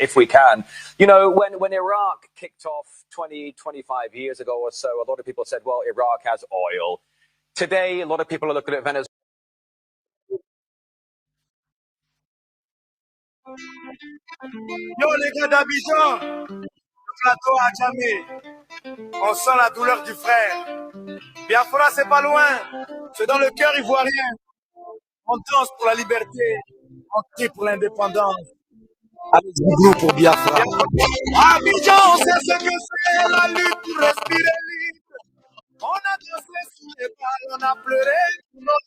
if we can. You know, when Iraq kicked off 25 years ago or so, a lot of people said, well, Iraq has oil. Today, a lot of people are looking at Venezuela. Yo, les gars d'Abidjan, le plateau à jamais. On sent la douleur du frère. Biafra, c'est pas loin. C'est dans le cœur ivoirien. On danse pour la liberté. On crie pour l'indépendance. Avec Zouglou pour Biafra. Abidjan, on sait ce que c'est la lutte pour respirer libre. On a dansé sous les balles, on a pleuré pour notre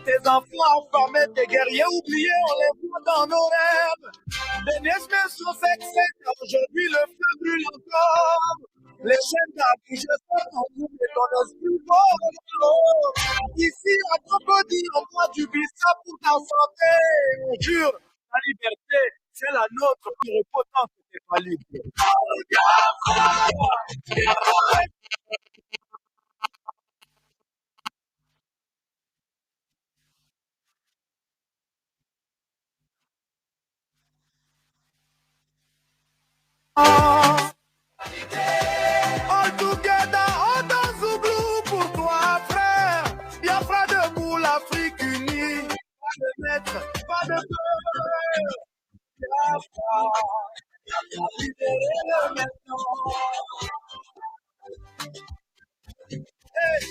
tes enfants affamés, tes guerriers oubliés, on les voit dans nos rêves. Des neiges sont sexy, aujourd'hui le feu brûle encore. Les chaînes d'Abidjan sont en couple et on n'ose plus voir. Ici, à Cocody, on boit du bissap pour ta santé. On jure, la liberté, c'est la nôtre, plus potente que t'es pas libre. All together, on danse Zouglou pour toi, frère. Biafra debout, l'Afrique unie. Pas de maître, pas de peur. Biafra, libérez-le maintenant. Hey,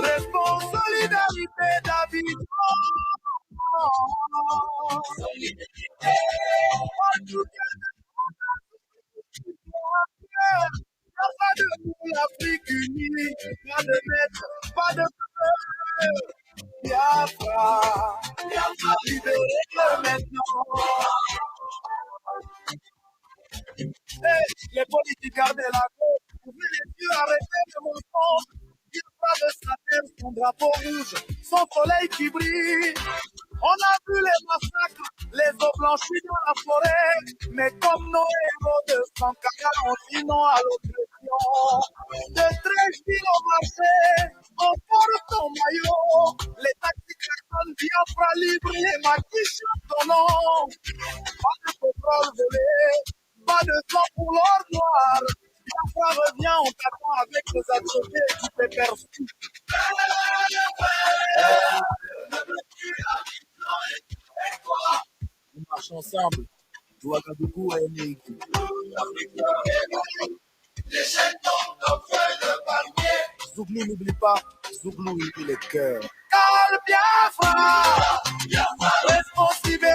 restons solidarité d'Abidjan. Pas de l'Afrique unie, pas de maître, pas de peur. Biafra, Biafra, libérez-le maintenant. Hey, les politiques gardez la gauche, ouvrez les yeux, arrêtez de mensonges. Biafra de sa terre, son drapeau rouge, son soleil qui brille. On a vu les massacres, les eaux blanchies dans la forêt, mais comme nos héros de Sankara, on dit non à l'oppression. De 13 villes au marché, on porte ton maillot, les taxis klaxonnent, Biafra libre, les maquis chantent ton nom. Pas de pétrole volé, pas de sang pour l'or noir. Biafra revient, on t'attend avec les ateliers et toutes les personnes. On marche ensemble. Ouagadougou et Niki. Zouglou n'oublie pas, Zouglou oublie les cœurs. Cal Biafra, responsible.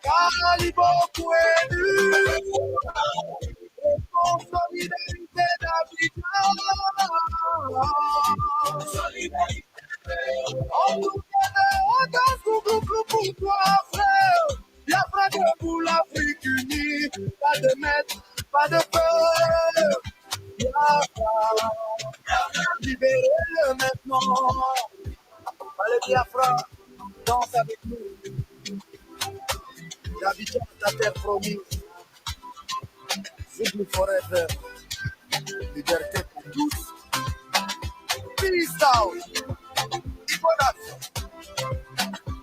Caliboku élu. Solidarité d'Abidjan. Solidarité. On danse Zouglou pour toi, frère. Biafra debout, l'Afrique unie. Pas de maître, pas de peur. Biafra, libérez-le maintenant. Allez, Biafra, danse avec nous. L'Abidjan, ta terre promise. Zouglou forever. Liberté pour tous. Peace out.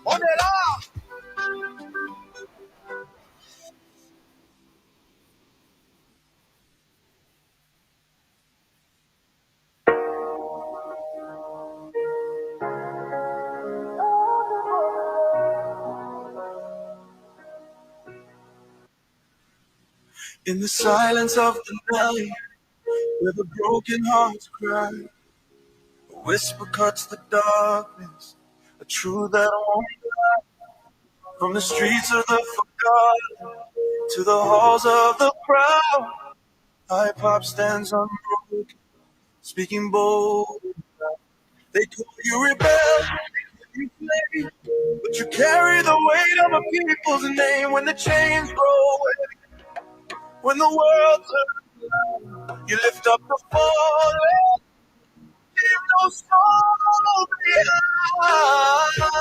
On est là. In the silence of the night, where the broken hearts cry, a whisper cuts the darkness, a truth that won't die. From the streets of the forgotten to the halls of the proud, hip hop stands unbroken, speaking bold. They call you rebel, they call you slave, but you carry the weight of a people's name. When the chains grow heavy, when the world turns, you lift up the fallen, leave no soul behind.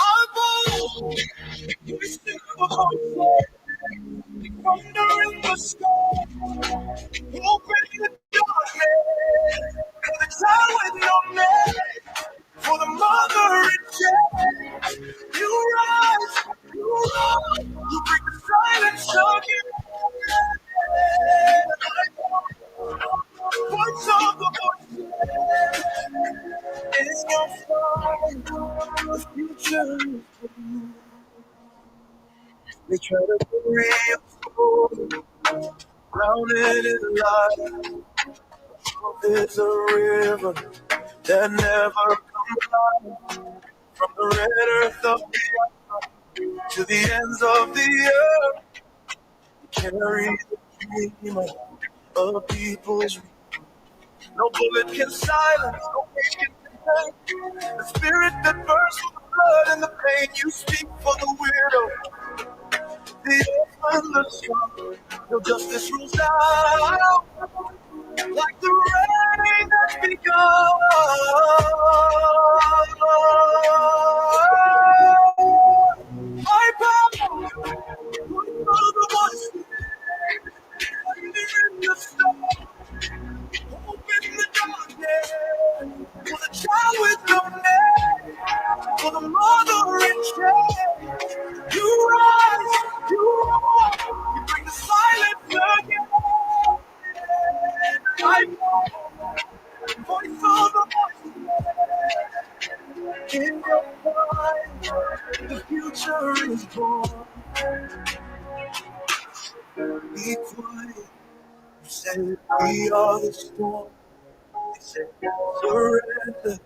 I'm bold, They try to bury your story, drown it in light. There's a river that never comes out. From the red earth of Biafra to the ends of the earth, carry the dream of people's. No bullet can silence, no pain can contain the spirit that burns for the blood and the pain. You speak for the widow, the orphan, the strong. Your justice rules down like the rain that's begun. My power, the voice, fire in the storm. Open the darkness for the child with no name, for the mother in shame. You rise, you roar, you bring the silence again. I know, voice of the voice in your mind. The future is born. Be quiet. You say we are the storm. You said surrender.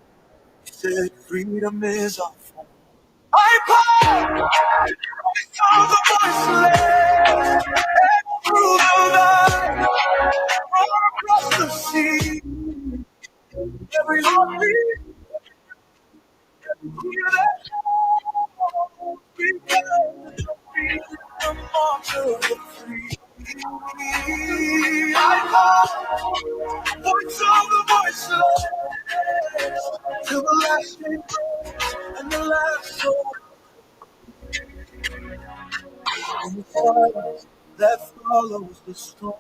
You said freedom is our form. I call of the voiceless through the night, far across the sea. Every heartbeat, hear that sound. We got to be the march of the free. I call voice of the voiceless till the last day and the last soul. In the silence that follows the storm,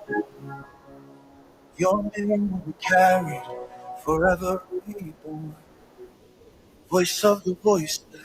your name will be carried, forever reborn. Voice of the voiceless.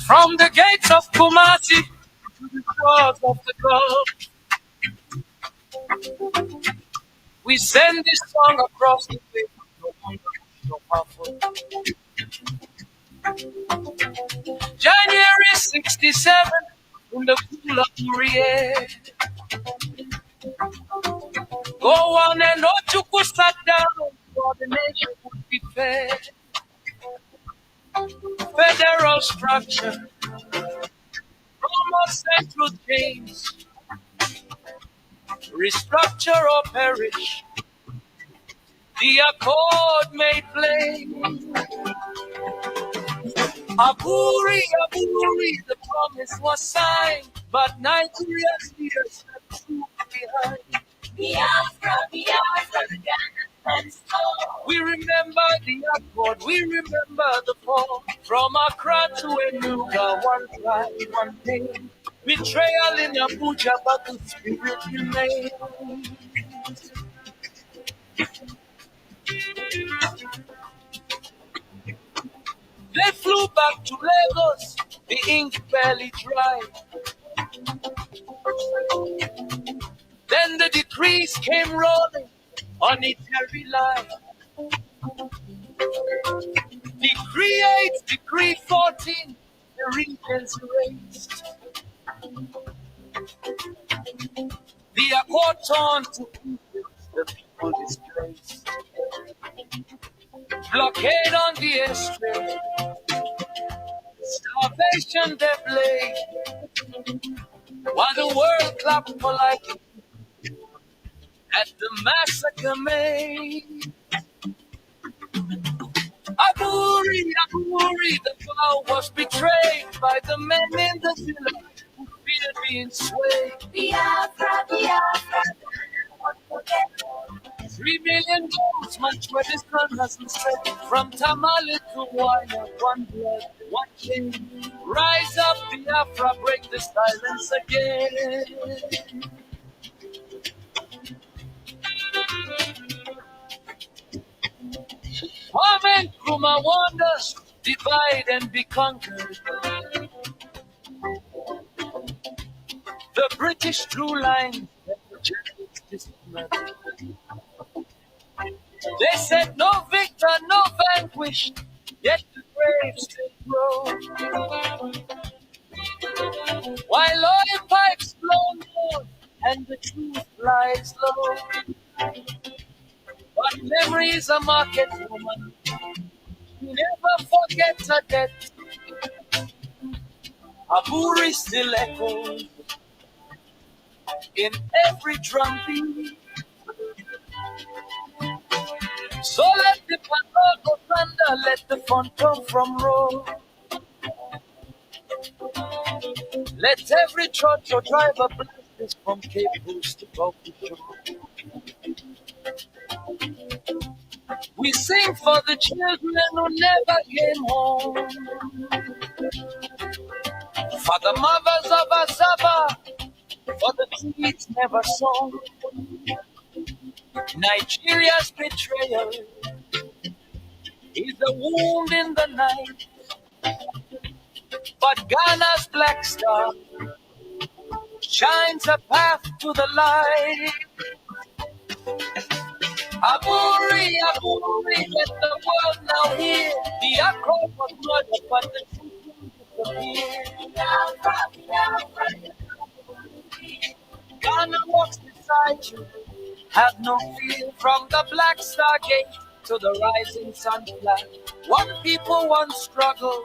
From the gates of Kumasi to the shores of the Gulf, we send this song across the way. January 67, in the cool of Muriel. Go on and Ochuku sat down for the nation would be fed. Federal structure, Roma central change, restructure or perish. The accord made plain. Aburi, Aburi, the promise was signed, but Nigeria's leaders left truth behind. Biafra, Biafra, the Ghana and storm. We remember the accord, we remember the fall. From Accra to Enugu, one pride, one pain. Betrayal in Abuja, but the spirit remains. They flew back to Lagos, the ink barely dried. Then the decrees came rolling on its every line. Decree 8, Decree 14, the regions erased. The accord torn to pieces, the people displaced. Blockade on the airstrip, starvation they blazed, while the world clapped politely at the massacre made. Aburi, Aburi, the vow was betrayed by the men in the village who feared being swayed. Biafra, Biafra, 3 million goals, much where the sun hasn't set. From Tamale to wine, one blood, one king. Rise up, Biafra, break the silence again. Amen, Kuma wonders, divide and be conquered. The British through line, they said no victor, no vanquished, yet the brave still grow. While oil pipes blow north and the truth lies low. But memory is a market woman. Never forget a debt. Aburi still echoes in every drumbeat. So let the thunder go thunder, let the fun come from road. Let every church or driver bless this from Cape Coast to Gulf Shore. We sing for the children who never came home. For the mothers of Azaba, for the trees never sown. Nigeria's betrayal is a wound in the night, but Ghana's black star shines a path to the light. Aburi, Aburi, let the world now hear. The accord was murder, but the truth will disappear. Ghana walks beside you. Have no fear from the black star gate to the rising sun flag. One people, one struggle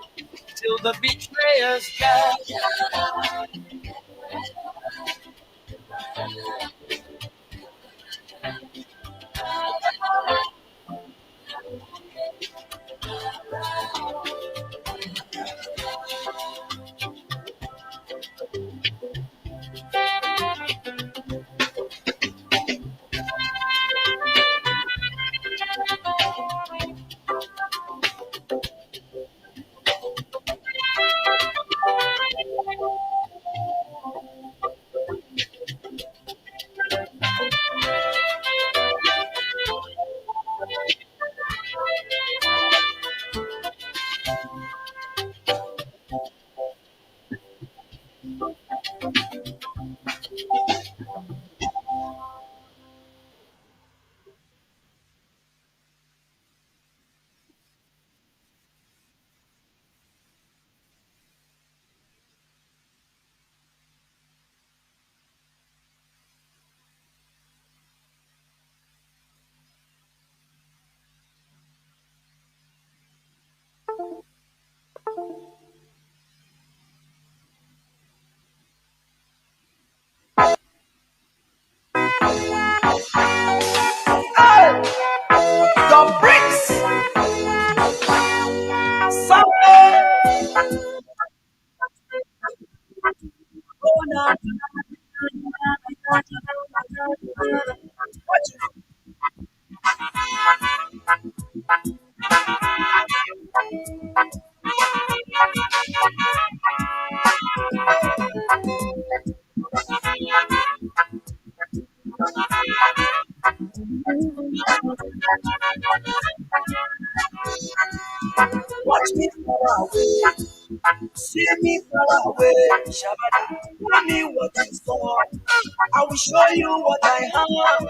till the betrayers gather. Some bricks, somewhere. Watch me far away, see me far away. Shabada, tell me what you saw. I will show you what I have.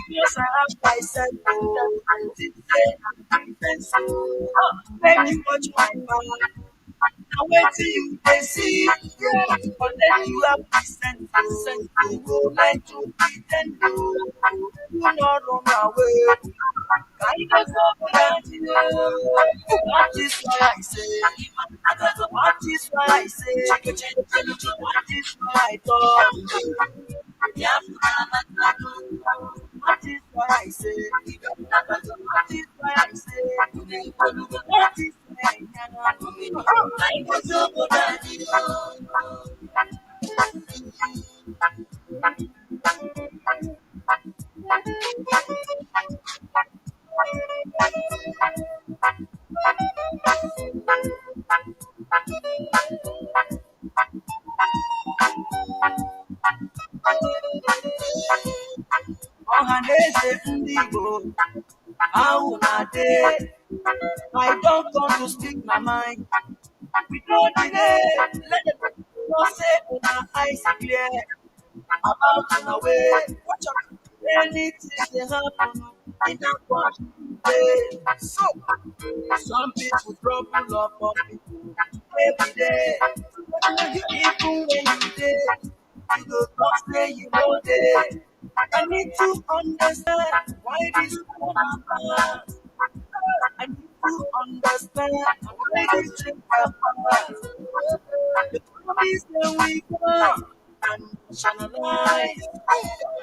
Because I have myself, oh, did say I'm defense. Make you watch my back. Now wait till you can see. But then you have to send to go like to pretend. Do not run away. That is why I say, that is why I say, that is why I talk. That is why I say, that is why I say, that is How na day? I don't come to speak my mind. We don't delay. Let the people say una eyes clear about our way. Watch out. Anything they happen in that country. So some people trouble up on people every day. Even when you day, you go talk say you know day. I need to understand why this one happens. I need to understand why this thing happens. The promise that we come and nationalize.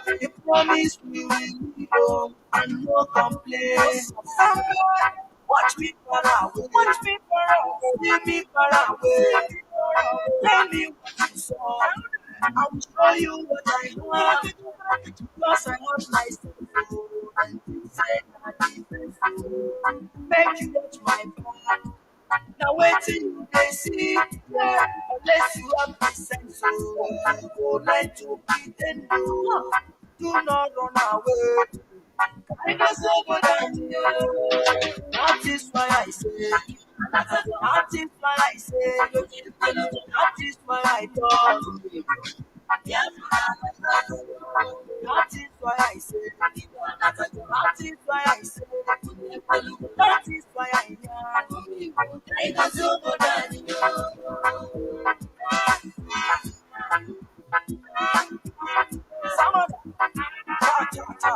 The promise we will live on and no complaints. Watch me far away. Watch me far away. See me far away. Tell me what you saw. I will show you what I want. Because I have my soul. And you say that defense. Make you watch my back. Now waiting you they see. Yeah. Unless you have the sense. So go like to pretend. Do not run away. I know somebody. That is why I say. That is why I say. That is why I talk. That is why I say. That is why I say. That is why I am. I know somebody. Someone. Ta ta ta.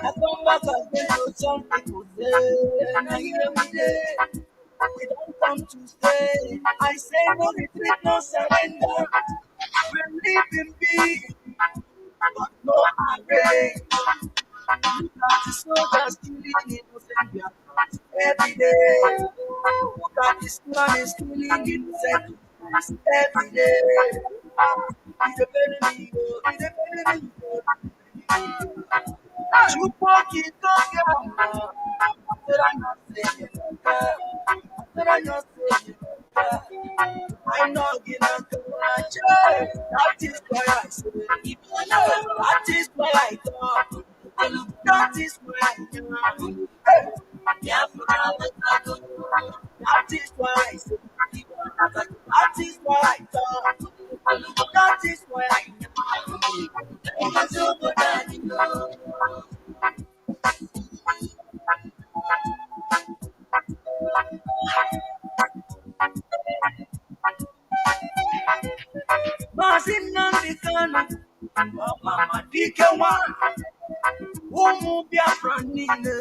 I come back again to some people say, now here we day. We don't come to stay. I say no retreat, no surrender. We're living big, but no array. That is so just killing innocent Biafrans every day. That is man is killing innocent Biafrans every day. He's a penny, he's a penny. You walk it on, I not say I not say I'm not gonna go. That is why I say that is why I talk. That is why I am. That is why I say. That is why I talk. That is why I am. Mazi Nnamdi Kanu, Mama Dikewa, Biafra niile,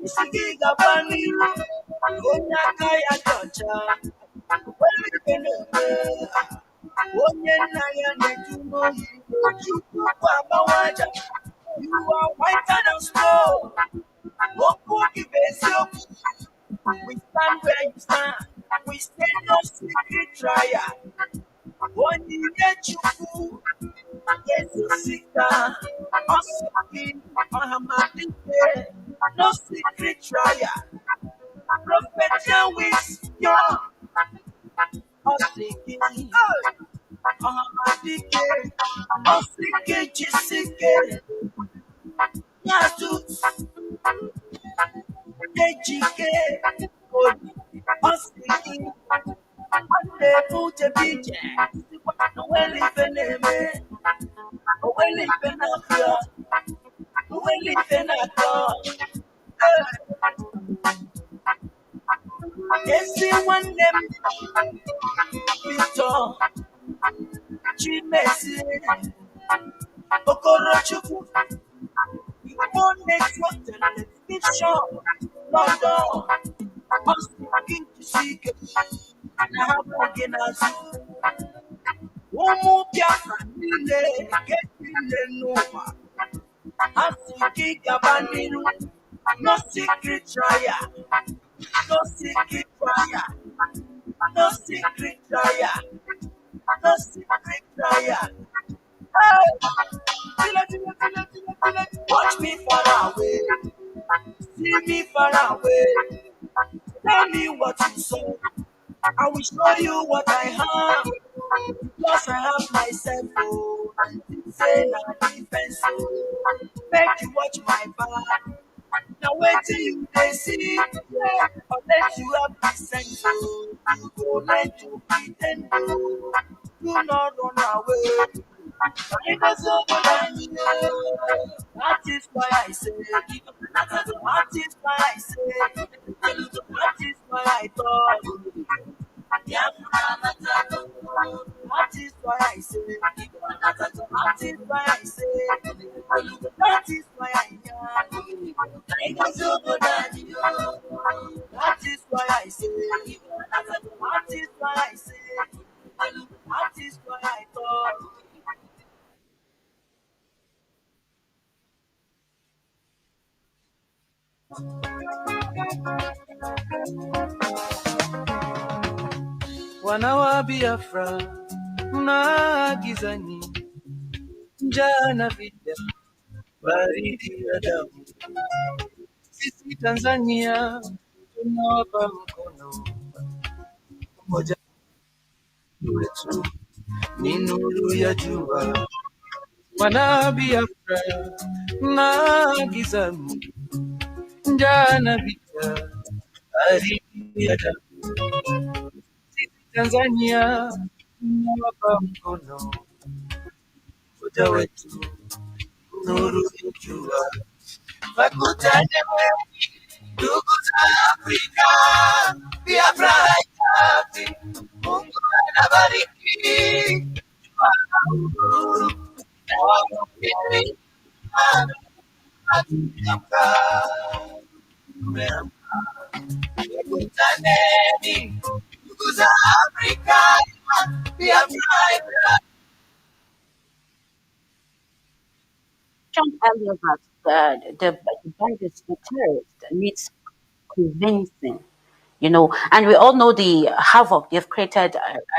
isi gị gaba n'ihu, onye aka ya dị ọcha, welite na-eme, onye nna ya na-eju n'ohi, Chukwu agbawa aja, you are whiter than snow, okwu gị bụ eziokwu, we stand where you stand, we stand no secret trial, onye Chukwu, Excelency, Osuki, Mahamadike, no secret trial. Prophet Yahweh's young, Osuki, Mahamadike, Osuki, Jisike, Yasus, Ejike, Osuki, Ande Bije, Noeli Beneme. We live in Africa. We live in Africa. Yes, one name, Victor, Chimesi, Okorochuku, one next one television, London, Austin to seek, and I have working as one more Biafra, getting the Nova, Asiki Gabaninu, no secret trial. No secret trial. No secret trial. No secret trial. Hey! Watch me far away. see me far away. Tell me what you saw. I will show you what I have. Because I have myself. Oh, say na defense. Oh, make you watch my back. Now wait till you they see. Yeah, unless you have the sense. Oh, you go learn to pretend. Oh, do not run away. I know somebody. That is why I say. That is why I say. That is why I thought. That is why I say. That is why I say. That is why I am. That is why I say. That is why I say. That is why I thought. Wanawa Biafra na gizani njana vita baridi ya damu. Sisi Tanzania tunawapa mkono moja wetu ni nuru ya jua. Wana Biafra na gizani njana vita baridi ya damu. Sisi Tanzania tunawapa mkono moja wetu nuru ya jua. Wakutane ndugu za Afrika, Biafra haitaki, Mungu anabariki. Wakutaneni ndugu za Afrika, Biafra haitaki. Earlier that the bandits, the terrorists, needs convincing, and we all know the havoc they've created,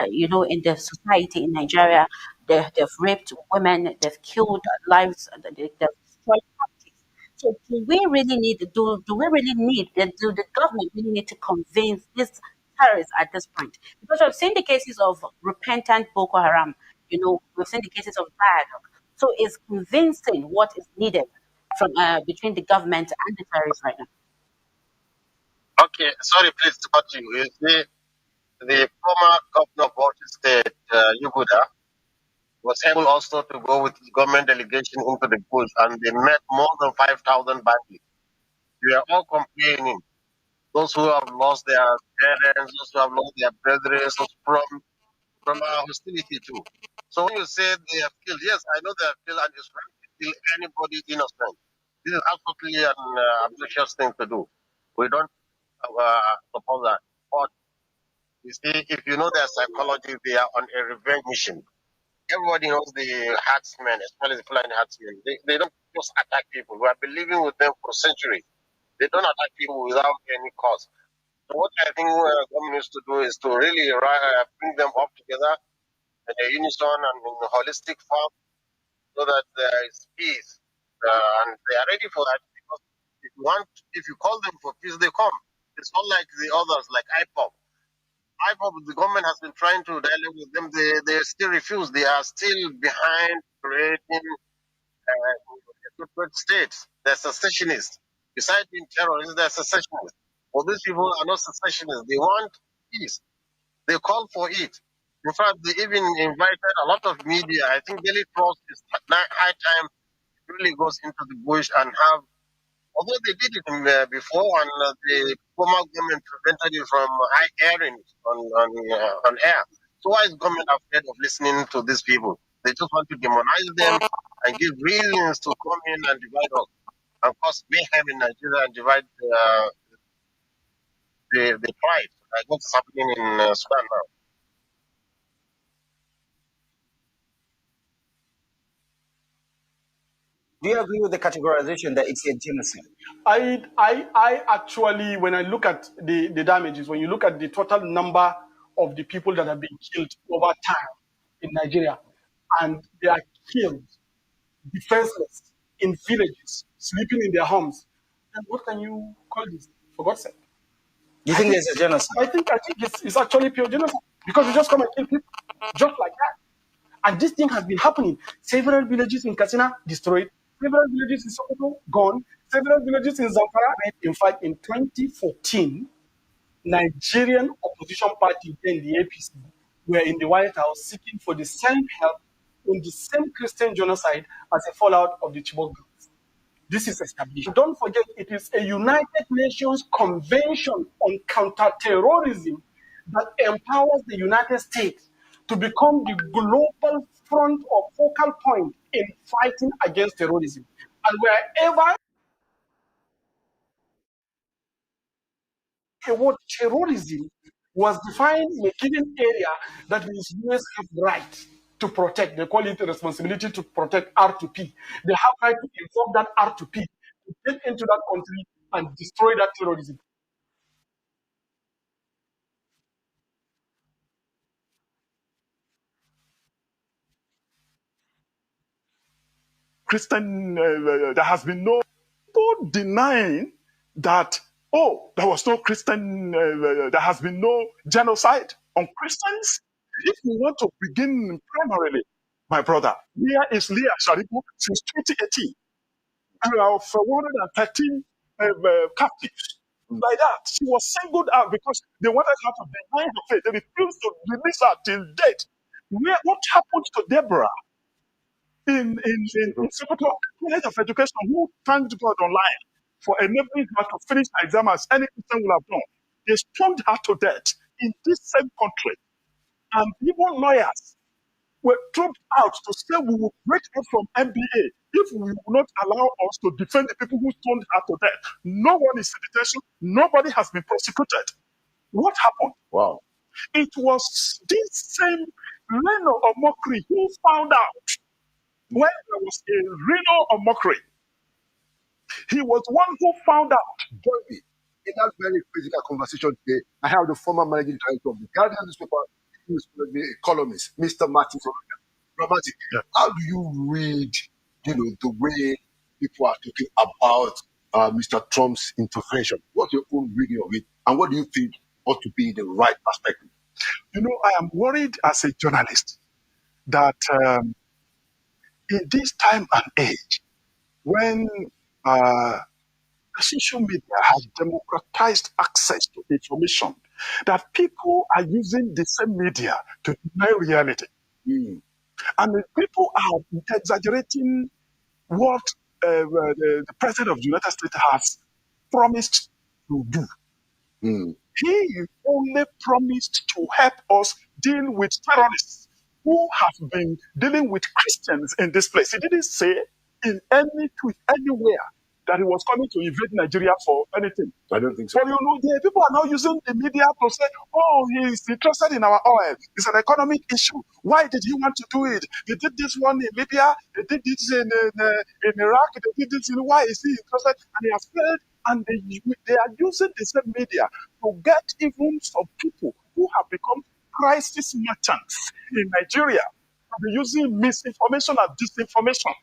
in the society in Nigeria. They've raped women, they've killed lives, they've destroyed properties. So do we really need, do the government really need to convince these terrorists at this point? Because we've seen the cases of repentant Boko Haram, we've seen the cases of dialogue. So is convincing what is needed from between the government and the terrorists right now? Okay, sorry, please to cut you. You see, the former governor of Bauchi State, Yuguda, was able also to go with his government delegation into the bush, and they met more than 5,000 bandits. We are all complaining. Those who have lost their parents, those who have lost their brethren, from our hostility too. So when you say they have killed, yes, I know they have killed, and it's right to kill anybody innocent. This is absolutely an ambitious thing to do. We don't suppose that. But you see, if you know their psychology, they are on a revenge mission. Everybody knows the herdsmen, especially the Fulani herdsmen. They don't just attack people. We have been living with them for centuries. They don't attack people without any cause. So what I think government needs to do is to really bring them up together in a unison and in a holistic form so that there is peace. And they are ready for that because if you call them for peace, they come. It's not like the others, like IPOP. The government has been trying to dialogue with them. They still refuse. They are still behind creating separate states. They're secessionists. Besides being terrorists, they're secessionists. Well, these people are not secessionists. They want peace. They call for it. In fact, they even invited a lot of media. I think Daily Trust is high time it really goes into the bush and have, although they did it before and the former government prevented it from airing on air. So why is government afraid of listening to these people? They just want to demonize them and give reasons to come in and divide us and cause mayhem in Nigeria and divide the tribes, like what's happening in Sudan now. Do you agree with the categorization that it's a genocide? I actually, when I look at the damages, when you look at the total number of the people that have been killed over time in Nigeria, and they are killed defenseless in villages, sleeping in their homes, then what can you call this? For God's sake. You think there's a genocide? I think it's actually pure genocide because you just come and kill people just like that. And this thing has been happening. Several villages in Katsina destroyed. Several villages in Sokoto gone. Several villages in Zamfara. In fact, in 2014, Nigerian opposition party, then the APC, were in the White House seeking for the same help in the same Christian genocide as a fallout of the Chibok girls. This is established. Don't forget, it is a United Nations Convention on Counterterrorism that empowers the United States to become the global front or focal point in fighting against terrorism. And wherever a word terrorism was defined in a given area that the US have right to protect. They call it the responsibility to protect R2P. They have right to invoke that R2P to get into that country and destroy that terrorism. Christian, there has been no denying that, oh, there was no Christian, there has been no genocide on Christians. If we want to begin primarily, my brother, here is Leah Sharibu since 2018. Of 113 captives. Like that, she was singled out because they wanted her to deny her faith. They refused to release her till date. What happened to Deborah in Sokoto College of Education, who thanked God online for enabling her to finish her exam as any Christian would have done? They stoned her to death in this same country. And even lawyers were trooped out to say we will break out from MBA if we will not allow us to defend the people who stoned her to death. No one is in detention. Nobody has been prosecuted. What happened? Wow. It was this same Reno of mockery who found out when there was a Reno of mockery. He was one who found out. Join me in that very critical conversation today. I have the former managing director of the Guardian newspaper, who is going to be a columnist, Mr. Martin. Mazi, how do you read, the way people are talking about Mr. Trump's intervention? What's your own reading of it, and what do you think ought to be the right perspective? I am worried as a journalist that in this time and age, when social media has democratized access to information, that people are using the same media to deny reality. And people are exaggerating what the President of the United States has promised to do. He only promised to help us deal with terrorists who have been dealing with Christians in this place. He didn't say in any tweet anywhere that he was coming to invade Nigeria for anything. I don't think so. But the people are now using the media to say, oh, he's interested in our oil. It's an economic issue. Why did he want to do it? They did this one in Libya. They did this in Iraq. They did this in, why is he interested? And he has failed. And they are using the same media to get even some people who have become crisis merchants in Nigeria to be using misinformation and disinformation.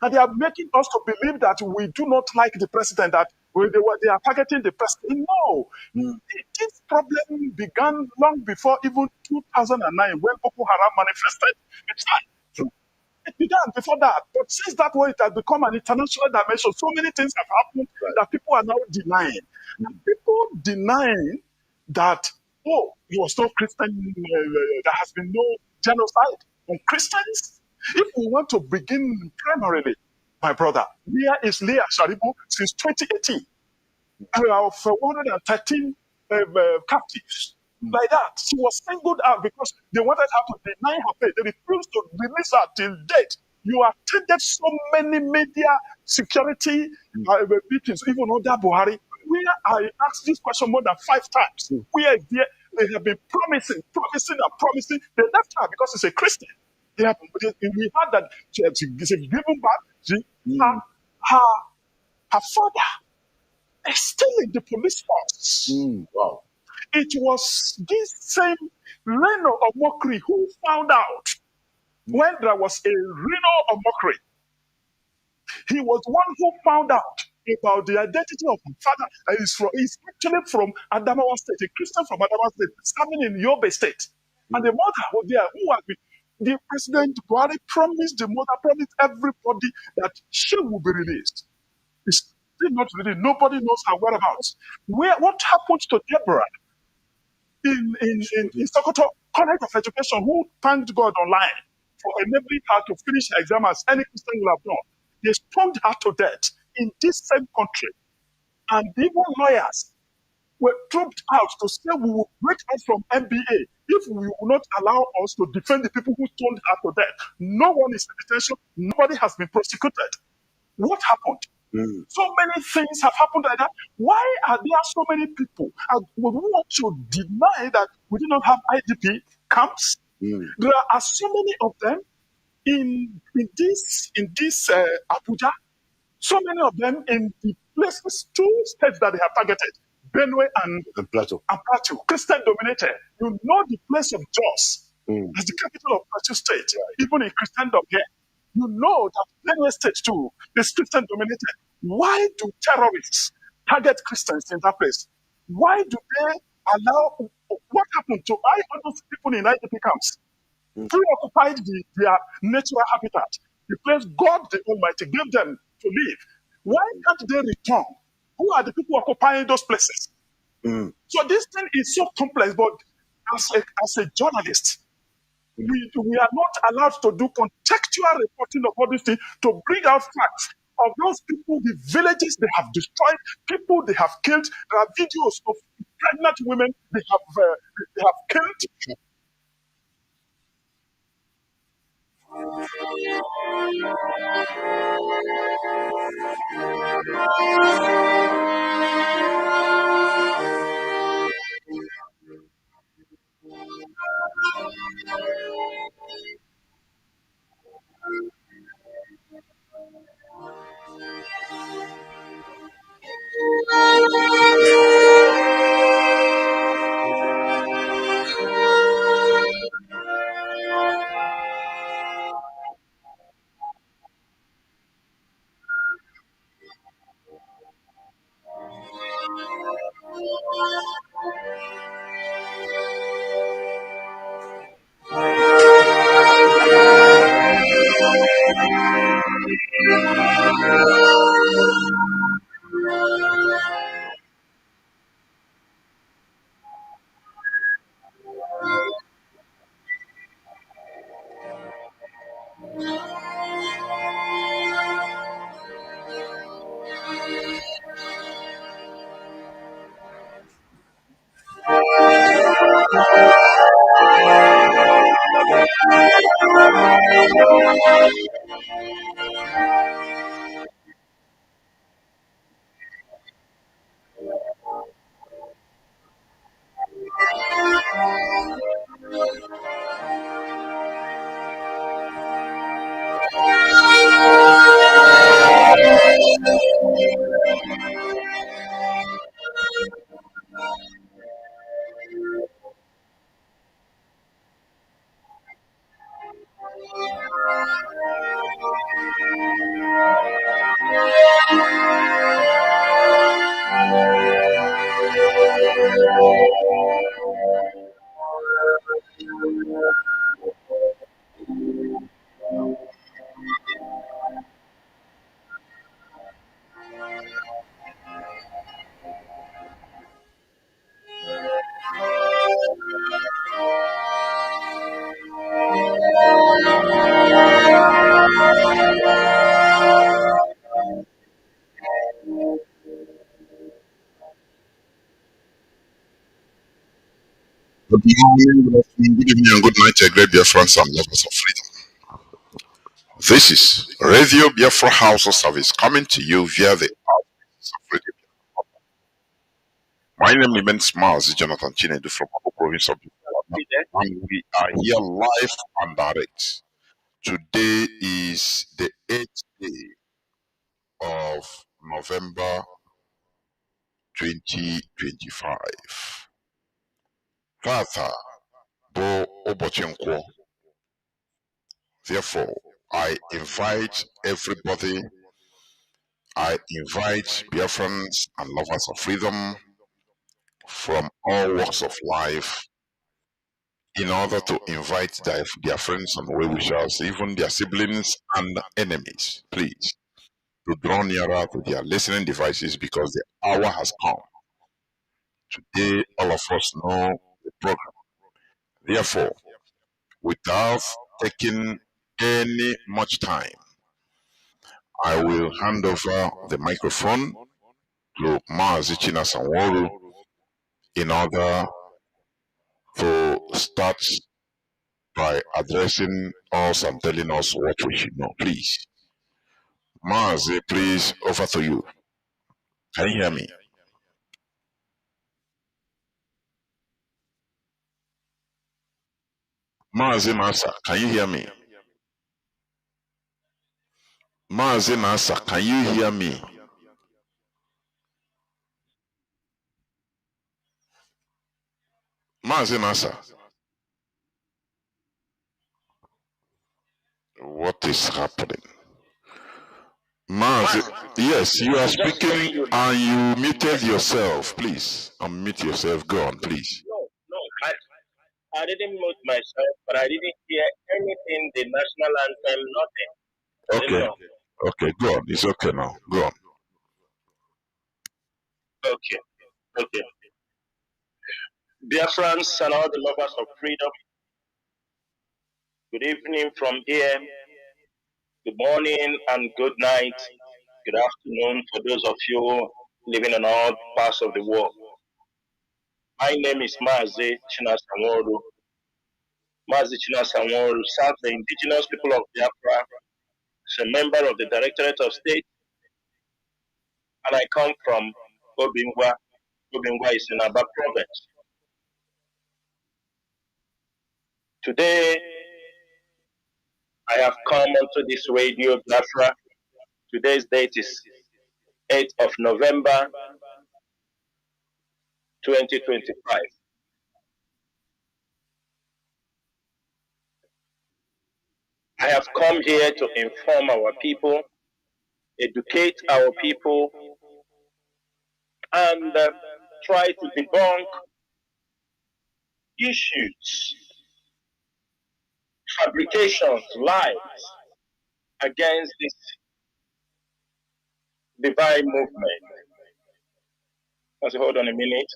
And they are making us to believe that we do not like the president, that they are targeting the president. No. This problem began long before even 2009 when Boko Haram manifested. It began before that. But since that way, it has become an international dimension. So many things have happened that people are now denying. And people denying that, oh, there was no Christian, there has been no genocide on Christians. If we want to begin primarily, my brother, here is Leah Sharibu since 2018. Of 113 captives. Like that. She was singled out because they wanted her to deny her faith. They refused to release her till date. You attended so many media security meetings, even under Buhari. Where I asked this question more than 5 times. Where is there? They have been promising. They left her because she's a Christian. We heard that she's given back. Her father is still in the police force. Wow. It was this same Reno of mockery who found out when there was a Reno of mockery. He was one who found out about the identity of my father. He's actually from Adamawa State, a Christian from Adamawa State, standing in Yobe State. And the mother was there who had been, the President Buhari promised, the mother promised everybody that she will be released. It's still not released. Nobody knows her whereabouts. What happened to Deborah in Sokoto College of Education, who thanked God online for enabling her to finish her exam as any Christian will have done? They stoned her to death in this same country. And even lawyers were trooped out to say we will break out from MBA if we will not allow us to defend the people who stoned her to death. No one is in detention. Nobody has been prosecuted. What happened? So many things have happened like that. Why are there so many people? We want to deny that we do not have IDP camps. There are so many of them in this Abuja. So many of them in the places, 2 states that they have targeted, Benue and Plateau, Christian dominated. You know the place of Jos as the capital of Plateau State, even in Christendom here. You know that Benue State too is Christian dominated. Why do terrorists target Christians in that place? Why do they allow? What happened to all those people in IDP camps? Preoccupied their natural habitat, the place God the Almighty gave them to live. Why can't they return? Who are the people occupying those places? So this thing is so complex, but as a journalist, we are not allowed to do contextual reporting of all these things to bring out facts of those people, the villages they have destroyed, people they have killed. There are videos of pregnant women they have killed. Good morning, good afternoon, good evening, and good night, great Biafrans and lovers of freedom. This is Radio Biafra House of Service coming to you via the House of Radio. My name remains Mazi China Nworu from the province of Biafra, and we are here live and direct. Today is the 8th day of November 2025. Tata Bo Obochenkwo. Therefore, I invite everybody I invite Biafrans and lovers of freedom from all walks of life in order to invite their friends and well-wishers, even their siblings and enemies, please, to draw nearer to their listening devices because the hour has come. Today, all of us know the program. Therefore, without taking any much time, I will hand over the microphone to Mazi China Nworu in order to start by addressing us and telling us what we should know. Please. Mazi, please, over to you. Can you hear me? Mazi Nasa, can you hear me? Mazi Nasa, can you hear me? Mazi Nasa, what is happening? Mazi, yes, you are speaking and you muted yourself. Please, unmute yourself. Go on, please. No, I didn't mute myself, but I didn't hear anything, the national anthem, nothing. Okay. Okay, go on. It's okay now. Go on. Okay. Dear friends and all the lovers of freedom, good evening from here, good morning and good night, good afternoon for those of you living in all parts of the world. My name is Mazi China Nworu. Mazi China Nworu serves the indigenous people of Biafra as a member of the Directorate of State, and I come from Obingwa. Obingwa is in Aba province. Today, I have come onto this radio Biafra. Today's date is 8th of November 2025. I have come here to inform our people, educate our people, and try to debunk issues, fabrications, lies against this divine movement. Let's hold on a minute.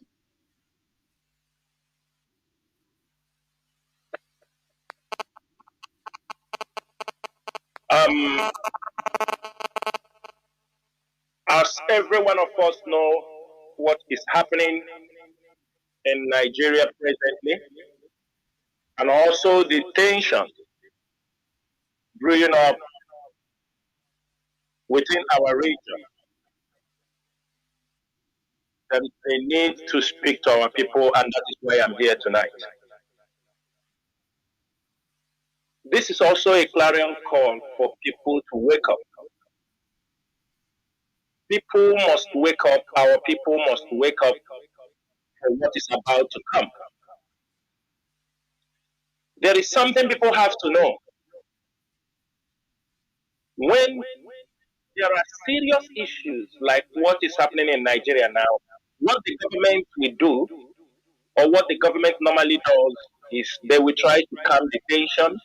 As every one of us know what is happening in Nigeria presently, and also the tension brewing up within our region, there is a need to speak to our people, and that is why I'm here tonight. This is also a clarion call for people to wake up. People must wake up, our people must wake up for what is about to come. There is something people have to know. When there are serious issues like what is happening in Nigeria now, what the government will do, or what the government normally does, is they will try to calm the tension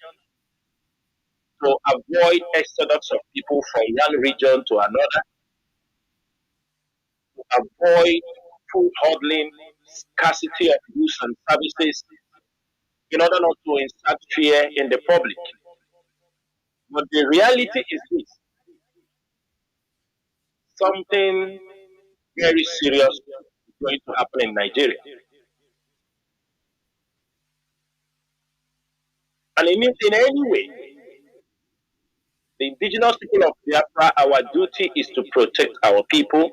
to avoid exodus of people from one region to another, to avoid food hoarding, scarcity of goods and services, in order not to insert fear in the public. But the reality is this: something very serious is going to happen in Nigeria. And in any way, the indigenous people of Biafra, our duty is to protect our people,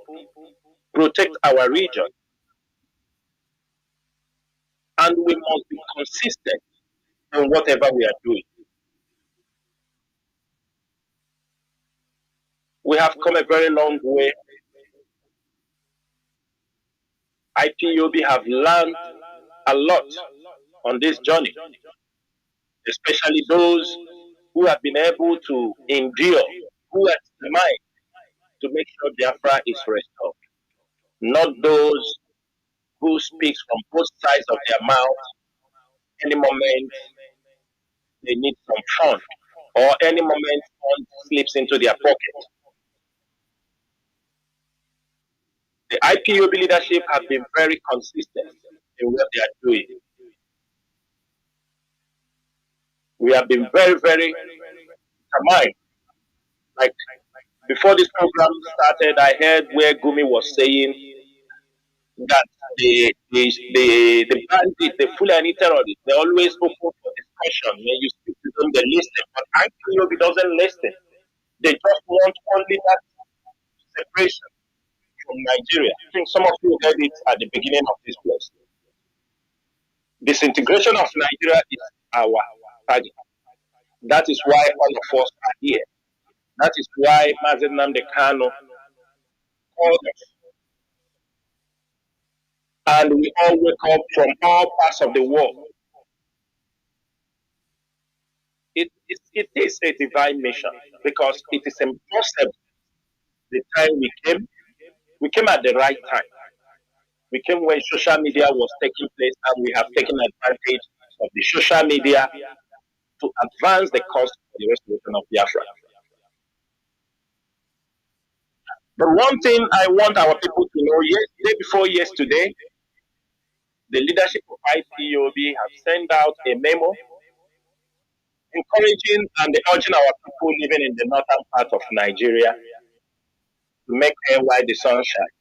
protect our region. And we must be consistent in whatever we are doing. We have come a very long way. IPOB have learned a lot on this journey, especially those who have been able to endure, who have the mind to make ensure Biafra is restored. Not those who speaks from both sides of their mouth any moment they need some fund or any moment fund slips into their pocket. The IPOB leadership have been very consistent in what they are doing. We have been very, very determined. Like before this program started, I heard where Gumi was saying that the bandit, the Fulani terrorists, they always open for discussion. When you speak to them, they listen. But IPOB doesn't listen. They just want only that separation from Nigeria. I think some of you heard it at the beginning of this place. Disintegration of Nigeria is our target. That is why all of us are here. That is why Mazi Nnamdi Kanu called us. And we all wake up from all parts of the world. It is a divine mission because it is impossible. The time we came at the right time. We came when social media was taking place, and we have taken advantage of the social media to advance the cause for the restoration of Biafra. But one thing I want our people to know, day before yesterday, the leadership of IPOB have sent out a memo encouraging and urging our people living in the northern part of Nigeria to make hay while the sun shines.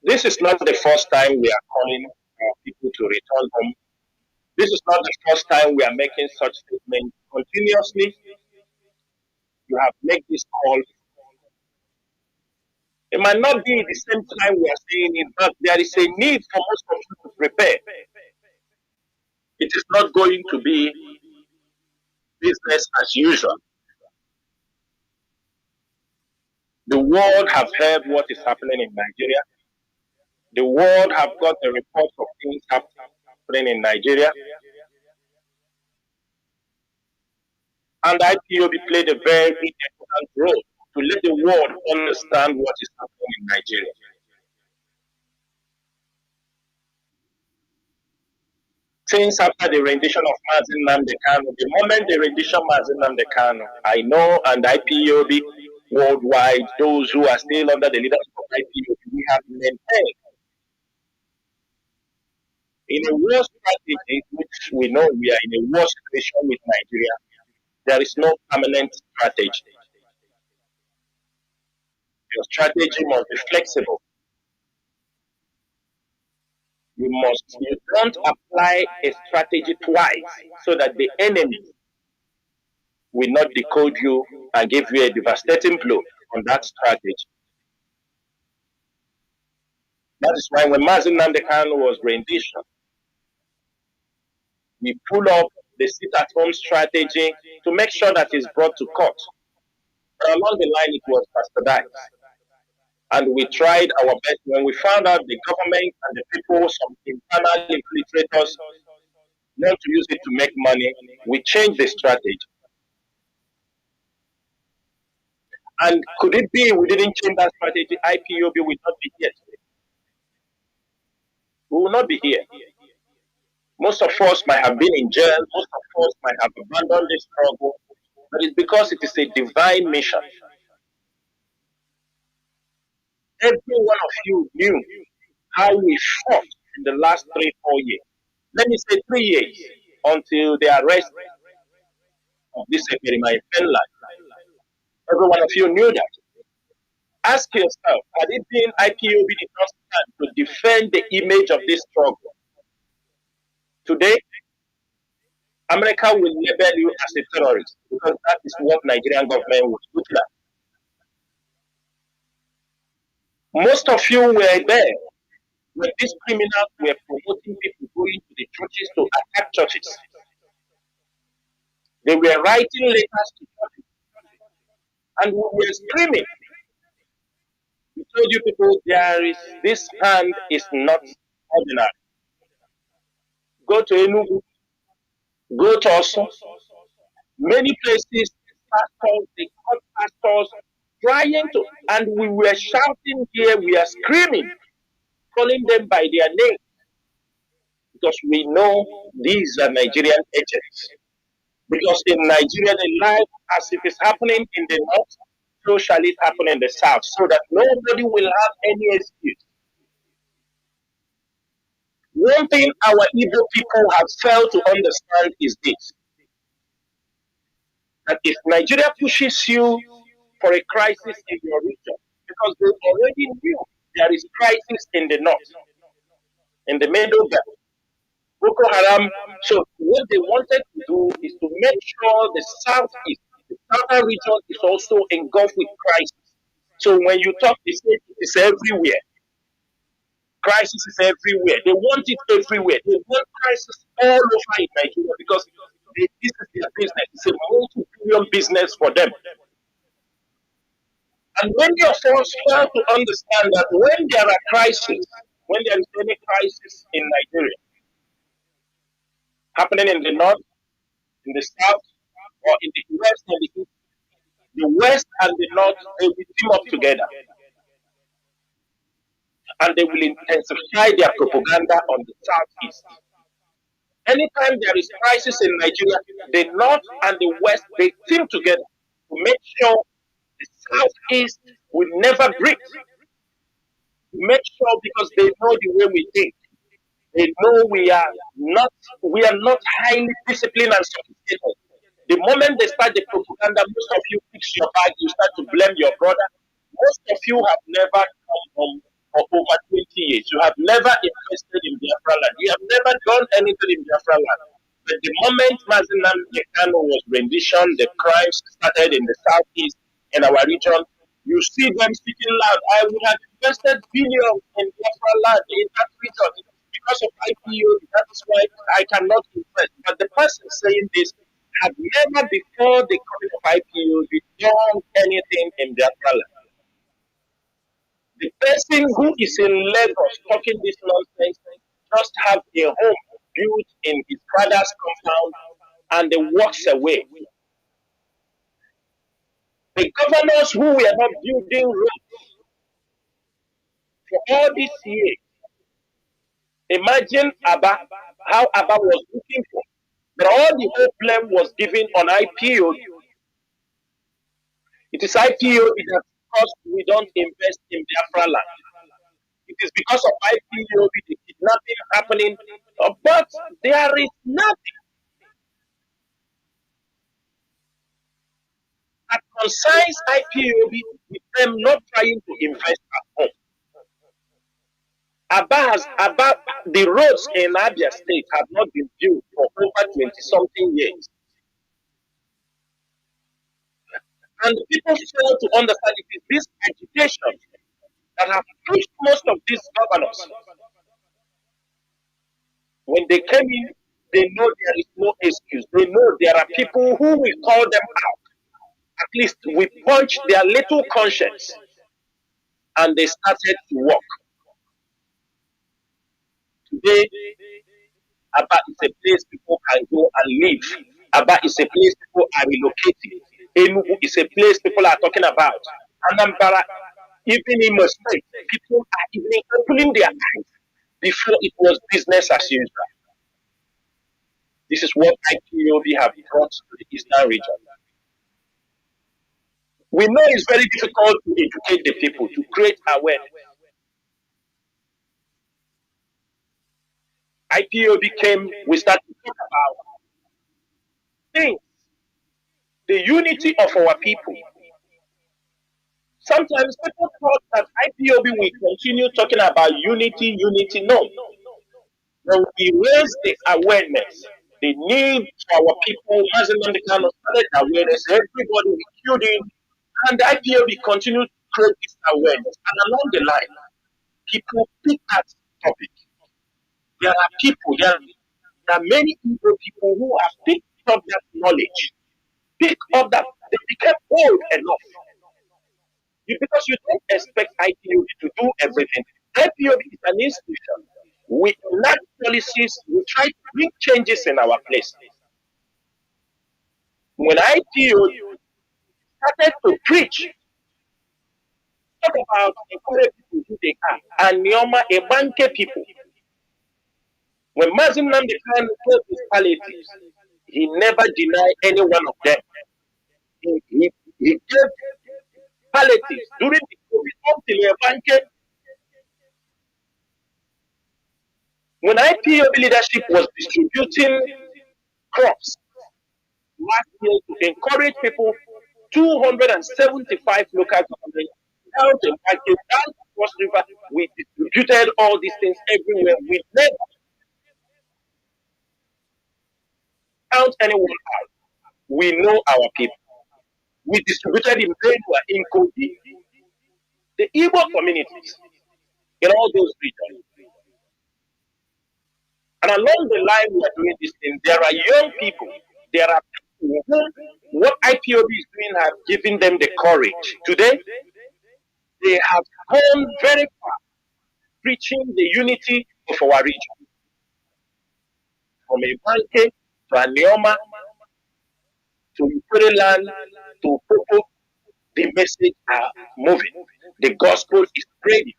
This is not the first time we are calling our people to return home. This is not the first time we are making such statements. Continuously, you have made this call. It might not be the same time we are saying it, but there is a need for most of you to prepare. It is not going to be business as usual. The world have heard what is happening in Nigeria. The world have got the reports of things happening in Nigeria. And IPOB played a very important role to let the world understand what is happening in Nigeria. Since after the rendition of Mazi Nnamdi Kanu, the moment the rendition of Mazi Nnamdi Kanu, I know, and IPOB worldwide, those who are still under the leadership of IPOB, we have maintained in a war strategy, which we know we are in a war situation with Nigeria, there is no permanent strategy. Your strategy must be flexible. You don't apply a strategy twice so that the enemy will not decode you and give you a devastating blow on that strategy. That is why when Mazi Nnamdi Kanu was rendition, we pull up the sit-at-home strategy to make sure that it's brought to court. But along the line, it was bastardized. And we tried our best. When we found out the government and the people, some internal infiltrators, want to use it to make money, we changed the strategy. And could it be we didn't change that strategy, IPOB will not be here today? We will not be here. Most of us might have been in jail, most of us might have abandoned this struggle, but it's because it is a divine mission. Every one of you knew how we fought in the last 3-4 years. Let me say 3 years until the arrest of this Eperima in Finland. Every one of you knew that. Ask yourself, had it been IPOB did not stand to defend the image of this struggle? Today, America will label you as a terrorist because that is what Nigerian government was looking at. Most of you were there when these criminals were promoting people going to the churches to attack churches. They were writing letters to churches, and we were screaming. We told you people, this hand is not ordinary. Go to Enugu, go to Osun. Many places, pastors, they cut pastors trying to, and we were shouting here, we are screaming, calling them by their name, because we know these are Nigerian agents. Because in Nigeria, they lie as if it's happening in the north, so shall it happen in the south, so that nobody will have any excuse. One thing our Igbo people have failed to understand is this: that if Nigeria pushes you for a crisis in your region, because they already knew there is crisis in the north, in the middle belt, Boko Haram. So what they wanted to do is to make sure the southeast, the southern region, is also engulfed with crisis. So when you talk, they say it is everywhere. Crisis is everywhere. They want it everywhere. They want crisis all over in Nigeria because this is their business. It's a multi-billion business for them. And many of us fail to understand that when there are crises, when there is any crisis in Nigeria, happening in the north, in the south, or in the west and the east, the west and the north, they will team up together. And they will intensify their propaganda on the southeast. Anytime there is crisis in Nigeria, the north and the west, they team together to make sure the southeast will never break. Make sure, because they know the way we think. They know we are not highly disciplined and sophisticated. The moment they start the propaganda, most of you fix your bag, you start to blame your brother. Most of you have never come home for over 20 years. You have never invested in Biafra land. You have never done anything in Biafra land. But the moment Mazi Kanu was renditioned, the crimes started in the southeast in our region. You see them speaking loud. I would have invested billions in Biafra land in that region because of IPO. That is why I cannot invest. But the person saying this had never before the coming of IPO done anything in Biafra land. The person who is in Lagos talking this nonsense just have a home built in his father's compound and they walks away. The governors who were not building roads for all these years, imagine Abba, how Abba was looking for. But all the whole blame was given on IPO. It is IPO that because we don't invest in Biafra land. It is because of IPO, the kidnapping happening, but there is nothing that concerns IPO with them not trying to invest at home. Abba, the roads in Abia State have not been built for over 20 something years. And people fail to understand it is this agitation that have pushed most of these governors. When they came in, they know there is no excuse. They know there are people who will call them out. At least we punched their little conscience and they started to work. Today, Aba is a place people can go and live. Aba is a place people are relocating. Enugu is a place people are talking about. Anambra, even in State, people are even opening their eyes before it was business as usual. This is what IPOB have brought to the Eastern region. We know it's very difficult to educate the people, to create awareness. IPOB came, we started to talk about things, the unity of our people. Sometimes people thought that IPOB will continue talking about unity. No. When we raise the awareness, the need for our people, Mazi Kanu started awareness, everybody queued in, and the IPOB continued to create this awareness. And along the line, people pick that topic. There are many Igbo people who have picked up that knowledge, pick up that they became old enough. Because you don't expect IPOB to do everything. IPOB is an institution. We enact policies, we try to bring changes in our place. When IPOB started to preach talk about Ekwere people who they are, and Nyoma Ebanke people. When Mazi Nnamdi Kanu told his palliatives, he never denied any one of them. He gave palliatives during the COVID up till Ebanke. When IPOB leadership was distributing crops last year to encourage people, 275 local governments down to Ebanke, down to Cross River, we distributed all these things everywhere. We never count anyone out. We know our people. We distributed in Benua, in Kogi, the Igbo communities, in all those regions. And along the line we are doing this thing, there are young people, there are people who, what IPOB is doing have given them the courage. Today, they have gone very far, preaching the unity of our region. From Ebanke to Anioma, to Land, to Popo, the message are moving. The gospel is spreading.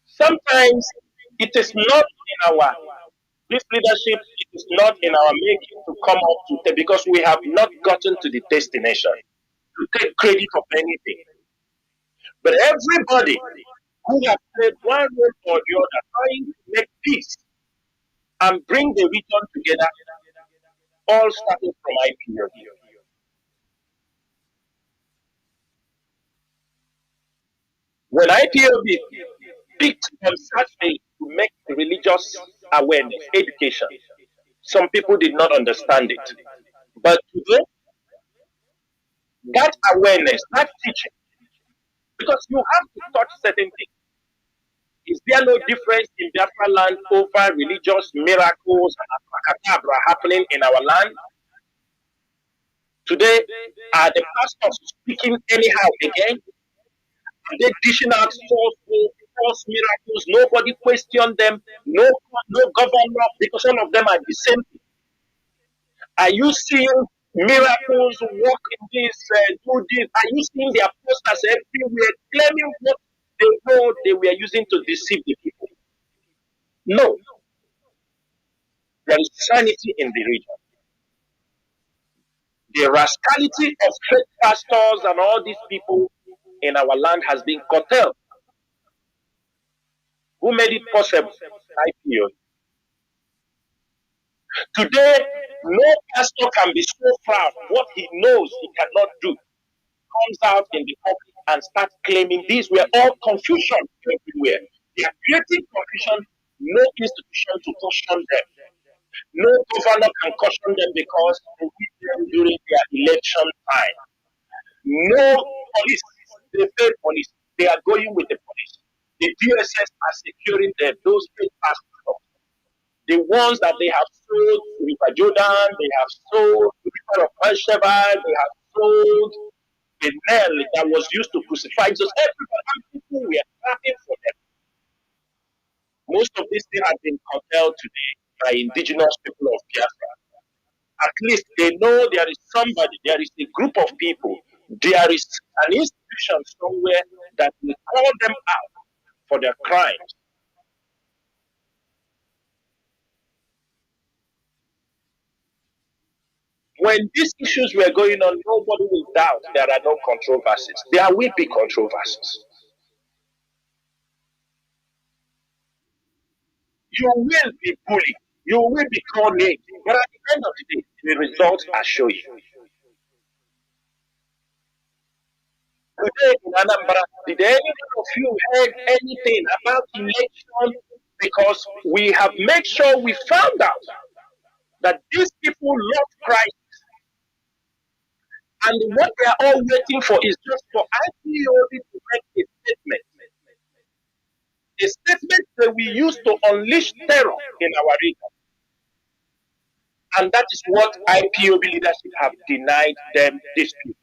Sometimes it is not in our, this leadership, it is not in our making to come up to take, because we have not gotten to the destination to take credit of anything. But everybody who has played one role or the other trying to make peace and bring the region together, all starting from IPOB. When IPOB picked on Saturday to make religious awareness, education, some people did not understand it. But today, that awareness, that teaching, because you have to touch certain things. Is there no difference in Biafra land over religious miracles and abracadabra happening in our land? Today, are the pastors speaking anyhow again? Are they dishing out false miracles? Nobody questioned them. No governor, because all of them are the same. Are you seeing miracles work in this, do this? Are you seeing their posters everywhere claiming what they know they were using to deceive the people? No. There is sanity in the region. The rascality of fake pastors and all these people in our land has been curtailed. Who made it possible? IPO. Today, no pastor can be so proud of what he knows he cannot do. Comes out in the public and starts claiming these were all confusion everywhere. They are creating confusion, no institution to caution them. No governor can caution them because they beat them during their election time. No police, they pay police. They are going with the police. The DSS are securing them, those fake pastors. The ones that they have sold to River Jordan, they have sold to River of Beersheba, they have sold the nail that was used to crucify Jesus. Everybody, people were clapping for them. Most of these things have been compelled today by indigenous people of Biafra. At least they know there is somebody, there is a group of people, there is an institution somewhere that will call them out for their crimes. When these issues were going on, nobody will doubt there are no controversies. There will be controversies. You will be bullied. You will be called names. But at the end of the day, the results are showing. Today in Anambra, did any of you heard anything about election? Because we have made sure we found out that these people love Christ. And what they are all waiting for is just for IPOB to make a statement. A statement that we use to unleash terror in our region. And that is what IPOB leadership have denied them this period.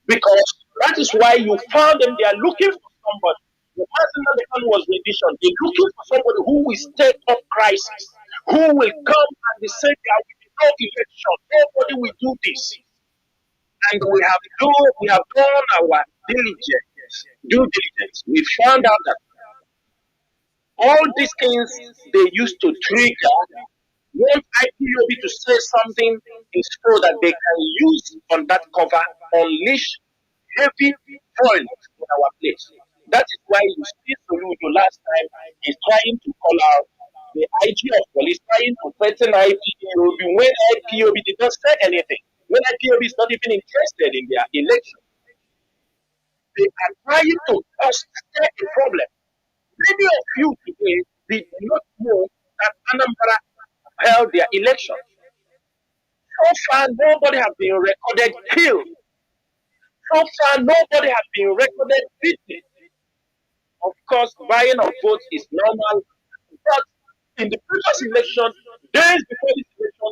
Because that is why you found them, they are looking for somebody. The person that the Kanu was rendition, they're looking for somebody who will step up crisis, who will come and they say there will be no election, nobody will do this. And we have done our due diligence. We found out that all these things they used to trigger want IPOB to say something is so that they can use on that cover, unleash heavy foil in our place. That is why you see Soludo last time is trying to call out the IG of police, trying to threaten IPOB when IPOB did not say anything. When IPOB is not even interested in their election. They are trying to stir a problem. Many of you today did not know that Anambra held their election. So far, nobody has been recorded killed. So far, nobody has been recorded beaten. Of course, buying of votes is normal. But in the previous election, days before this election,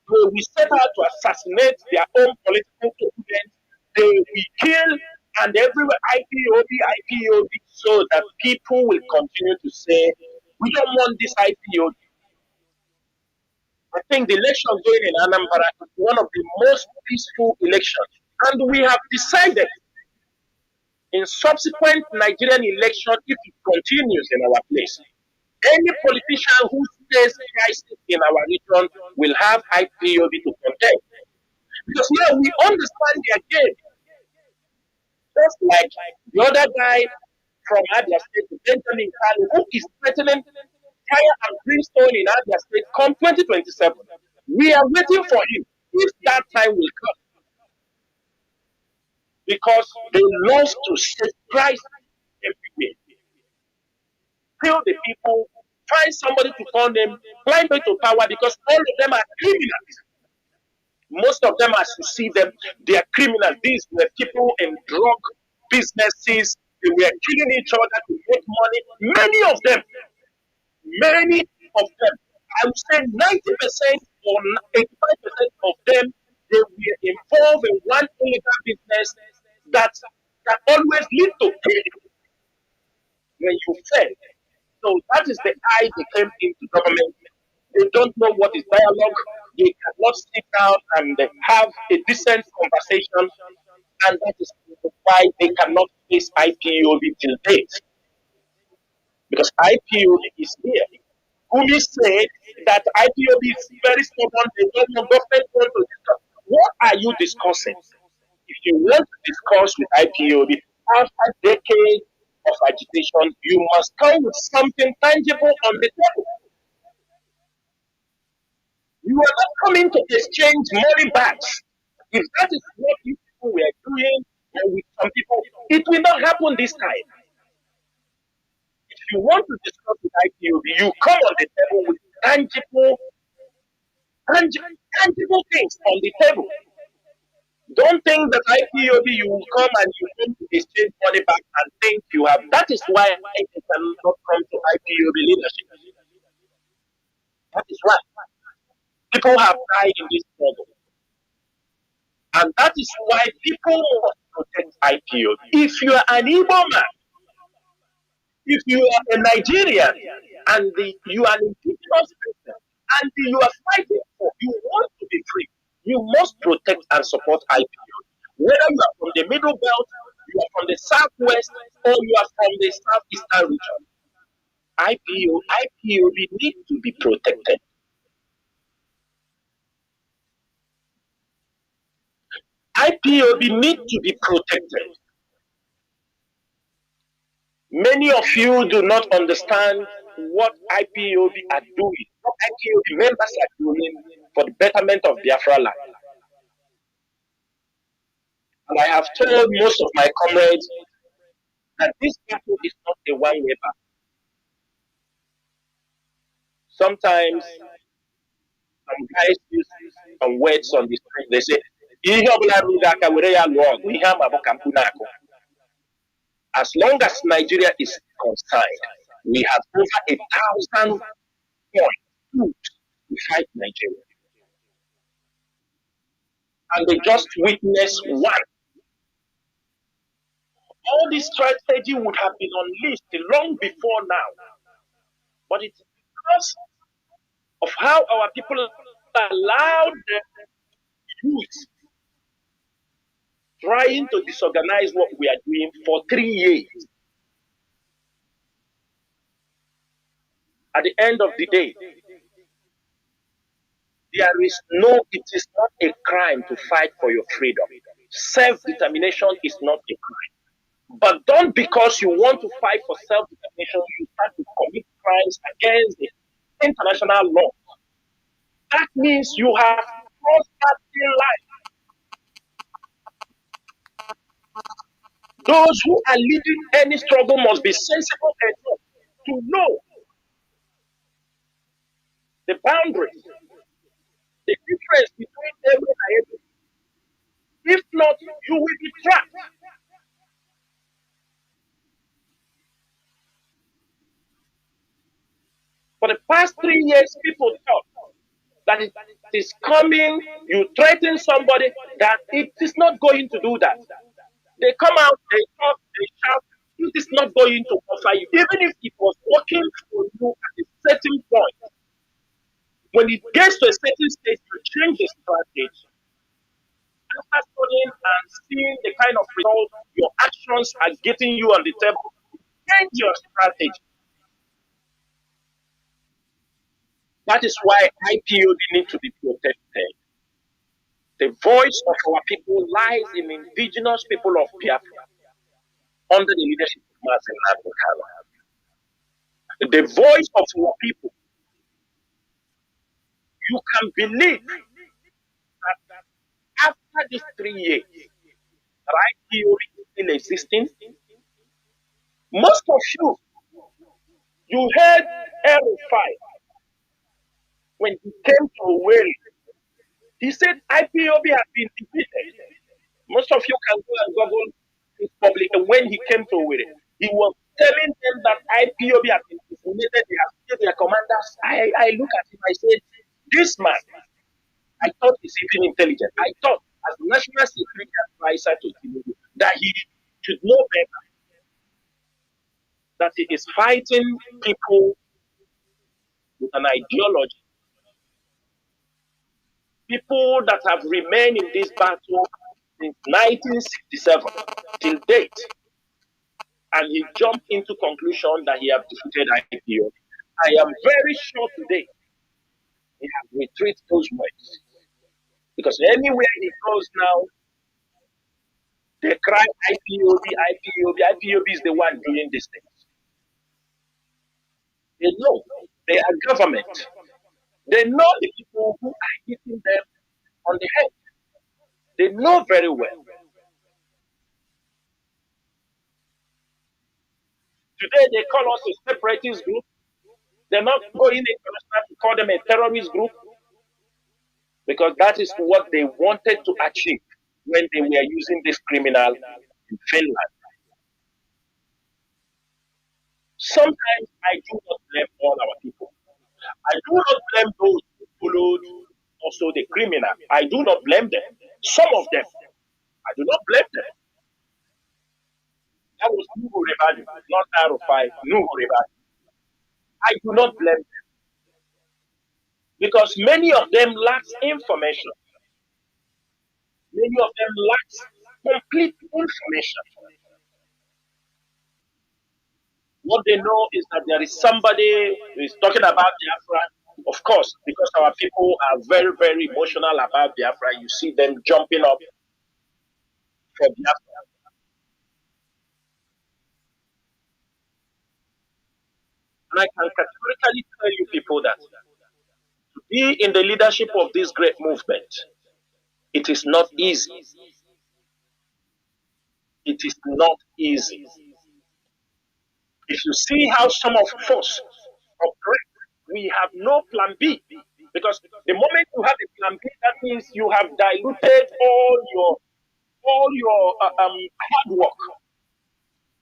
they will set out to assassinate their own political opponents. They will kill and everywhere IPOB, so that people will continue to say, we don't want this IPOB. I think the election going in Anambra is one of the most peaceful elections. And we have decided in subsequent Nigerian election, if it continues in our place, any politician who says crisis in our region will have IPOB to contest. Because now we understand their game. Just like the other guy from Abia State, Benjamin Kanu, who is threatening fire and brimstone in Abia State come 2027. We are waiting for him if that time will come. Because they love to set price everywhere. Kill the people, find somebody to call them, climb into power because all of them are criminals. Most of them, as you see them, they are criminals. These were people in drug businesses. They were killing each other to make money. Many of them, I would say 90% or 85% of them, they were involved in one illegal business that always lead to killing when you fail. So that is the eye they came into government. They don't know what is dialogue. They cannot sit down and have a decent conversation, and that is why they cannot face IPOB till date. Because IPOB is here. Kumi said that IPOB is very stubborn. They don't know government want to discuss. What are you discussing? If you want to discuss with IPOB after decades of agitation, you must come with something tangible on the table. You are not coming to exchange money bags. If that is what you people were doing with some people, it will not happen this time. If you want to discuss with IPOB, you come on the table with tangible things on the table. Don't think that IPOB you will come and you want to exchange money back and think you have. That is why I cannot come to IPOB leadership. That is why people have died in this struggle. And that is why people must protect IPOB. If you are an Igbo man, if you are a Nigerian, and you are an indigenous person, and you are fighting for, you want to be free, you must protect and support IPOB. Whether you are from the Middle Belt, you are from the Southwest, or you are from the Southeastern region, IPOB needs to be protected. IPOB needs to be protected. Many of you do not understand what IPOB are doing, what IPOB members are doing for the betterment of Biafra land. And I have told most of my comrades that this battle is not a one-way battle. Sometimes some guys use some words on the street. They say, as long as Nigeria is concerned, we have over 1,000 points to fight Nigeria. And they just witnessed one. All this strategy would have been unleashed long before now. But it's because of how our people allowed the youth trying to disorganize what we are doing for 3 years. At the end of the day, it is not a crime to fight for your freedom. Self-determination is not a crime. But don't, because you want to fight for self-determination, you start to commit crimes against the international law. That means you have crossed that thin line. Those who are leading any struggle must be sensible enough to know the boundaries, the difference between every and every. If not, you will be trapped. For the past 3 years, people thought that it is coming, you threaten somebody, that it is not going to do that. They come out, they talk, they shout, it is not going to offer you. Even if it was working for you at a certain point, when it gets to a certain stage, you change the strategy. After studying and seeing the kind of results your actions are getting you on the table, change your strategy. That is why IPOD need to be protected. The voice of our people lies in indigenous people of Biafra under the leadership of Mazi Kanu. The voice of our people. You can believe that after these 3 years, right theory is still existing. Most of you heard R5 when he came to Owerri. He said IPOB has been defeated. Most of you can go and Google his public. And when he came to Owerri, he was telling them that IPOB has been decimated. They have killed their commanders. I look at him, I said, this man, I thought he's even intelligent. I thought, as national security advisor to Tinubu, that he should know better. That he is fighting people with an ideology. People that have remained in this battle since 1967 till date. And he jumped into conclusion that he has defeated IPO. I am very sure today he has retreated those words. Because anywhere he goes now, they cry IPOB, IPOB, IPOB is the one doing these things. They know they are government. They know the people who are hitting them on the head. They know very well. Today they call us a separatist group. They're not going international to call them a terrorist group, because that is what they wanted to achieve when they were using this criminal in Finland. Sometimes I do not blame all our people. I do not blame those who followed also the criminal. I do not blame them. Some of them, I do not blame them. That was Nuhu Rebani, not R5, Nuhu Rebani. I do not blame them. Because many of them lack information. Many of them lack complete information. What they know is that there is somebody who is talking about Biafra. Of course, because our people are very, very emotional about Biafra, you see them jumping up for Biafra. And I can categorically tell you people that to be in the leadership of this great movement, it is not easy. It is not easy. If you see how some of us operate, we have no plan B. Because the moment you have a plan B, that means you have diluted all your hard work.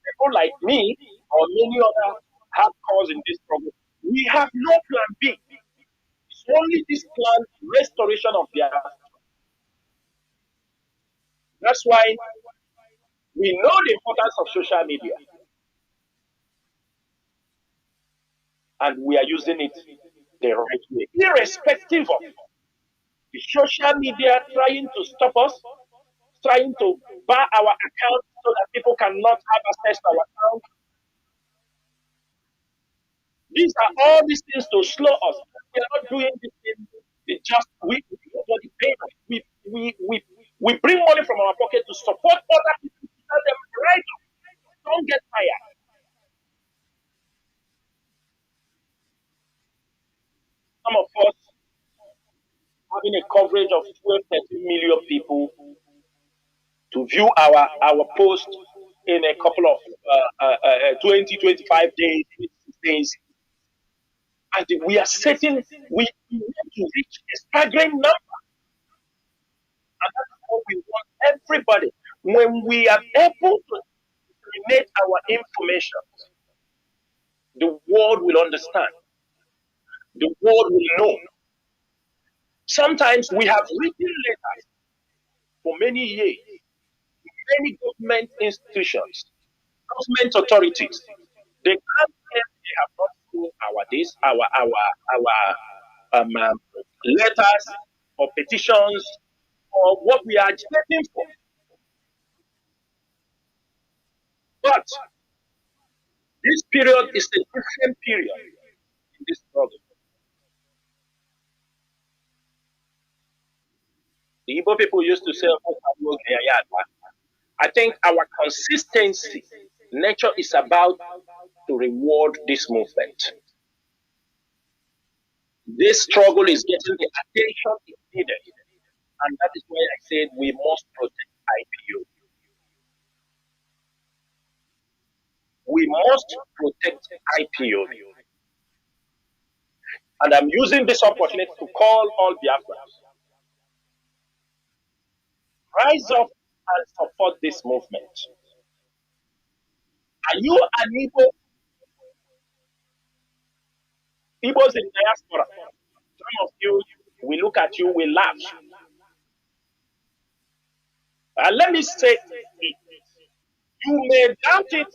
People like me or many other hardcores in this problem, we have no plan B. It's only this plan, restoration of the earth. That's why we know the importance of social media. And we are using it the right way, irrespective of the social media trying to stop us, trying to bar our account so that people cannot have access to our account. These are all these things to slow us. We are not doing this thing. It just we body payment. We bring money from our pocket to support other people to tell them right up. Don't get tired. Some of us having a coverage of 12, 13 million people to view our post in a couple of 20, 25 days, 26 days. And we are setting, we need to reach a staggering number. And that's what we want everybody. When we are able to disseminate our information, the world will understand. The world will know. Sometimes we have written letters for many years, many government institutions, government authorities. They can't claim they have not seen our this, letters or petitions or what we are agitating for. But this period is a different period in this struggle. The Igbo people used to say, I think our consistency, nature is about to reward this movement. This struggle is getting the attention it needed. And that is why I said we must protect IPU. We must protect IPU. And I'm using this opportunity to call all Biafrans. Rise up and support this movement. Are you an Igbo? Igbos in diaspora. Some of you, we look at you, we laugh. Let me say it. You may doubt it,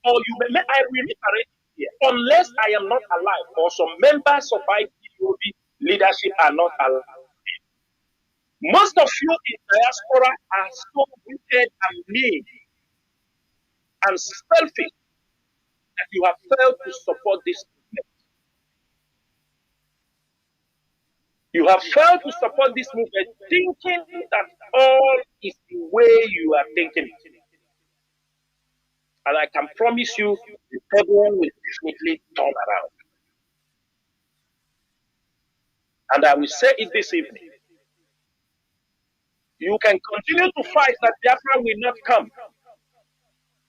or you may, I will reiterate it here. Unless I am not alive, or some members of IPOB leadership are not alive. Most of you in diaspora are so wicked and mean and selfish that you have failed to support this movement. You have failed to support this movement thinking that all is the way you are thinking it. And I can promise you, the table will definitely turn around. And I will say it this evening. You can continue to fight that Biafra will not come.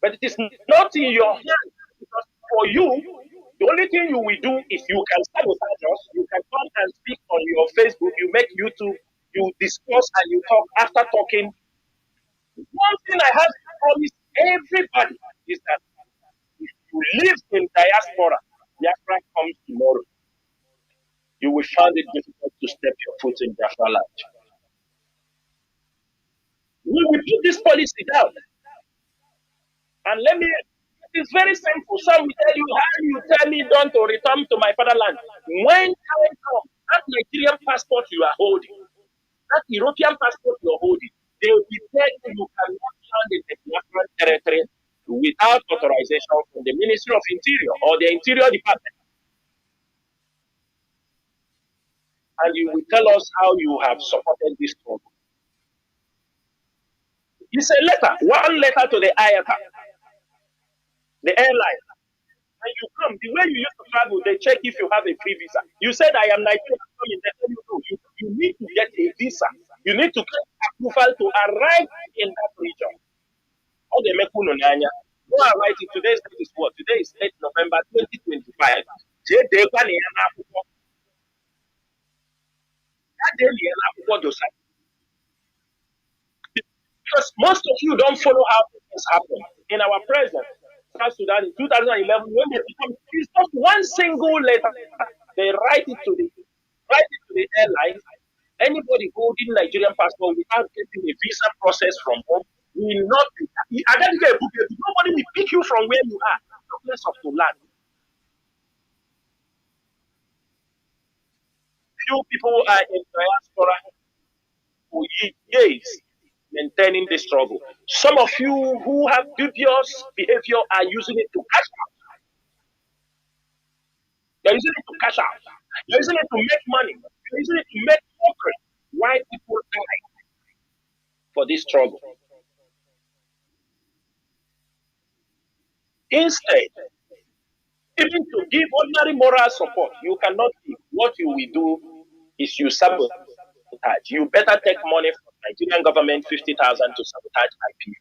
But it is not in your hands. Because for you, the only thing you will do is you can sabotage us, you can come and speak on your Facebook, you make YouTube, you discuss and you talk. After talking, one thing I have to promise everybody is that if you live in diaspora, Biafra comes tomorrow. You will find it difficult to step your foot in Biafra land. We will put this policy down. And let me, it is very simple. Some will tell you, how you tell me don't to return to my fatherland. When time comes, that Nigerian passport you are holding, that European passport you are holding, they will tell you you cannot land in the Biafran territory without authorization from the Ministry of Interior or the Interior Department. And you will tell us how you have supported this struggle. It's a letter, one letter to the IATA, the airline. And you come, the way you used to travel, they check if you have a free visa. You said, I am Nigerian, they tell you, no, you need to get a visa. You need to get approval to arrive in that region. All the Mekunonanya. Go and write it. Today's date is what? Today is 8 November 2025. Because most of you don't follow how things happen. In our present, South Sudan in 2011, when they become, it's just one single letter. They write it to the airline. Anybody holding Nigerian passport without getting a visa process from home will not be. Nobody will pick you from where you are, the place of to land. Few people are in diaspora for years. maintaining the struggle. Some of you who have dubious behavior are using it to cash out. You're using it to cash out. You're using it to make money. You're using it to make mockery. Why people die for this struggle? Instead, even to give ordinary moral support, you cannot give. What you will do is you sabotage. You better take money from the Nigerian government, 50,000 to sabotage IPO.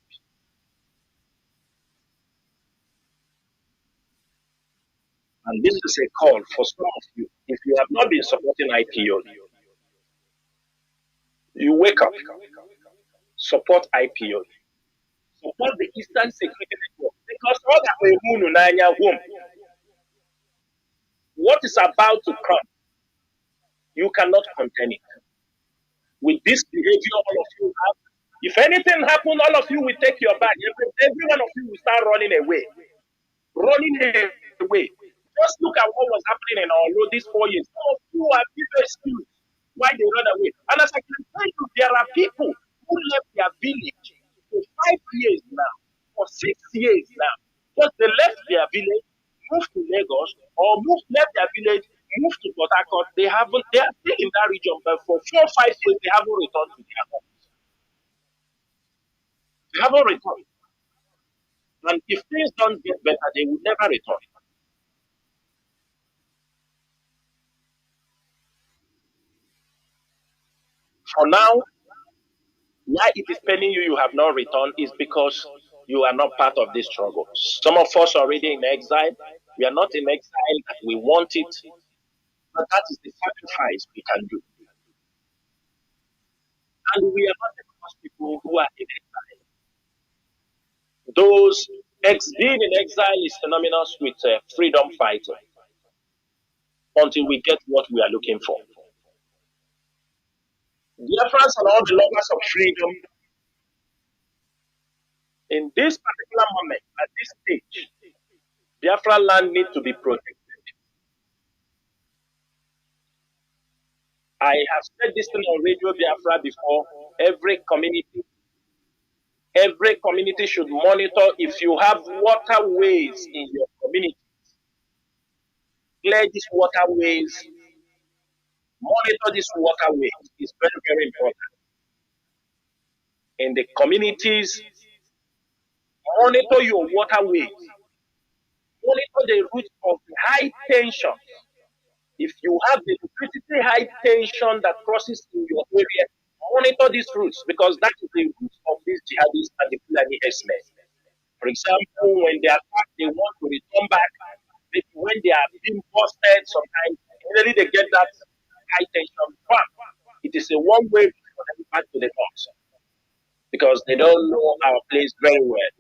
And this is a call for some of you. If you have not been supporting IPO, you wake up, support IPO, support the Eastern Security Network. Because all that we home, what is about to come, you cannot contain it. With this behavior all of you have, if anything happens, all of you will take your bag. Every one of you will start running away. Running away. Just look at what was happening in our road these 4 years. Some of you have given excuse why they run away. And as I can tell you, there are people who left their village for 5 years now, for 6 years now. Just they left their village, moved to Lagos, or left their village, moved to Port Harcourt. They are still in that region, but for 4 or 5 years, they haven't returned to their homes. They haven't returned. And if things don't get better, they will never return. For now, why it is paining you have not returned is because you are not part of this struggle. Some of us are already in exile. We are not in exile that we want it, but that is the sacrifice we can do. And we are not the first people who are in exile. Those being in exile is synonymous with freedom fighting until we get what we are looking for. Biafrans and all the lovers of freedom, in this particular moment, at this stage, Biafra land needs to be protected. I have said this thing on Radio Biafra before. Every community should monitor if you have waterways in your community. Clear these waterways. Monitor these waterways. It's very, very important. In the communities, monitor your waterways. Monitor the route of the high tension. If you have the electricity high tension that crosses in your area, monitor these routes because that is the route of these jihadists and the Fulani herdsmen. For example, when they attack, they want to return back. Maybe when they are being busted, sometimes immediately they get that high tension back. It is a one-way for them back to the north because they don't know our place very well.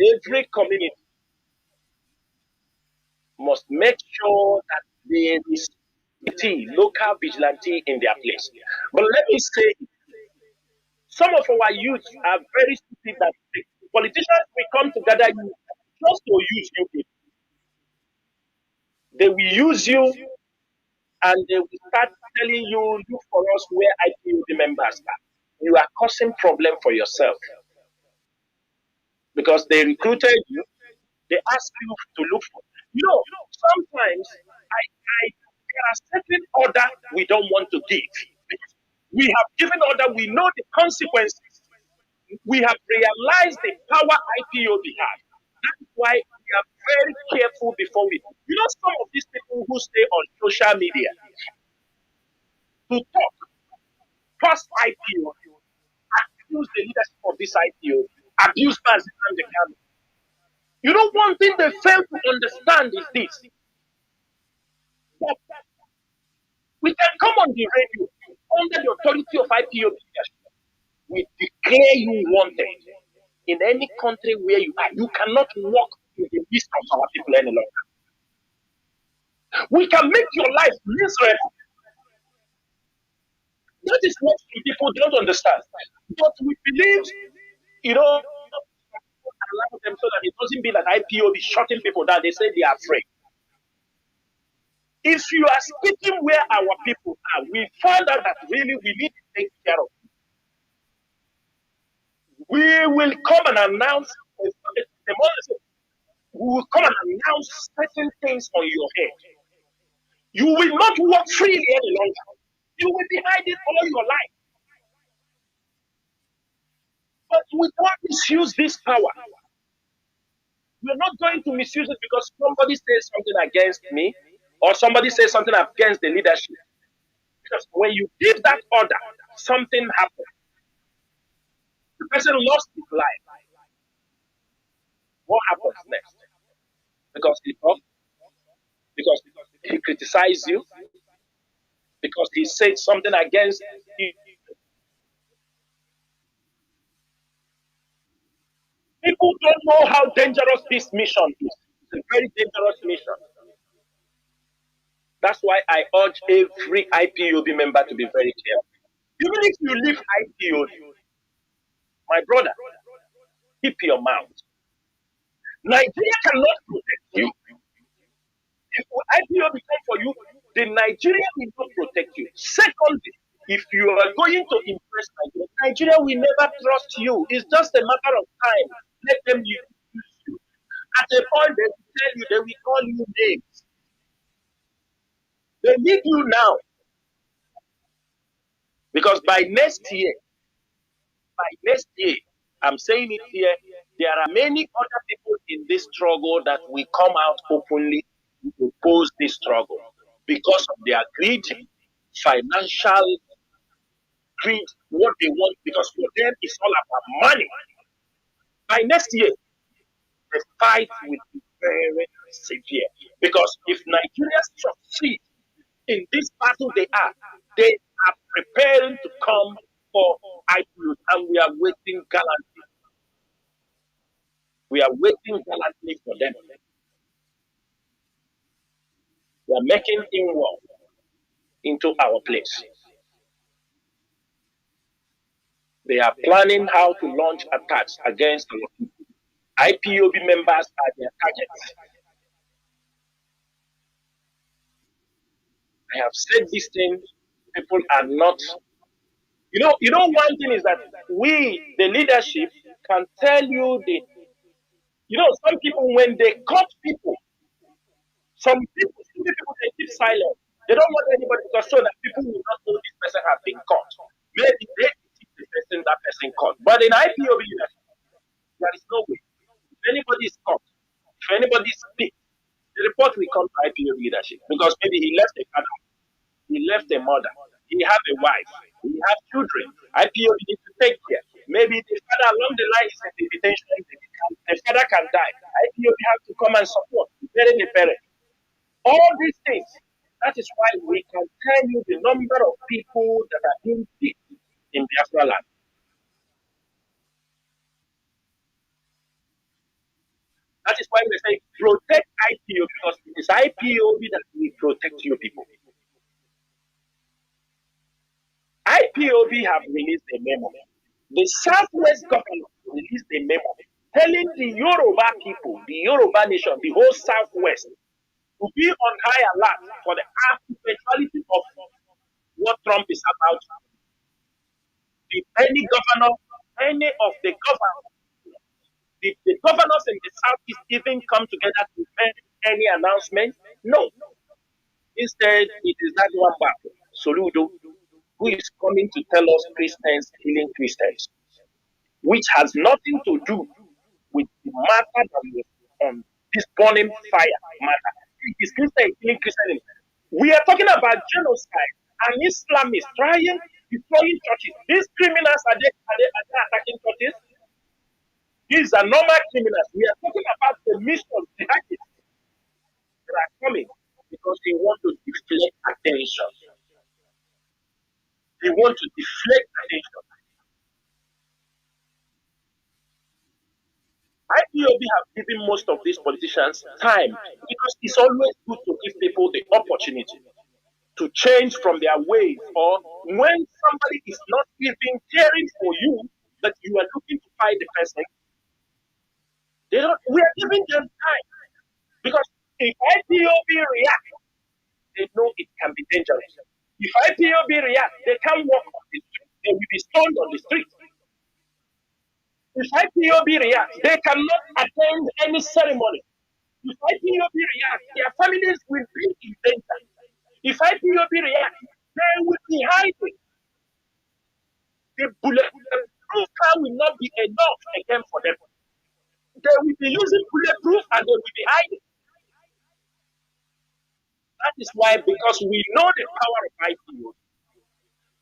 Every community must make sure that there is local vigilante in their place. But let me say, some of our youth are very stupid that the politicians will come together just to use you people. They will use you and they will start telling you, look for us where IPOB members are. You are causing problem for yourself. Because they recruited you, they ask you to look for. Sometimes there are certain order we don't want to give. We have given order, we know the consequences. We have realized the power IPOB has. That's why we are very careful before we. Some of these people who stay on social media to talk past IPO, abuse the leadership of this IPO, abuse Mazi China Nworu. One thing they fail to understand is this. That we can come on the radio under the authority of IPO leadership. We declare you wanted in any country where you are. You cannot walk in the midst of our people any longer. We can make your life miserable. That is what people don't understand. But we believe, allow them so that it doesn't be like IPO be shutting people down. They say they are afraid. If you are speaking where our people are, we found out that really we need take care of you. We will come and announce, we will come and announce certain things on your head. You will not walk freely any longer. You will be hiding all your life. But we don't misuse this power. We're not going to misuse it because somebody says something against me or somebody says something against the leadership. Because when you give that order, something happened. The person lost his life. What happens next? Because he talked, because he criticized you, because he said something against you. People don't know how dangerous this mission is. It's a very dangerous mission. That's why I urge every IPOB member to be very careful. Even if you leave IPOB, my brother, keep your mouth. Nigeria cannot protect you. If IPOB come for you, the Nigeria will not protect you. Secondly, if you are going to impress Nigeria, Nigeria will never trust you. It's just a matter of time. Let them use you. At a point, they will tell you, they will call you names. They need you now. Because by next year, I'm saying it here, there are many other people in this struggle that will come out openly to oppose this struggle because of their greed, financial greed, what they want, because for them it's all about money. By next year, the fight will be very severe because if Nigeria succeeds in this battle they are preparing to come for IPU, and we are waiting gallantly. We are waiting gallantly for them. We are making inward into our place. They are planning how to launch attacks against our people. IPOB members are their targets. I have said these things. People are not. One thing is that we, the leadership, can tell you some people when they cut people, some people they keep silent. They don't want anybody to show that people will not know this person has been caught. Maybe they keep the person that person caught. But in IPOB leadership, there is no way. If anybody is caught, if anybody speaks, the report will come to IPOB leadership because maybe he left a father, he left a mother, he have a wife, he have children. IPOB needs to take care. Maybe the father along the line is in the detention, the father can die. IPOB have to come and support, bury the parent. All these things. That is why we can tell you the number of people that are being picked in Biafra land. That is why we say protect IPOB because it is IPOB that will protect your people. IPOB have released a memo. The Southwest government released a memo telling the Yoruba people, the Yoruba nation, the whole Southwest, to be on high alert for the eventuality of what Trump is about. If any governor, any of the governors, did the governors in the Southeast even come together to make any announcement? No. Instead, it is that one back, Soludo, who is coming to tell us Christians killing Christians, which has nothing to do with the matter that was on this burning fire matter. It is Christian killing Christians. We are talking about genocide and Islamists destroying churches. These criminals are they attacking churches? These are normal criminals. We are talking about the mission, the activities that are coming because they want to deflect attention. They want to deflect attention. IPOB have given most of these politicians time because it's always good to give people the opportunity to change from their ways, or when somebody is not even caring for you, that you are looking to fight the person, we are giving them time. Because if IPOB reacts, they know it can be dangerous. If IPOB reacts, they can't walk on the street. they will be stoned on the street. If IPOB reacts, they cannot attend any ceremony. If IPOB reacts, their families will be in danger. If IPOB reacts, they will be hiding. The bulletproof car will not be enough again for them. They will be using bulletproof and they will be hiding. That is why, because we know the power of IPOB,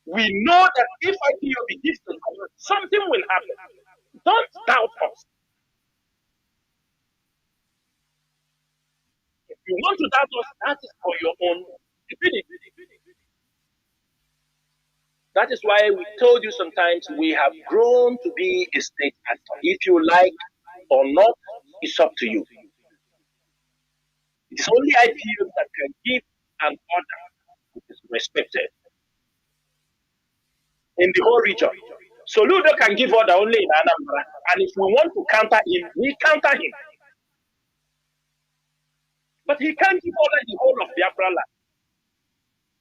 we know that if IPOB gives the command, something will happen. Don't doubt us. If you want to doubt us, that is for your own stupidity. That is why we told you sometimes we have grown to be a state actor. If you like or not, it's up to you. It's only IPO that can give an order which is respected in the whole region. Soludo can give order only in Anambra, and if we want to counter him, we counter him. But he can't give order the whole of Biafra land.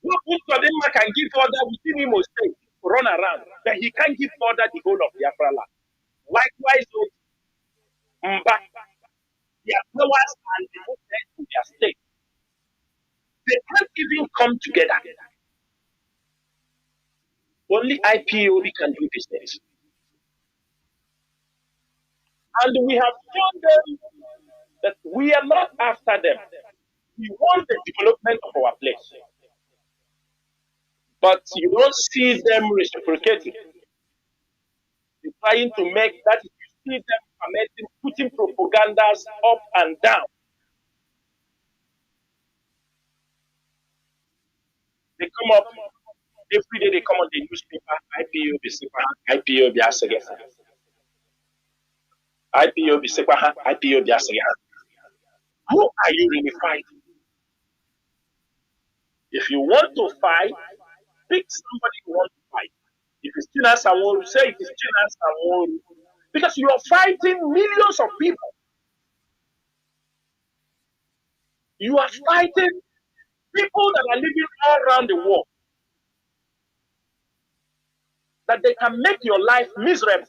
Kodima can give order within Imo State to run around, but he can't give order the whole of Biafra land. Likewise, Mba, their powers and the movement in their state, they can't even come together. Only IPOB can do business. And we have told them that we are not after them. We want the development of our place. But you don't see them reciprocating. They're trying to make that, you see them putting propagandas up and down. They come up, every day they come on the newspaper, IPOB Sepaha, IPOB Asegeha. IPOB Sepaha, IPOB Asegeha. Who are you really fighting? If you want to fight, pick somebody you want to fight. If it's China Nworu, say it is China Nworu. Because you are fighting millions of people. You are fighting people that are living all around the world. That they can make your life miserable.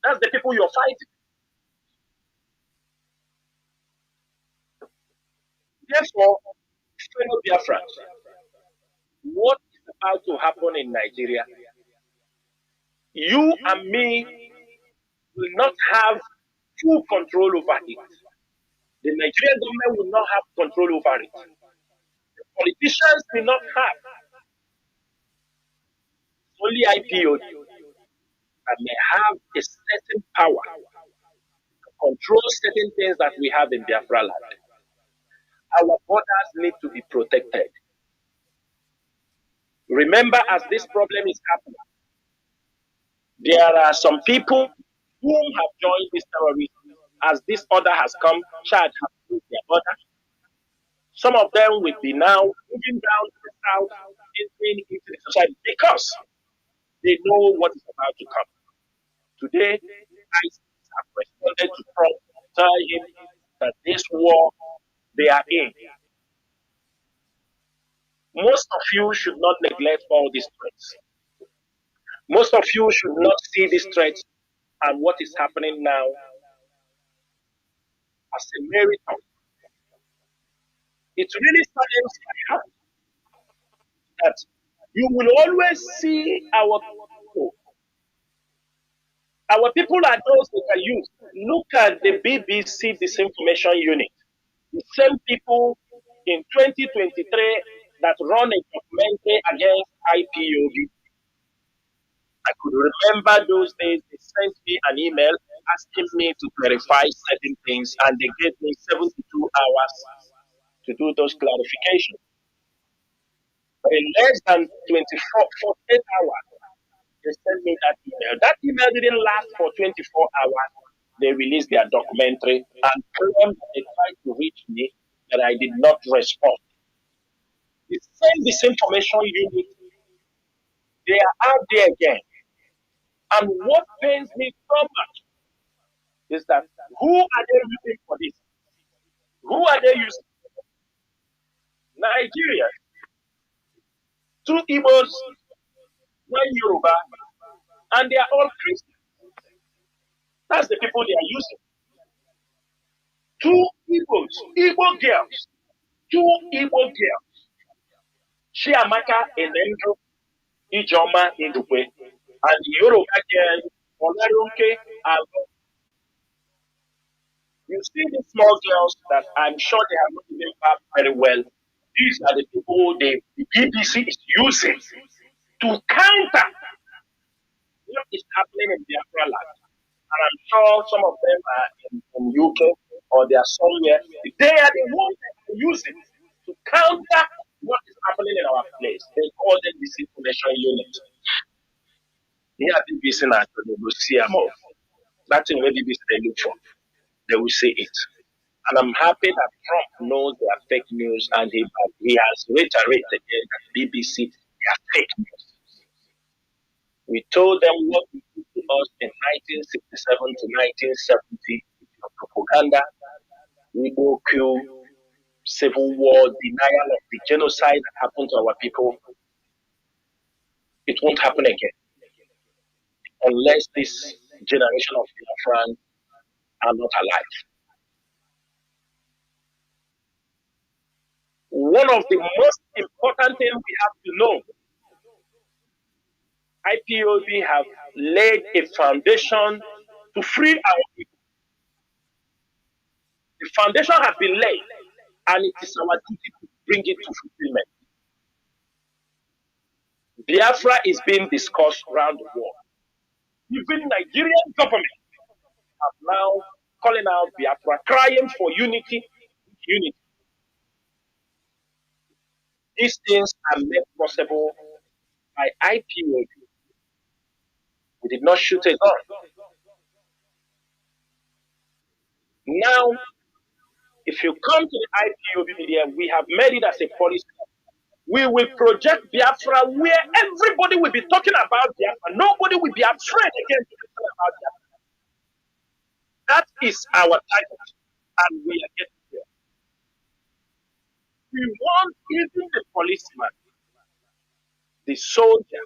That's the people you're fighting. Therefore, fellow Biafrans, what is about to happen in Nigeria, you and me will not have full control over it. The Nigerian government will not have control over it. The politicians will not have. Only IPO that may have a certain power to control certain things that we have in Biafra land. Our borders need to be protected. Remember, as this problem is happening, there are some people who have joined this terrorism. As this order has come, Chad has moved their border. Some of them will be now moving down to the south into the society because they know what is about to come. Today, ISIS have responded to Trump, telling him that this war they are in. Most of you should not neglect all these threats. Most of you should not see these threats and what is happening now as a miracle. It really saddens my heart that you will always see our people. Our people are those who can use. Look at the BBC Disinformation Unit. The same people in 2023 that run a documentary against IPOB. I could remember those days they sent me an email asking me to clarify certain things, and they gave me 72 hours to do those clarifications. But in less than 48 hours, they sent me that email. That email didn't last for 24 hours. They released their documentary and claimed they tried to reach me, that I did not respond. The same disinformation unit, they are out there again. And what pains me so much is that who are they using for this? Who are they using? Nigeria. Two Igbos one Yoruba, and they are all Christians. That's the people they are using. Two Igbo girls, Chiamaka Enendro, Ijoma Indukwe, and the Yoruba girl, Olarunke Algo. You see these small girls that I'm sure they have not even mapped very well. These are the people the BBC is using to counter what is happening in Biafra land. And I'm sure some of them are in UK or they are somewhere. They are the ones that are using to counter what is happening in our place. They call them disinformation unit. Here BBC now, they will see them off. That's where BBC they look for. They will see it. And I'm happy that Trump knows they are fake news and he has reiterated again that BBC they are fake news. We told them what we did to us in 1967 to 1970 with your propaganda, Igbo coup, civil war, denial of the genocide that happened to our people. It won't happen again unless this generation of Biafrans are not alive. One of the most important things we have to know, IPOB have laid a foundation to free our people. The foundation has been laid, and it is our duty to bring it to fulfillment. Biafra is being discussed around the world. Even Nigerian government have now calling out Biafra, crying for unity. These things are made possible by IPOB. We did not shoot a gun. Now, if you come to the IPOB media, we have made it as a policy. We will project Biafra where everybody will be talking about Biafra. Nobody will be afraid again to be talking about Biafra. That is our target, and we are getting there. We want even the policeman, the soldier.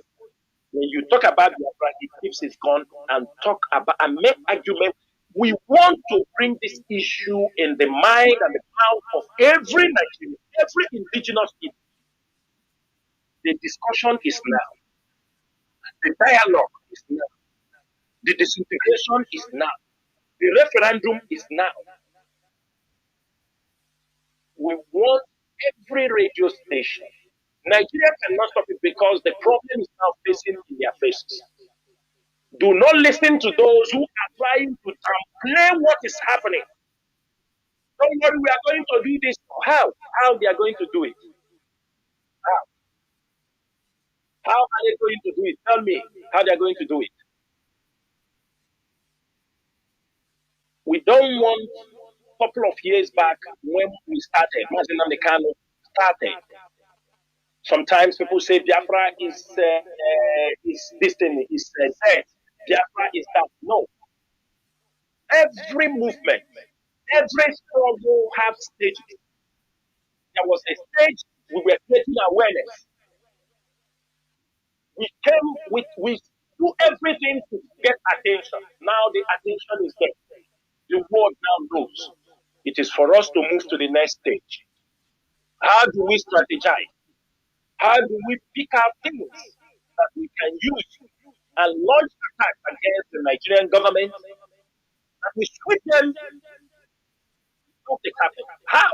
When you talk about Biafra, he keeps his gun and talk about and make argument. We want to bring this issue in the mind and the mouth of every Nigerian, every indigenous people. The discussion is now. The dialogue is now. The disintegration is now. The referendum is now. We want every radio station. Nigeria cannot stop it because the problem is now facing in their faces. Do not listen to those who are trying to downplay what is happening. Don't worry, we are going to do this. How they are going to do it? How are they going to do it? Tell me how they are going to do it. We don't want a couple of years back when we started, Mazi China Nworu started. Sometimes people say Biafra is this thing, is dead. Biafra is that. No. Every movement, every struggle has stages. There was a stage we were creating awareness. We do everything to get attention. Now the attention is there. The world now knows. It is for us to move to the next stage. How do we strategize? How do we pick out things that we can use and launch attacks against the Nigerian government? That we sweep them off the carpet. How?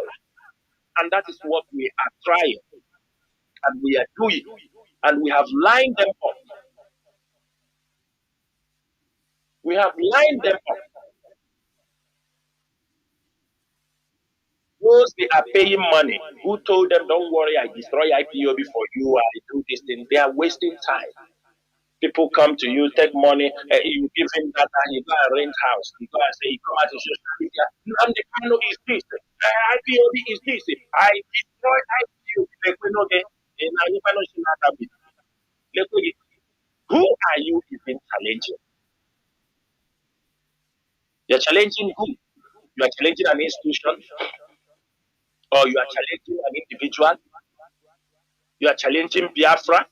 And that is what we are trying. And we are doing. And we have lined them up. We have lined them up. Those they are paying money, who told them, don't worry, I destroy IPOB for you, I do this thing. They are wasting time. People come to you, take money, you give him data, you go and rent house. You go and say, you come out to social media. Nnamdi Kanu is this. IPOB is this. I destroy IPOB. Who are you even challenging? You're challenging who? You are challenging an institution? Or you are challenging an individual? You are challenging Biafra?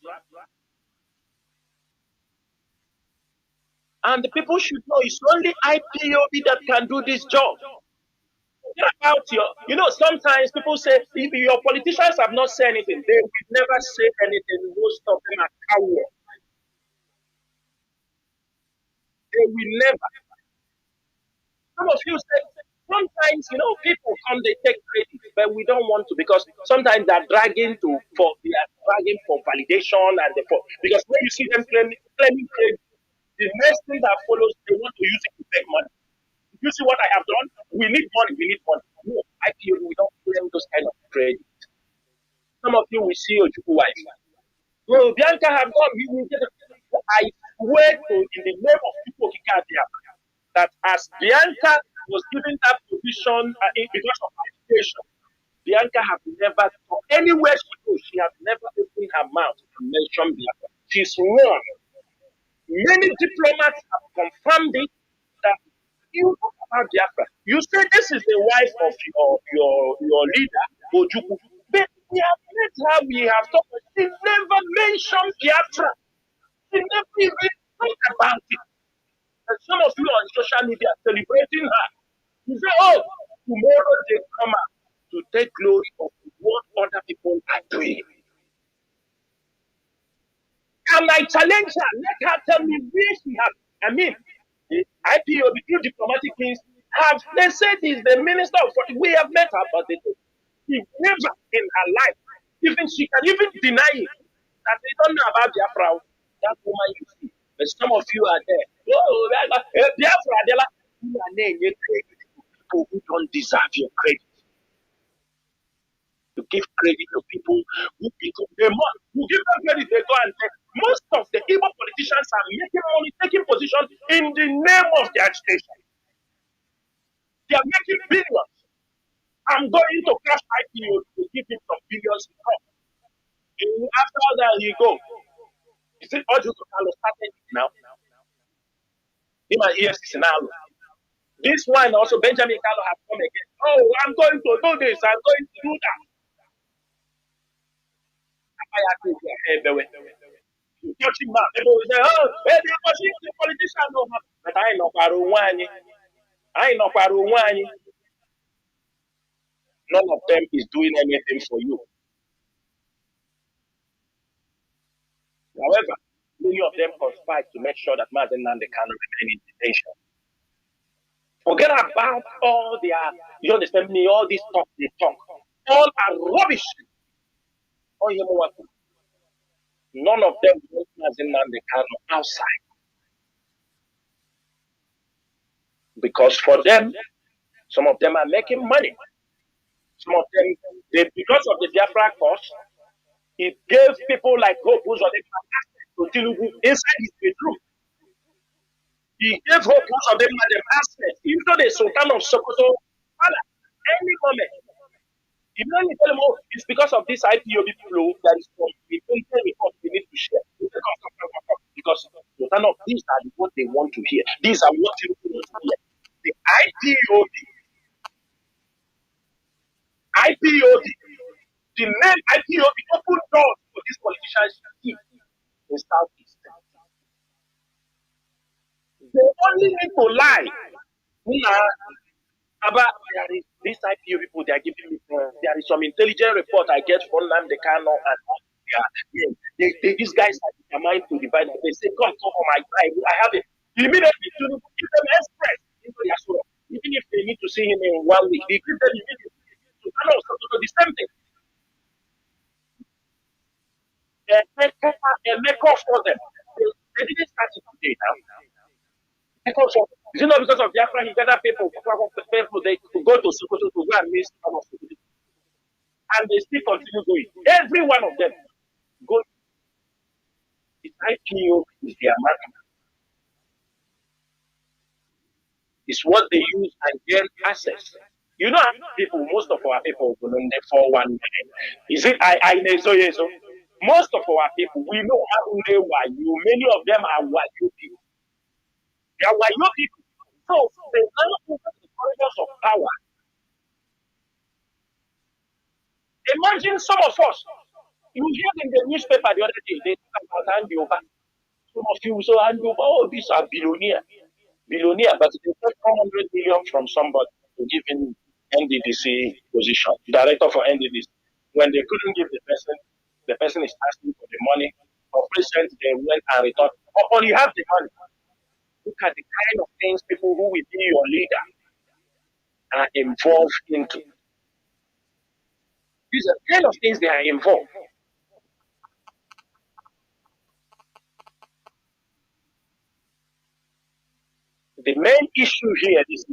And the people should know it's only IPOB that can do this job. What about sometimes people say if your politicians have not said anything, they will never say anything. Most of them are cowards. They will never. Some of you say sometimes people come, they take credit, but we don't want to because sometimes they are dragging for validation and because when you see them claiming credit, the next thing that follows, they want to use it to make money. You see what I have done? We need money. We need money. No, I feel we don't claim those kind of credit. Some of you will see your wife. No, Bianca have gone. I swear to in the name of people that as Bianca was given that position because of education, Bianca have never, anywhere she goes, she has never opened her mouth to mention Bianca. She's wrong. Many diplomats have confirmed it that you talk about Biafra. You say this is the wife of your leader, Ojukwu. But we have met her, we have talked. She never mentioned Biafra. She never even thought about it. And some of you on social media celebrating her. You say, oh, tomorrow they come out to take glory of what other people are doing. And I challenge her, let her tell me where she has. I mean, the IPOB through diplomatic means they said he's the minister of foreign. We have met her, but she never in her life, even she can even deny it, that they don't know about Biafra, that woman you see. But some of you are there. Oh, Biafra, you are naming people who don't deserve your credit. To give credit to people who become who give them credit, they go and take. Most of the Igbo politicians are making money, taking position in the name of the agitation. They are making billions. I'm going to crash IPO to give him some billions to come. After that, he go. You see, Ojo Kalo started now. Him and EFCC now. This one also, Benjamin Kalo has come again. Oh, I'm going to do this. I'm going to do that. Touching man, people will say, oh, hey, the politician no, but I ain't no Paruwani. None of them is doing anything for you. However, many of them conspire to make sure that Mazi Nnamdi cannot remain in detention. Forget about all their, you understand me, all this talk they talk. All are rubbish. None of them want Mazi Nnamdi outside. Because for them, some of them are making money. Some of them, because of the Biafra cause, it gave people like Hope who's on to Tinubu inside his bedroom. He gave Hope who's on them access into the Sultan of Sokoto any moment. If you only tell them, oh, it's because of this IPOB flow that is from the report we need to share. Because Sultan of these are what they want to hear. These are what you want to hear. The IPOB, the name IPOB open doors for these politicians in Southeast. They only need to lie. About this IPO people, they are giving me. There is some intelligent report I get from Nnamdi Kanu and these guys are determined to divide. They say, come on, I have it. Immediately, to give them express into their soul. Even if they need to see him in 1 week, they give them immediately. So the same thing. Make off for them. They didn't start it today now. Is it not because of Biafra? He gathered people, they go to Sokoto to go and miss some of Sokoto. And they still continue going. Every one of them go. It's IPO is their market. It's what they use and gain access. You know, people, most of our people go on the 419. Is it I know so? Most of our people, we know how they were you. Many of them are Wayo people. They are Wayo people. So they now open the corridors of power. Imagine some of us, you hear in the newspaper the other day, they talk about hand over. So of you will say, oh, these are billionaire, but they take 400 million from somebody to give him NDDC position, director for NDDC. When they couldn't give the person is asking for the money. For president, they went and returned. Or you have the money. Look at the kind of things people who will be your leader are involved into. These are the kind of things they are involved. The main issue here is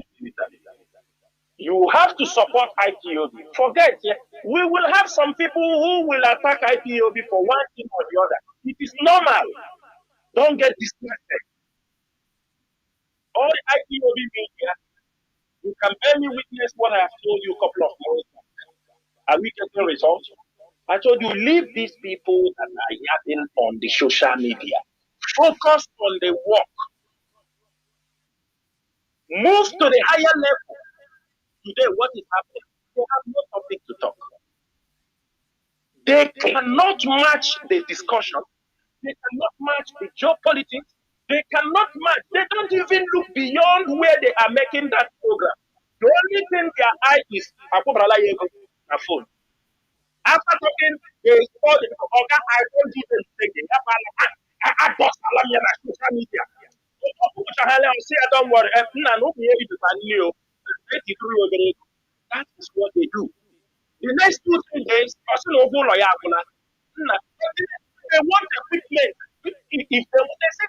you have to support IPOB. Forget, we will have some people who will attack IPOB for one thing or the other. It is normal. Don't get distracted. All the IPOB media, you can bear me witness what I have told you a couple of months ago. Are we getting results? I told you, leave these people that are yapping on the social media. Focus on the work. Move to the higher level. Today, what is happening? They have no topic to talk. They cannot match the discussion. They cannot match the geopolitics. They cannot match. They don't even look beyond where they are making that program. The only thing their eye is a phone. After talking, they call the Oga, I don't do this thing. I bust alarm here on social media. Don't worry. That is what they do. The next 2-3 days, person will go lawyer. They want equipment. If they say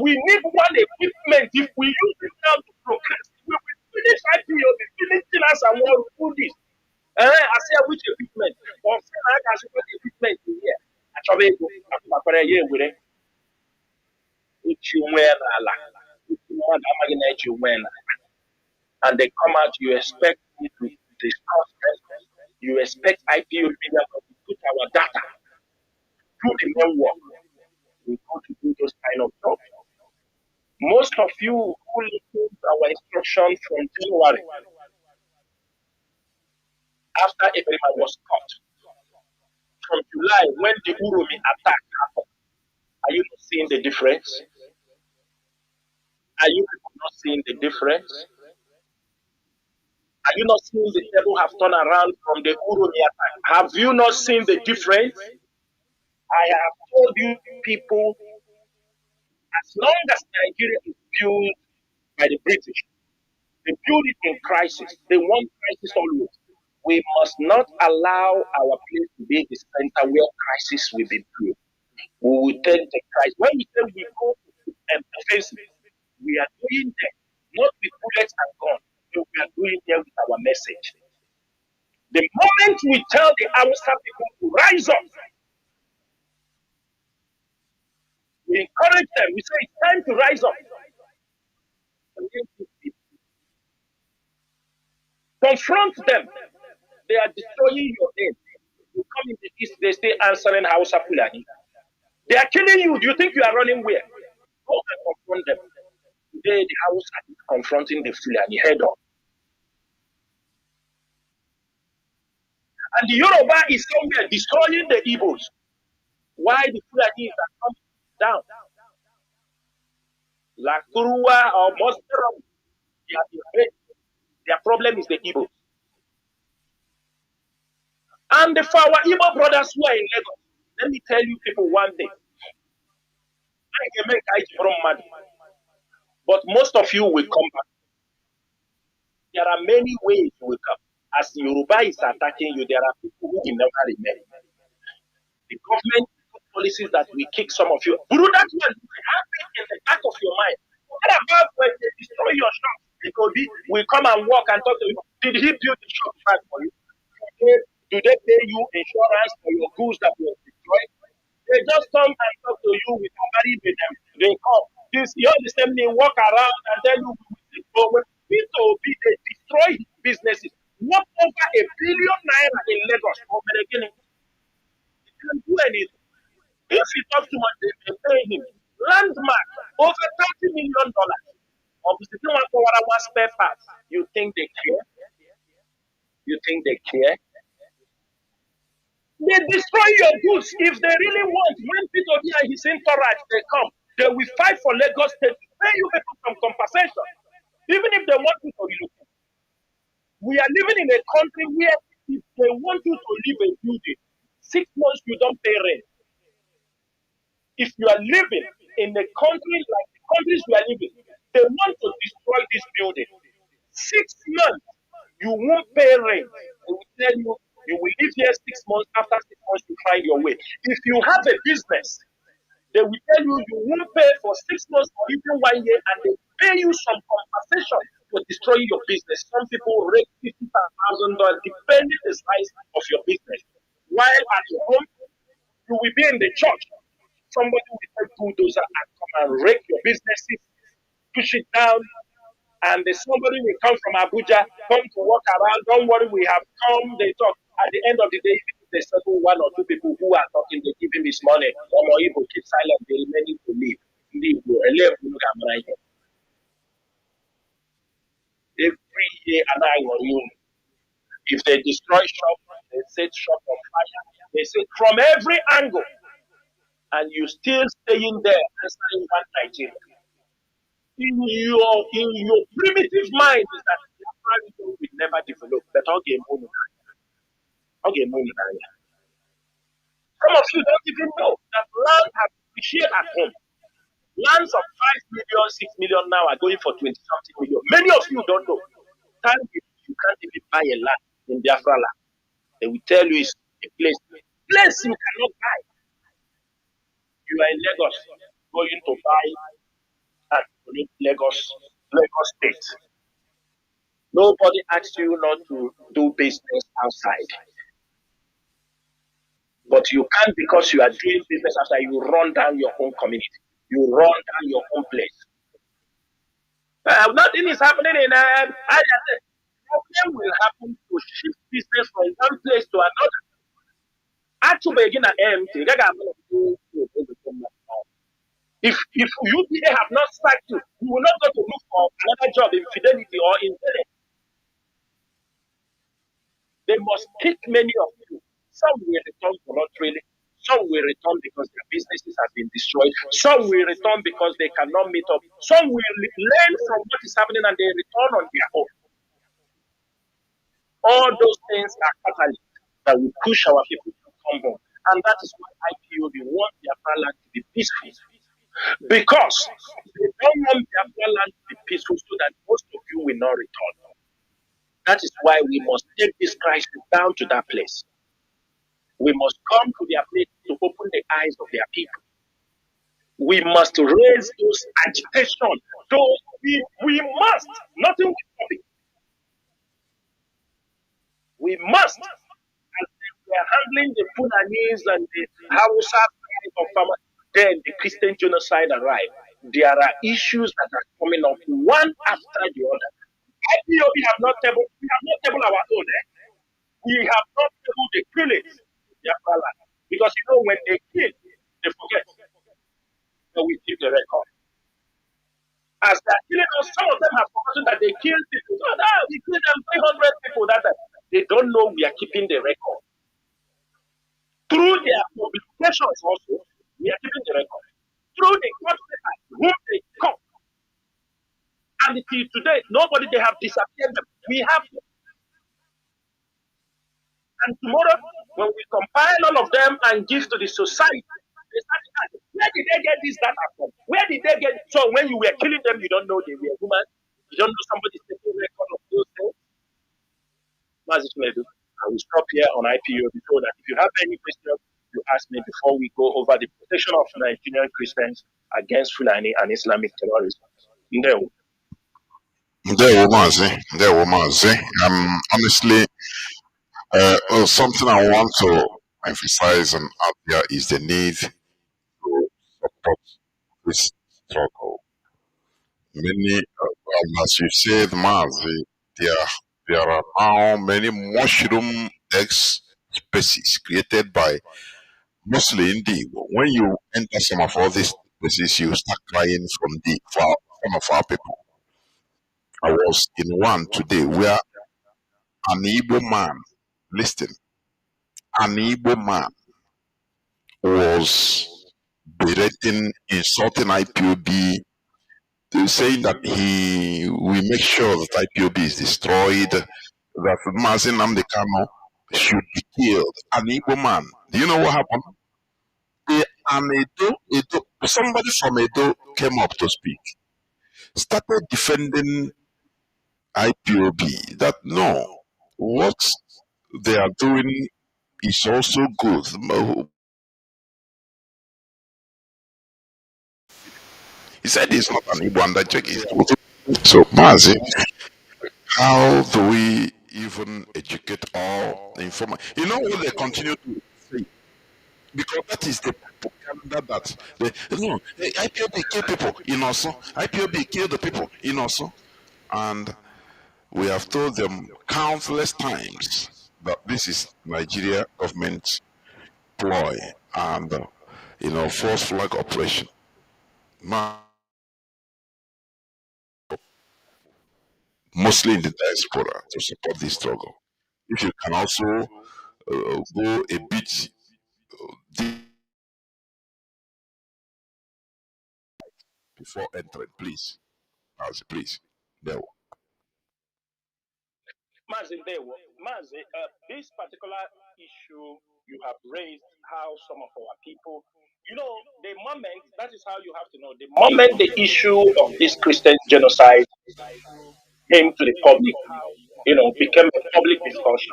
we need one equipment, if we use it now to progress, we will finish IPO, we finish finance and we'll do this. I say which equipment? Or say I can support equipment here. I try to go after a year with it. Which you wear, and they come out, you expect me to discuss this. You expect IPO media to put our data through the main work. We go to do those kind of jobs. Most of you who listened to our instructions from January, after Ibrahim was caught, from July, when the Urumi attack happened, are you not seeing the difference? Are you not seeing the difference? Are you not seeing the table have turned around from the Urumi attack? Have you not seen the difference? I have told you people, as long as Nigeria is built by the British, they build it in crisis. They want crisis always. We must not allow our place to be the center where crisis will be built. We will take the crisis. When we say we go to offensive, we are doing that not with bullets and guns. We are doing that with our message. The moment we tell the Hausa people to rise up, we encourage them. We say it's time to rise up. Confront them. They are destroying your name. You come in the east, they stay answering Hausa Fulani. They are killing you. Do you think you are running where? Go and confront them. Today, the Hausa is confronting the Fulani head on. And the Yoruba is somewhere destroying the Igbos. Why the Fulani are coming down? La Kurua or Mosquera, their problem is the Igbos. And for our Igbo brothers who are in Lagos, let me tell you people one thing. But most of you will come back. There are many ways you will come. As Yoruba is attacking you, there are people who will never remain. The government policies that we kick some of you. Buru, that one have it in the back of your mind. What about when they destroy your shop? Because we come and walk and talk to you. Did he build the shop back for you? Do they pay you insurance for your goods that were destroyed? They just come and talk to you with somebody with them. They come. This you understand me, walk around and tell you they destroy his businesses. What over $1 billion in Lagos for the beginning? He can't do anything. If he talks too much, they pay him. Landmark, over $30 million. Obviously, you want to one spare parts. You think they care? You think they care? They destroy your goods if they really want. When people and his entourage, they come. They will fight for Lagos State to pay you people some compensation, even if they want you to relocate. We are living in a country where if they want you to leave a building, 6 months you don't pay rent. If you are living in a country like the countries we are living, they want to destroy this building. 6 months, you won't pay rent. They will tell you, you will live here 6 months. After 6 months, you find your way. If you have a business, they will tell you you won't pay for 6 months or even 1 year, and they pay you some compensation for destroying your business. Some people rake $50,000 depending the size of your business. While at home, you will be in the church. Somebody will take bulldozer and come and rake your businesses, push it down, and somebody will come from Abuja, come to walk around. Don't worry, we have come. They talk. At the end of the day, even if they settle 1 or 2 people who are talking, they give him his money. Or Igbo keep silent, they remaining to leave. Every year, and I will you. If they destroy shop, they set shop on fire. They say from every angle, and you still staying there answering one Nigeria. In your primitive mind is that Biafra region will never develop. But okay, some of you don't even know that land has appreciated at home. Lands of 5 million, 6 million now are going for 20-something million. Many of you don't know. You can't even buy a land in Biafra land. They will tell you it's a place you cannot buy. You are in Lagos going to buy at Lagos State. Nobody asks you not to do business outside. But you can't, because you are doing business outside, you run down your own community. You run down your own place. Nothing is happening in Problem will happen to shift business from one place to another. Actually, again, if UPA have not sacked you, you will not go to look for another job in Fidelity or in Tele. They must kick many of you. Some will return voluntarily. Some will return because their businesses have been destroyed. Some will return because they cannot meet up. Some will learn from what is happening and they return on their own. All those things are catalysts that will push our people to come home. And that is why IPOB want Biafra land to be peaceful. Because they don't want Biafra land to be peaceful so that most of you will not return. That is why we must take this crisis down to that place. We must come to their place to open the eyes of their people. We must raise those agitation. We must. Nothing will stop it. We must. As we are handling the Fulanese and the Hausa of farmers, then the Christian genocide arrived. There are issues that are coming up one after the other. IPOB we have not tabled our own. We have not tabled the killings in Biafra land. Because when they kill, they forget. So we keep the record. As they're killing us, some of them have forgotten that they killed people. So now we killed them 300 people that time. They don't know we are keeping the record. Through their publications also, we are keeping the record. Through the court papers, whom they caught. And until today, nobody, they have disappeared them. We have them. And tomorrow, when we compile all of them and give to the society, they start to ask, where did they get this data from? Where did they get it? So when you were killing them, you don't know they were human. You don't know somebody's taking record of those things. Mazi China Nworu, I will stop here on IPOB so that if you have any questions, you ask me before we go over the protection of Nigerian Christians against Fulani and Islamic terrorism. No. There, Mazi. Honestly, something I want to emphasize and add there is the need to support this struggle. Many, as you said, Mazi, there are now many mushroom X species created by mostly in the when you enter some of all these places, you start crying from for some of our people. I was in one today where an Igbo man, listen, an Igbo man was berating, insulting IPOB, saying that he will make sure that IPOB is destroyed, that Mazi Nnamdi Kanu should be killed. An Igbo man. Do you know what happened? Somebody from Edo came up to speak, started defending IPOB, that no, what they are doing is also good. He said he's not an Igbo, and I check it. So, Mazi, how do we even educate all inform? You know what they continue to say? Because that is the propaganda that no, IPOB kill people in Oso. IPOB kill the people in Oso. And we have told them countless times that this is Nigeria government ploy and false flag operation. Mostly in the diaspora to support this struggle. If you can also go a bit deep before entering, please. Please. There. Mazi, this particular issue you have raised, how some of our people, the moment, that is how you have to know, the moment the issue of this Christian genocide came to the public, became a public discussion.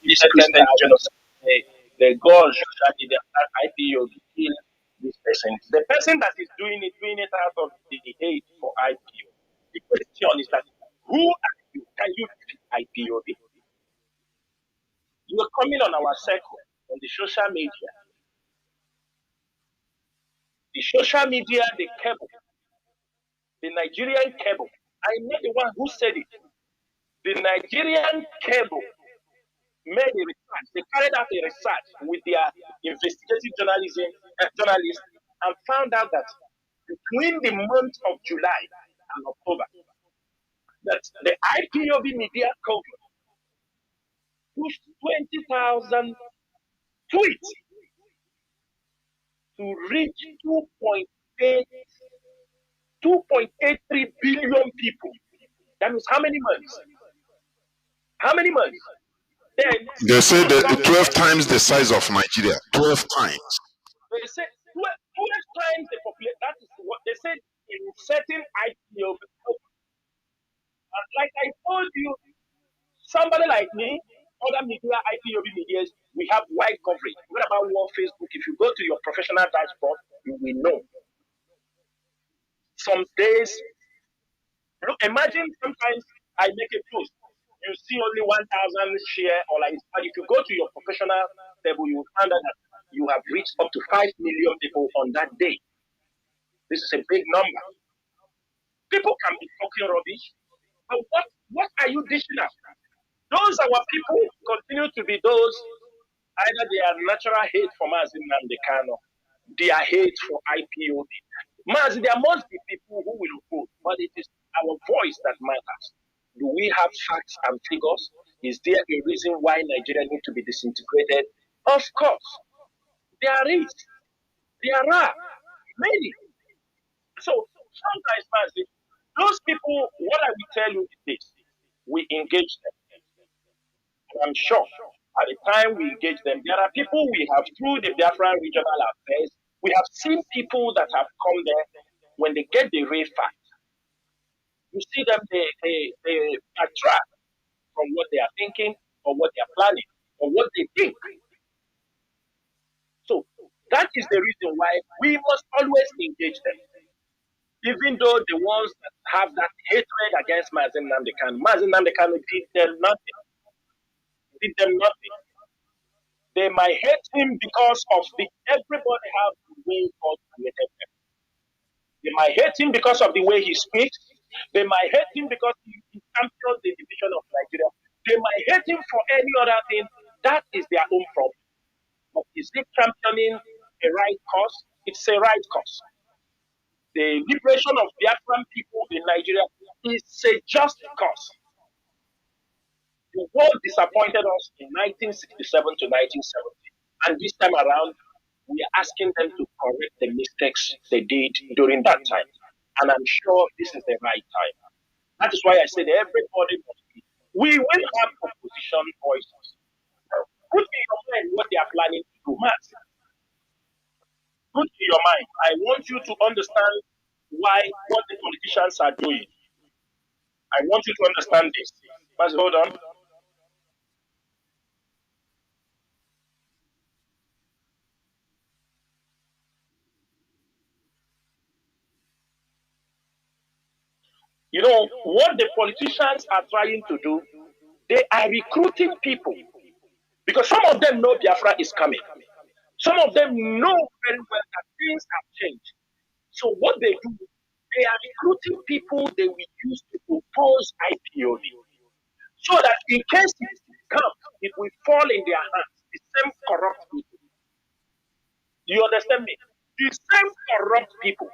This Christian genocide, the God social media, IPO, kill this person. The person that is doing it out of the hate for IPO. The question is that who are you? Can you defeat IPOB? You are coming on our circle on the social media. The social media, the cable, the Nigerian cable. I'm not the one who said it. The Nigerian cable made a research. They carried out a research with their investigative journalists and found out that between the month of July and October, that the IPOB media coverage pushed 20,000 tweets to reach 2.83 billion people. That means how many months? How many months? Then They say that 12 times the size of Nigeria. 12 times. they say 12 times the population. That is what they said in certain IPO. Like I told you, somebody like me, other media, IPOB medias, we have wide coverage. What about war Facebook? If you go to your professional dashboard, you will know. Some days, look, imagine sometimes I make a post. You see only 1,000 share or like, but if you go to your professional table, you will find out that you have reached up to 5 million people on that day. This is a big number. People can be talking rubbish, but what are you dishing out? Those our people continue to be those, either they are natural hate for Mazi Nnamdi Kanu, they are hate for IPOB. Mazi, there must be people who will vote, but it is our voice that matters. Do we have facts and figures? Is there a reason why Nigeria needs to be disintegrated? Of course, there is. There are many. So sometimes, Mazi, those people, what I will tell you is this: we engage them. I'm sure at the time we engage them, there are people we have through the Biafra regional affairs. We have seen people that have come there when they get the real fact. You see them, they attract from what they are thinking or what they are planning or what they think. So that is the reason why we must always engage them. Even though the ones that have that hatred against Mazi Nnamdi Kanu did them nothing. Did them nothing. They might hate him because of everybody has the way God created them. They might hate him because of the way he speaks. They might hate him because he champions the division of Nigeria. They might hate him for any other thing. That is their own problem. But is he championing a right cause? It's a right cause. The liberation of Biafran people in Nigeria is a just cause. The world disappointed us in 1967 to 1970. And this time around, we are asking them to correct the mistakes they did during that time. And I'm sure this is the right time. That is why I said everybody must be. We will have opposition voices. Put in your mind what they are planning to do, Matt. Put in your mind. I want you to understand why what the politicians are doing. I want you to understand this. Matt, hold on. You know, what the politicians are trying to do, they are recruiting people because some of them know Biafra is coming. Some of them know very well that things have changed. So what they do, they are recruiting people they will use to oppose IPOB. So that in case it comes, it will fall in their hands, the same corrupt people. You understand me? The same corrupt people.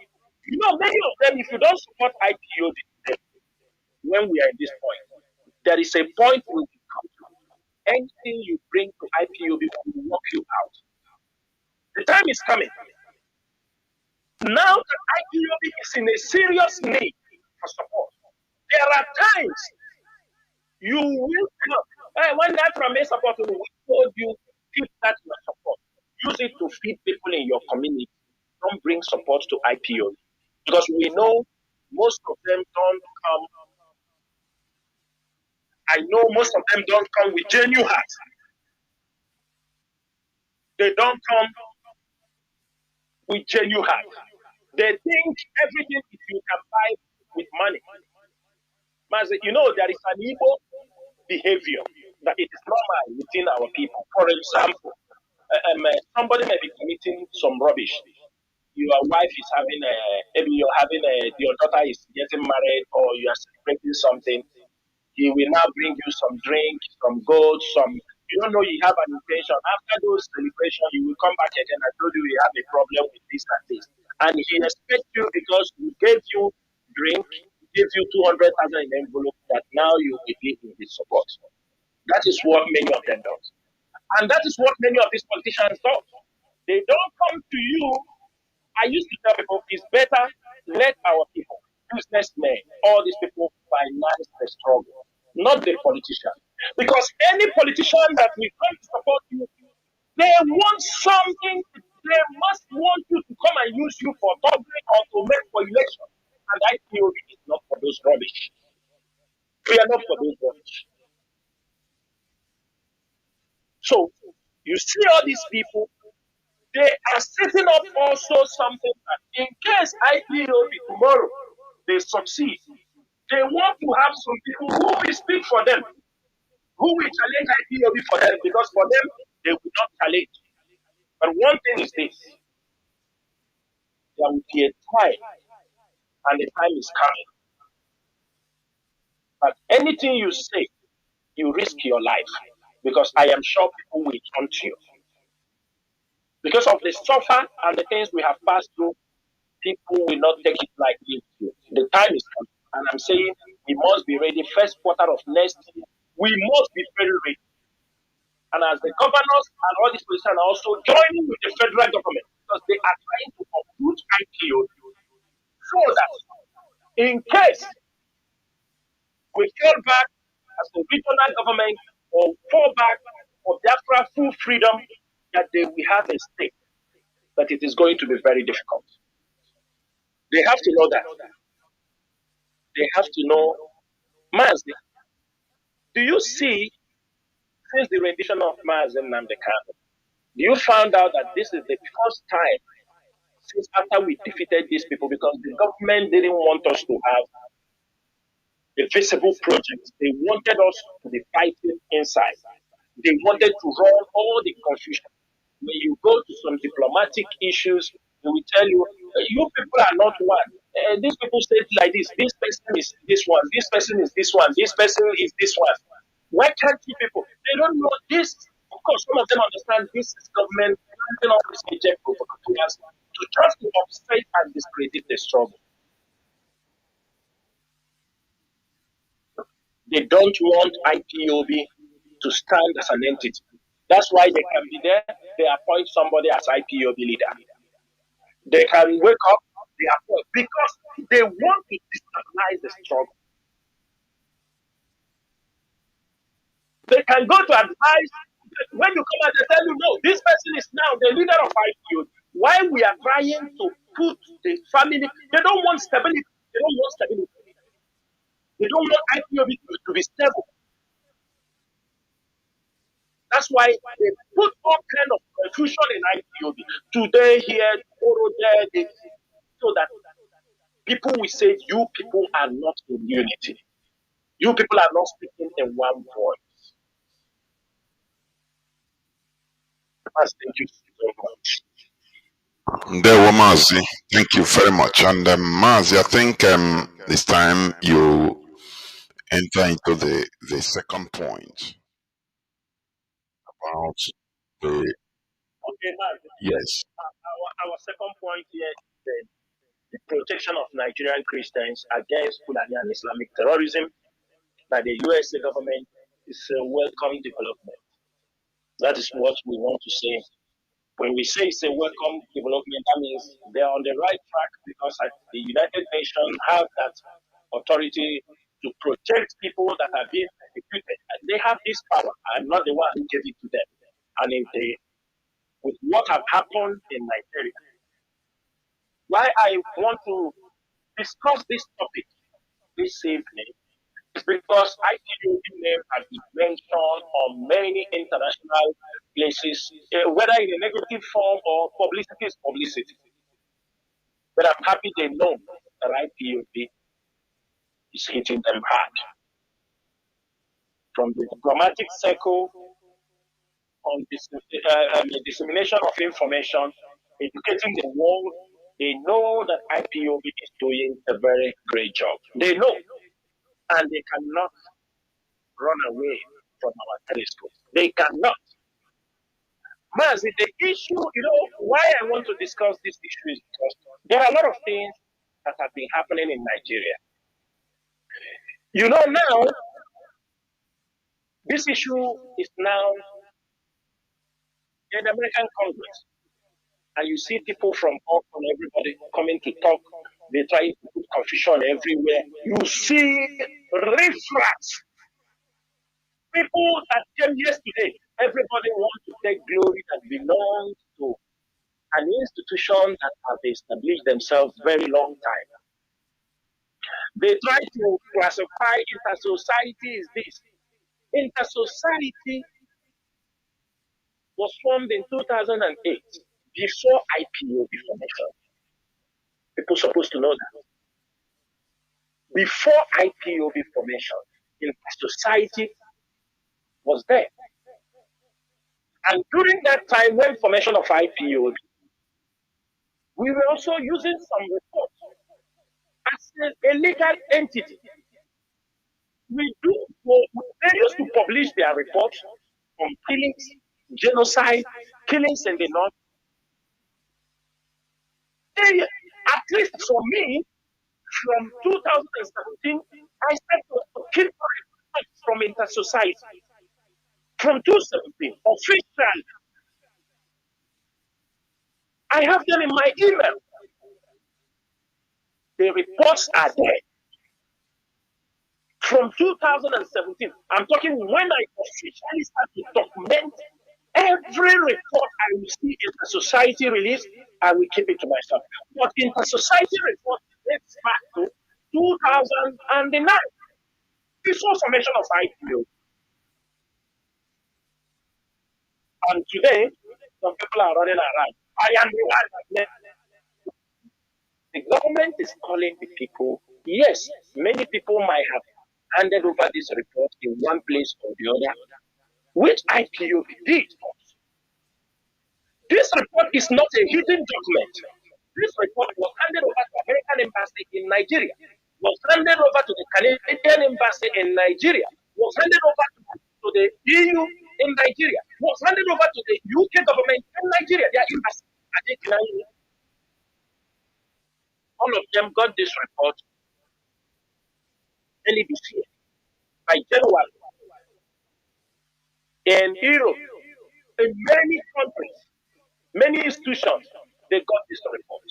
You know, many of them, if you don't support IPOB, when we are in this point, there is a point we will come to. Anything you bring to IPOB will knock you out. The time is coming. Now that IPOB is in a serious need for support, there are times you will come. When that from a support, we told you keep that your support. Use it to feed people in your community. Don't bring support to IPOB. Because we know most of them don't come. I know most of them don't come with genuine hearts. They don't come with genuine heart. They think everything you can buy with money. Mazi, you know, there is an evil behavior that it is normal within our people. For example, somebody may be committing some rubbish. Your wife is having maybe you're having your daughter is getting married or you are celebrating something. He will now bring you some drink, some gold, some. You don't know you have an intention. After those celebrations, you will come back again. I told you we have a problem with this and this. And he expects you because we gave you drink, gave you 200,000 in envelope that now you will give him his support. That is what many of them do. And that is what many of these politicians do. They don't come to you. I used to tell people it's better let our people, businessmen, all these people finance the struggle, not the politician. Because any politician that will come to support you, they want something, they must want you to come and use you for doubling or to make for election. And I feel it is not for those rubbish. We are not for those rubbish. So you see all these people, they are setting up also something that in case IPOB tomorrow they succeed, they want to have some people who will speak for them, who will challenge IPOB for them, because for them they will not challenge. But one thing is this: there will be a time, and the time is coming, that anything you say, you risk your life, because I am sure people will turn to you. Because of the suffer and the things we have passed through, people will not take it lightly. The time is coming. And I'm saying we must be ready. First quarter of next year, we must be very ready. And as the governors and all these politicians are also joining with the federal government because they are trying to uproot IPO so that in case we fall back as a regional government or fall back for Biafra full freedom, that they will have a stake. But it is going to be very difficult. They have to know that. They have to know. Mazi, do you see, since the rendition of Mazi Nnamdi Kanu, you found out that this is the first time since after we defeated these people because the government didn't want us to have a visible project. They wanted us to be fighting inside. They wanted to run all the confusion. When you go to some diplomatic issues, they will tell you, you people are not one. These people say it like this person is this one, this person is this one, this person is this one. Why can't you people? They don't know this. Of course, some of them understand this is government planting all these agent provocateurs to just to upset and discredit the struggle. They don't want IPOB to stand as an entity. That's why they can be there. They appoint somebody as IPOB leader. They can wake up, they appoint, because they want to destabilize the struggle. They can go to advise. When you come out, they tell you, no, this person is now the leader of IPOB. Why we are trying to put the family, they don't want stability. They don't want stability. They don't want IPOB to be stable. That's why they put all kind of confusion in IPOB. Today here, tomorrow there, so that people will say, you people are not in unity. You people are not speaking in one voice. Thank you so much. There were Mazi. Thank you very much. And Mazi, I think this time you enter into the second point about the Okay, now, yes. our second point here is the protection of Nigerian Christians against Fulani and Islamic terrorism by the USA government is a welcome development. That is what we want to say. When we say it's a welcome development, that means they're on the right track, because the United Nations have that authority to protect people that are being persecuted. And they have this power. I'm not the one who gave it to them. And if they, with what have happened in Nigeria, why I want to discuss this topic this evening is because IPOB name has been mentioned on many international places, whether in a negative form or publicity is publicity. But I'm happy they know that IPOB is hitting them hard. From the diplomatic circle, on the dissemination of information, educating the world, they know that IPOB is doing a very great job. They know, and they cannot run away from our telescope. They cannot. Mazi, the issue, why I want to discuss this issue is because there are a lot of things that have been happening in Nigeria. Now, this issue is now in the American Congress. And you see people from everybody coming to talk. They try to put confusion everywhere. You see riffraffs, people that came yesterday. Everybody wants to take glory that belongs to an institution that have established themselves very long time. They try to classify inter-society as this. Inter-society was formed in 2008 before IPOB formation. People supposed to know that. Before IPOB formation, inter-society was there. And during that time, when formation of IPOB, we were also using some reports as a legal entity. They used to publish their reports on killings, genocide, killings in the north. At least for me, from 2017, I started to kill reports from inter-society. From 2017, officially. I have them in my email. The reports are there. From 2017, I'm talking when I officially start to document every report I will see in the society release, I will keep it to myself. But in the society report, dates back to 2009, before formation of IPO. And today, some people are running around. I am the one that the government is calling the people. Yes, many people might have handed over this report in one place or the other, which IPOB did. This report is not a hidden document. This report was handed over to the American Embassy in Nigeria, was handed over to the Canadian Embassy in Nigeria, was handed over to the EU in Nigeria, was handed over to the UK government in Nigeria, their embassy. All of them got this report early this year, by January. In Europe, In many countries, many institutions, they got this report.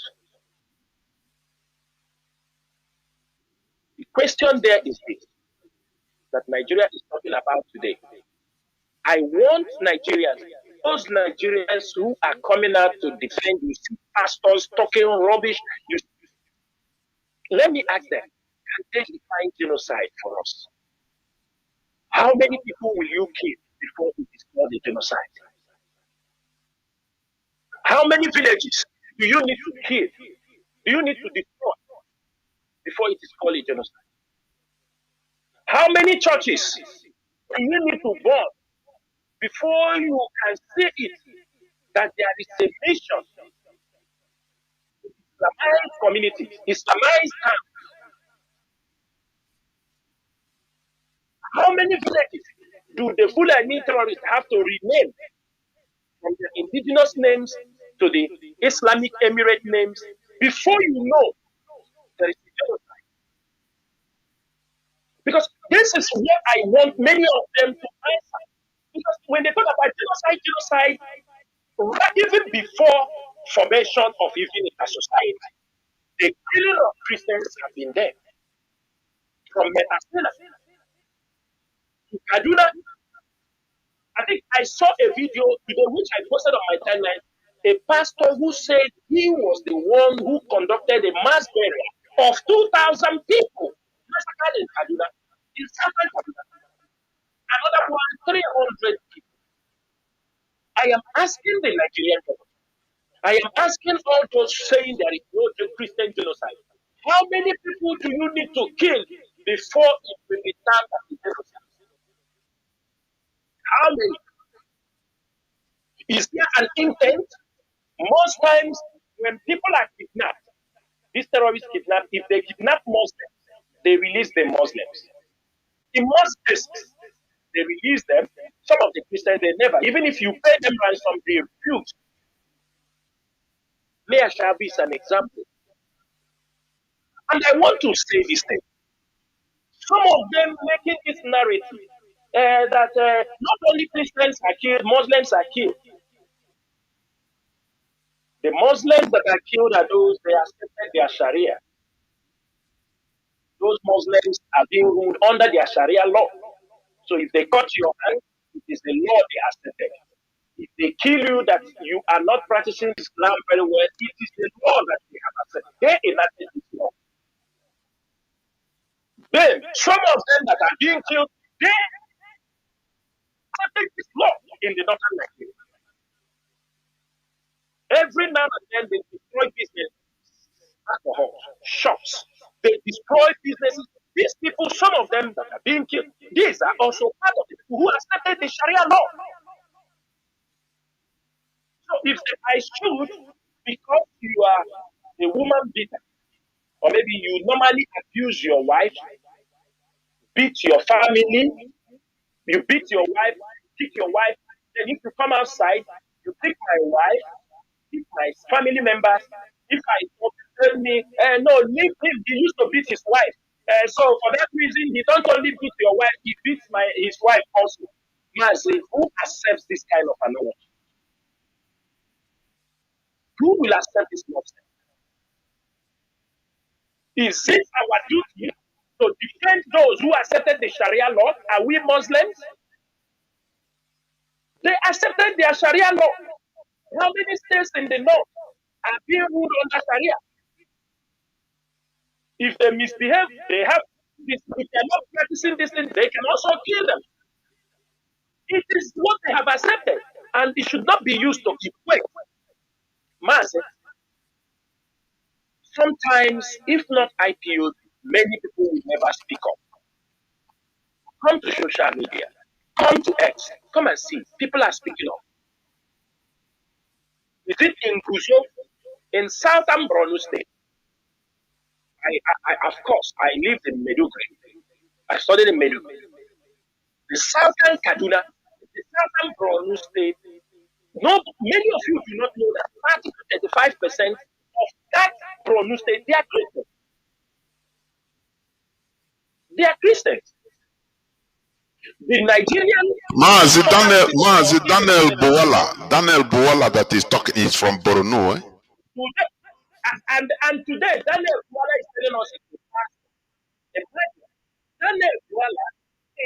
The question there is this, that Nigeria is talking about today. I want Nigerians, those Nigerians who are coming out to defend, you see pastors talking rubbish. Let me ask them, can they define genocide for us? How many people will you kill before it is called a genocide? How many villages do you need to kill? Do you need to destroy before it is called a genocide? How many churches do you need to burn before you can say it that there is a nation, Islamized community, Islamized town? How many villages do the Fulani terrorists have to rename from the indigenous names to the Islamic Emirate names before you know there is a genocide? Because this is what I want many of them to answer. Because when they talk about genocide, right, even before formation of even a society, the killing of Christians have been there. From Metasela to Kaduna, I think I saw a video today which I posted on my timeline. A pastor who said he was the one who conducted a mass burial of 2,000 people massacred in Kaduna, in southern Kaduna. Another one, 300 people. I am asking the Nigerian government, I am asking all those saying there is no Christian genocide. How many people do you need to kill before it will be termed as a genocide? How many? Is there an intent? Most times, when people are kidnapped, these terrorists kidnap, if they kidnap Muslims, they release the Muslims. In most cases, they release them. Some of the Christians, they never. Even if you pay them ransom, they refuse. Mayor Shabi is an example. And I want to say this thing. Some of them making this narrative that not only Christians are killed, Muslims are killed. The Muslims that are killed are those they accepted their Sharia. Those Muslims are being ruled under their Sharia law. So if they cut your hand, it is the law they accepted. If they kill you that you are not practicing Islam very well, it is the law that they have accepted. They enacted this law. Then some of them that are being killed, they accepted this law in the northern Nigeria. Every now and then they destroy businesses, alcohol, shops. They destroy businesses. These people, some of them that are being killed, these are also part of the people who accepted the Sharia law. So if I should, because you are a woman beater, or maybe you normally abuse your wife, beat your family, you beat your wife, kick your wife, then if you come outside, you pick my wife, pick my family members. If I talk, tell me, no, leave him. He used to beat his wife. So for that reason, he don't only beat your wife, he beats his wife also. Mazi, who accepts this kind of analogy? Who will accept this nonsense? Is it our duty to defend those who accepted the Sharia law? Are we Muslims? They accepted their Sharia law. How many states in the north are being ruled under Sharia? If they misbehave, they have this. If they're not practicing this thing, they can also kill them. It is what they have accepted, and it should not be used to equate. Mass. Sometimes, if not IPO, many people will never speak up. Come to social media, come to X, come and see. People are speaking up. Is it in Guzo, in southern Borno State? Of course, I lived in Meduguri. I studied in Meduguri. The southern Kaduna, the southern Borno State. Many of you do not know that 30 to 35% of that Borno State, they are Christians. They are Christians. The Nigerian Daniel Buwala that is talking is from Borno. Eh? today, and today, Daniel Kuala is telling us in the past, Daniel Kuala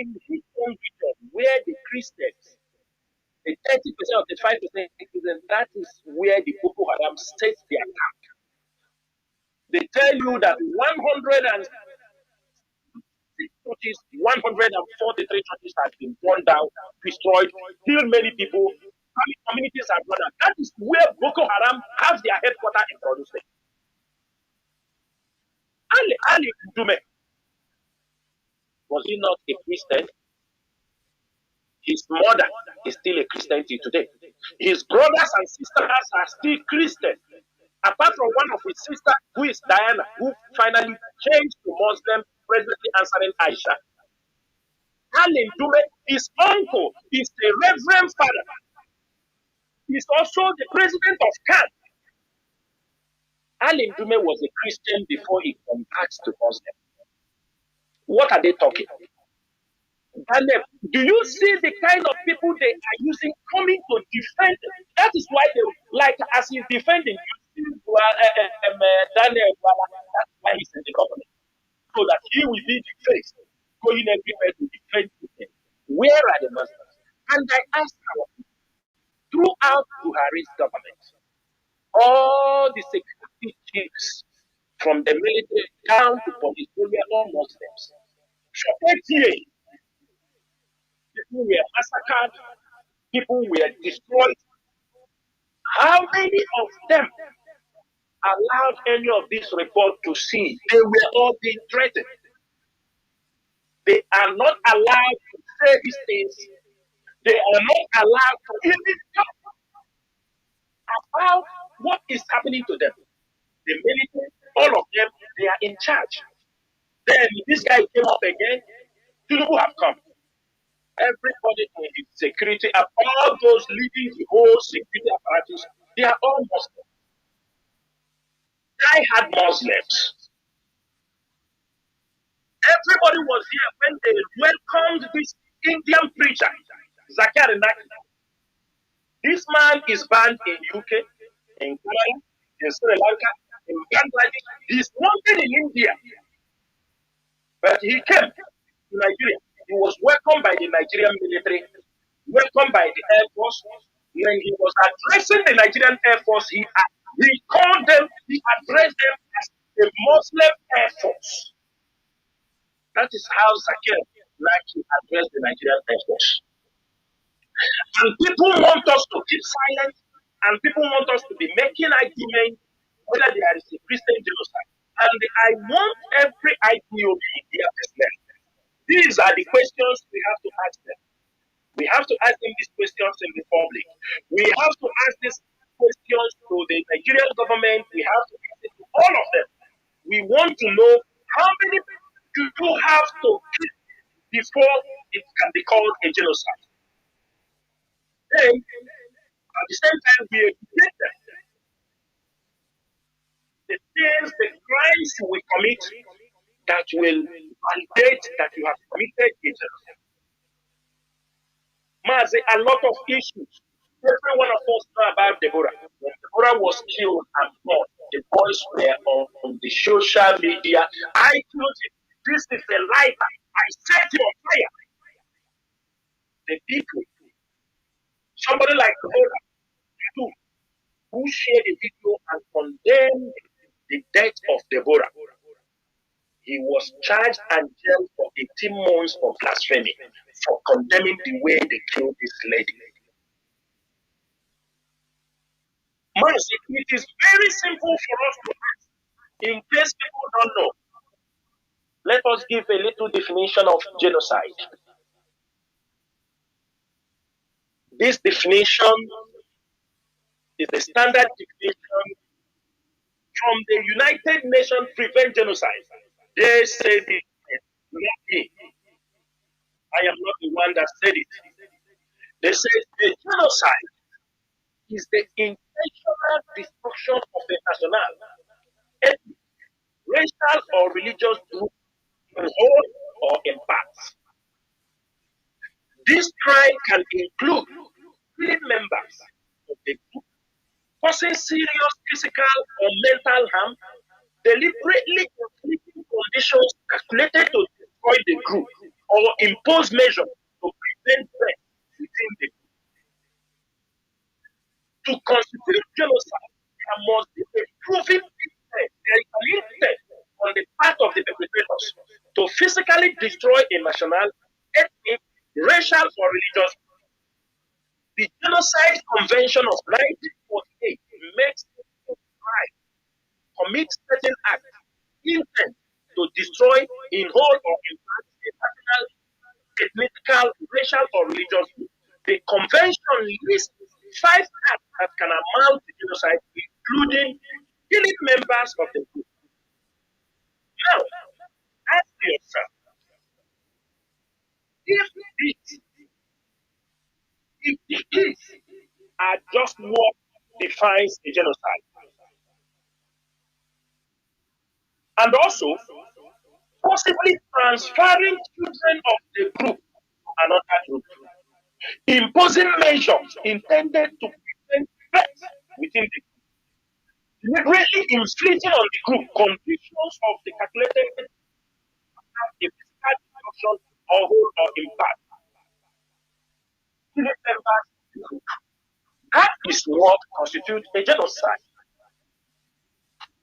in his own region, where the Christians, the 30% of the 5%, that is where the Boko Haram set their camp. They tell you that 106 churches, 143 churches have been burned down, destroyed, killed many people, communities are burned down. That is where Boko Haram has their headquarters in Borno State. Ali Ndume, was he not a Christian? His mother is still a Christian till today. His brothers and sisters are still Christian. Apart from one of his sisters, who is Diana, who finally changed to Muslim, presently answering Aisha. Ali Ndume, his uncle, is the Reverend Father. He's also the president of CAN. Ali Ndume was a Christian before he converts to Muslim. What are they talking? Daniel, do you see the kind of people they are using coming to defend? That is why they like as he's defending Daniel. That's why he's in the government, so that he will be the face going everywhere to defend him. Where are the Muslims? And I asked our people, throughout Buhari's government, all the security chiefs from the military down to police, they were all Muslims. So 8 years, people were massacred, people were destroyed. How many of them allowed any of this report to see? They were all being threatened. They are not allowed to say these things. They are not allowed to even talk about what is happening to them. The military, all of them, they are in charge. Then this guy came up again. Tinubu have come. Everybody in his security, and all those leading the whole security apparatus, they are all Muslims. I had Muslims. Everybody was here when they welcomed this Indian preacher, Zakir Naik. This man is banned in UK, in Canada, in Sri Lanka, in Bangladesh. He's wanted in India. But he came to Nigeria. He was welcomed by the Nigerian military, welcomed by the Air Force. When he was addressing the Nigerian Air Force, he called them, he addressed them as a Muslim Air Force. That is how Zakir Naik addressed the Nigerian Air Force. And people want us to keep silent, and people want us to be making arguments whether there is a Christian genocide. And I want every IPOB here present. These are the questions we have to ask them. We have to ask them these questions in the public. We have to ask these questions to the Nigerian government. We have to ask it to all of them. We want to know how many do you have to kill before it can be called a genocide. Then, at the same time, we educate them. The things, the crimes you will commit that will validate that you have committed a genocide. Mazi, a lot of issues. Every one of us know about Deborah. When Deborah was killed and born, the boys were on the social media. I told you, this is a lighter. I set you on fire. The people, somebody like Deborah, too, who shared the video and condemned the death of Deborah. He was charged and jailed for 18 months for blasphemy, for condemning the way they killed this lady. Mazi, it is very simple for us to ask. In case people don't know, let us give a little definition of genocide. This definition is the standard definition from the United Nations Prevent Genocide. They said it, not me. I am not the one that said it. They said the genocide is the intentional destruction of the national, ethnic, racial, or religious group in whole or in parts. This crime can include killing members of the group, causing serious physical or mental harm, deliberately inflicting conditions calculated to destroy the group, or impose measures to prevent threat within the group. To constitute genocide, there must be a proven intent. There is an intent on the part of the perpetrators to physically destroy a national, ethnic, racial, or religious group. The Genocide Convention of 1948 makes it right commit certain acts intent to destroy in whole or in part a national, ethnical, racial, or religious group. The convention lists 5 acts that can amount to genocide, including killing members of the group. Now, ask yourself, if these are just what defines a genocide, and also possibly transferring children of the group to another group, imposing measures intended to prevent threats within the group, deliberately inflicting on the group conditions of the calculated a physical destruction or whole or in part, killing members of the group. That is what constitutes a genocide.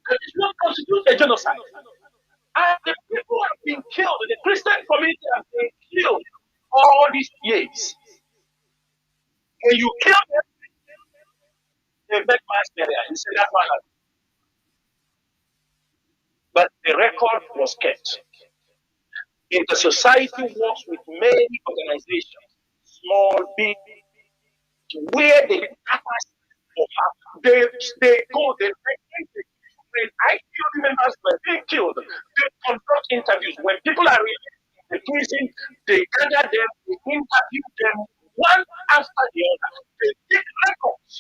That is what constitutes a genocide. And the people have been killed, the Christian community has been killed all these years. When you kill them, they make mass burial. You say that's what happened. But the record was kept. In the society works with many organizations, small, big, where they go, they when IQ members were being killed, they conduct interviews. When people are released in the prison, they gather them, they interview them one after the other. They take records.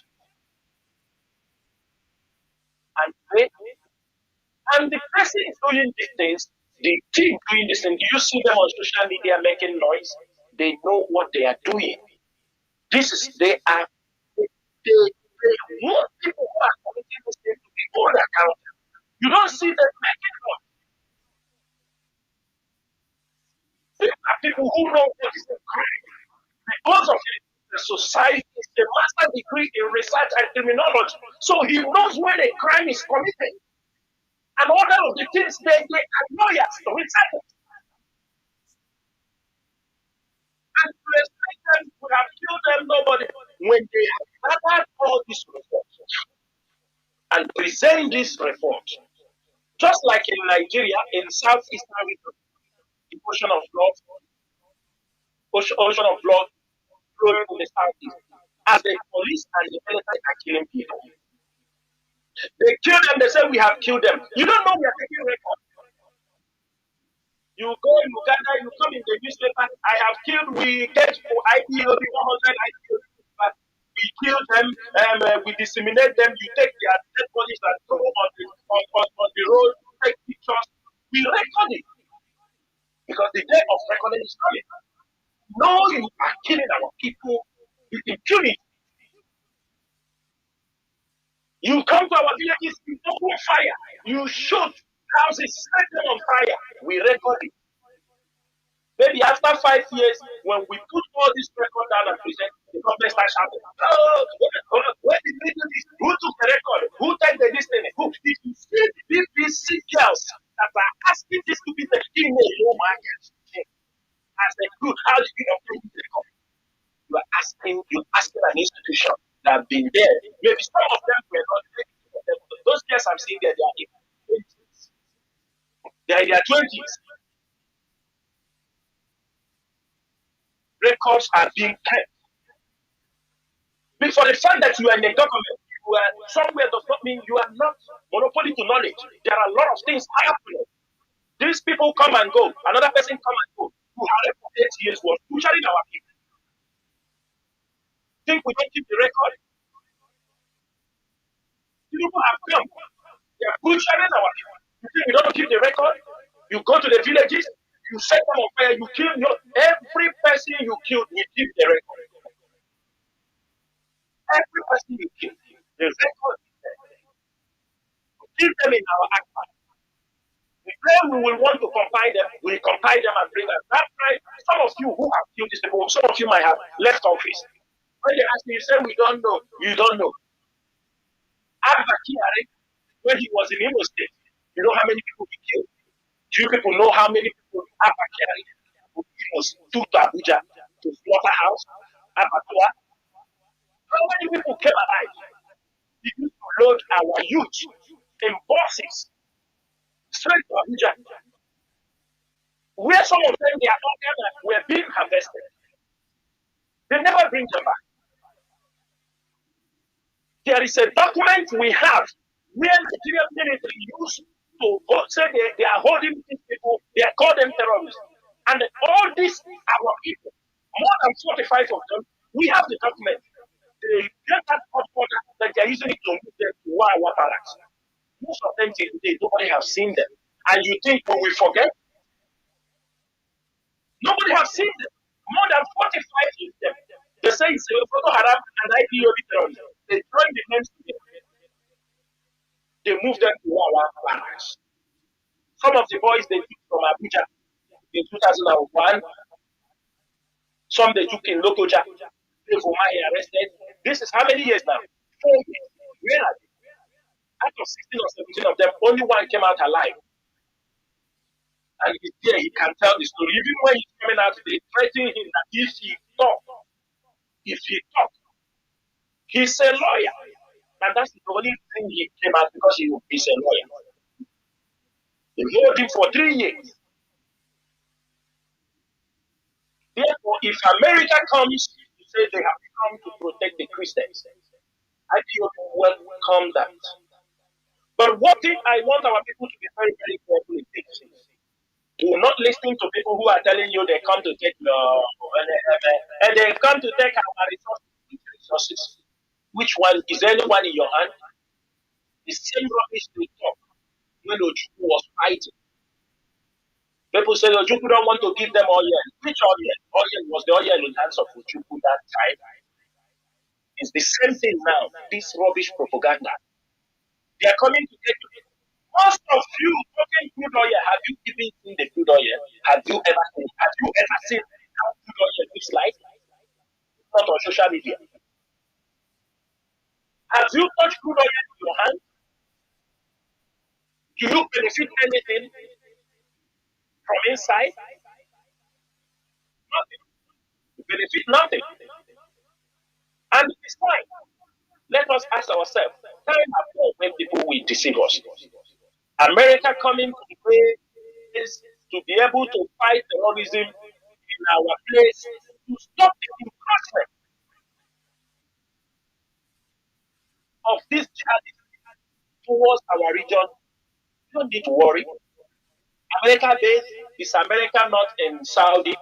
And the person doing these things, the team doing this thing, do you see them on social media making noise? They know what they are doing. They want people who are committing this thing to be held accountable. You don't see them making noise. There are people who know what is a crime. Because of it, the society is a master degree in research and criminology. So he knows when a crime is committed. And all of the things they are lawyers to research it. And to expect them to have killed them, nobody, when they have gathered all these reports and present this report, just like in Nigeria, in Southeastern region, the ocean of blood flowing in the southeast, as the police and the military are killing people. They kill them, they say we have killed them. You don't know we are taking record. You go in Uganda, you come in the newspaper, I have killed, we get for IPOB 100 IPOB, but we kill them, we disseminate them, you take their dead bodies and throw on the road, take pictures, we record it. Because the day of recording is coming. No, you are killing our people with impunity. You come to our villages, you open fire, you shoot houses, set them on fire. We record it. Maybe after 5 years, when we put all this record down and present, the government starts shouting, oh, where did they do this? Who took the record? Who took the destiny? Who? If you see the BBC girls that are asking this to be the female low market as a group, how do you obtain the record? You're asking an institution that have been there. Maybe some of them were not, but those girls I'm seeing there, they are in their 20s. They are in their 20s. Records are being kept. But for the fact that you are in the government, you are somewhere does not mean you are not monopoly to knowledge. There are a lot of things happening. These people come and go. Another person come and go. Who had for 8 years was butchering our people. Think we don't keep the record? People have come. They are butchering our people. You think we don't keep the record? You go to the villages, you set them on fire, you kill every person you killed, we keep the record. Every person you killed, the record is there. We keep them in our archive. Then we will want to compile them, we compile them and bring them. That's right. Some of you who have killed these people, some of you might have left office. When they ask me, you say, we don't know. You don't know. Abba Kiari, when he was in Imo State, you know how many people he killed? Do you people know how many people Abba Kiari was took to Abuja to slaughterhouse? Abattoir? How many people came alive? He used to load our youth in buses straight to Abuja, where some of them, their organs were being harvested. They never bring them back. There is a document we have where the Nigerian military used to say they are holding these people, they are called them terrorists. And all these our people, more than 45 of them, we have the document. They get that court order that they are using it to move them to Wawa barracks. Most of them till today, nobody has seen them. And you think we will forget? Nobody has seen them. More than 45 of them. They say it's a Boko Haram and IPOB terrorists. They join the names together. They moved them to Wawa barracks. Some of the boys they took from Abuja in 2001. Some they took in Lokoja. They were arrested. This is how many years now? 4 years. Where are they? Out of 16 or 17 of them, only one came out alive. And he's there, he can tell the story. Even when he's coming out, they threaten him that if he talk, he's a lawyer. And that's the only thing he came out because he's a lawyer. They hold him for 3 years. Therefore, if America comes to say they have come to protect the Christians, I feel welcome that. But one thing I want our people to be very, very careful in this. Do not listen to people who are telling you they come to take and they come to take our resources. Which one is anyone in your hand? The same rubbish they talk when Ojukwu was fighting. People say Ojukwu don't want to give them oil. Which oil? Oil was the oil in the hands of Ojukwu that time. It's the same thing now. This rubbish propaganda. They are coming to take you. Most of you talking crude oil, have you even seen the crude oil? Have you ever seen how crude oil looks like? Not on social media. Have you touched crude oil in your hand? Do you benefit anything from inside? Nothing. You benefit nothing. And it's fine. Let us ask ourselves, time after when people will deceive us. America coming to the place to be able to fight terrorism in our place to stop the encroachment of this jihadism towards our region. You don't need to worry. America based, is America not in Saudi?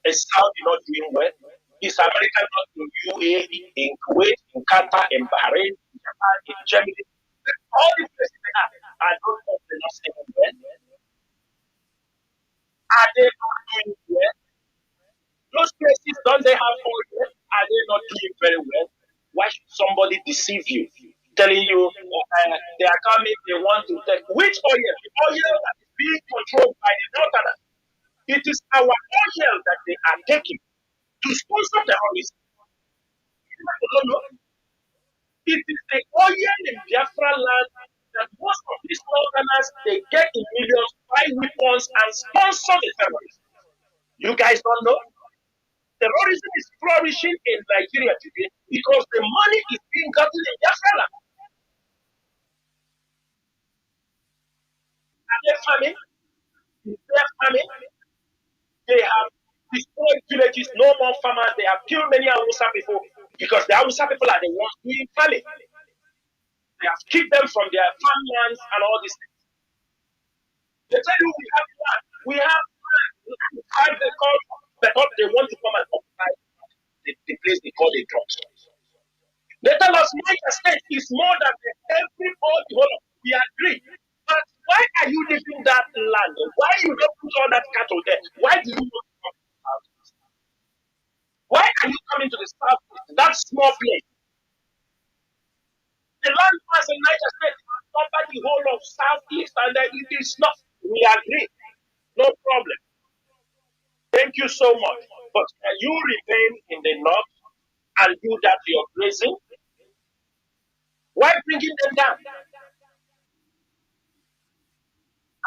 Is Saudi not doing well? Is America not in UAE, in Kuwait, in Qatar, in Bahrain, in Japan, in Germany? All these places they are those countries not doing well? Are they not doing well? Those places, don't they have oil? Are they not doing very well? Why should somebody deceive you? Telling you they are coming, they want to take which oil? The oil that is being controlled by the Northerners. It is our oil that they are taking to sponsor terrorism. It is the oil in Biafra land that most of these Northerners they get in millions, buy weapons, and sponsor the terrorists. You guys don't know? Terrorism is flourishing in Nigeria today because the money is being gotten in Biafra land. Are they farming? Is there farming? They have destroyed villages, no more farmers. They have killed many Hausa people because the Hausa people are the ones doing farming. They have kicked them from their farmlands and all these things. They tell you we have land, we have the culture, but they want to come and occupy the place they call the drugs. They tell us Niger State is more than every all the whole. We agree. But why are you leaving that land? Why you don't put all that cattle there? Why do you want to come out? Why are you coming to the southeast? That small place. The land mass in Niger State cover the whole of southeast, and it is not. We agree. No problem. Thank you so much. But can you remain in the north and do that you're grazing? Why bringing them down?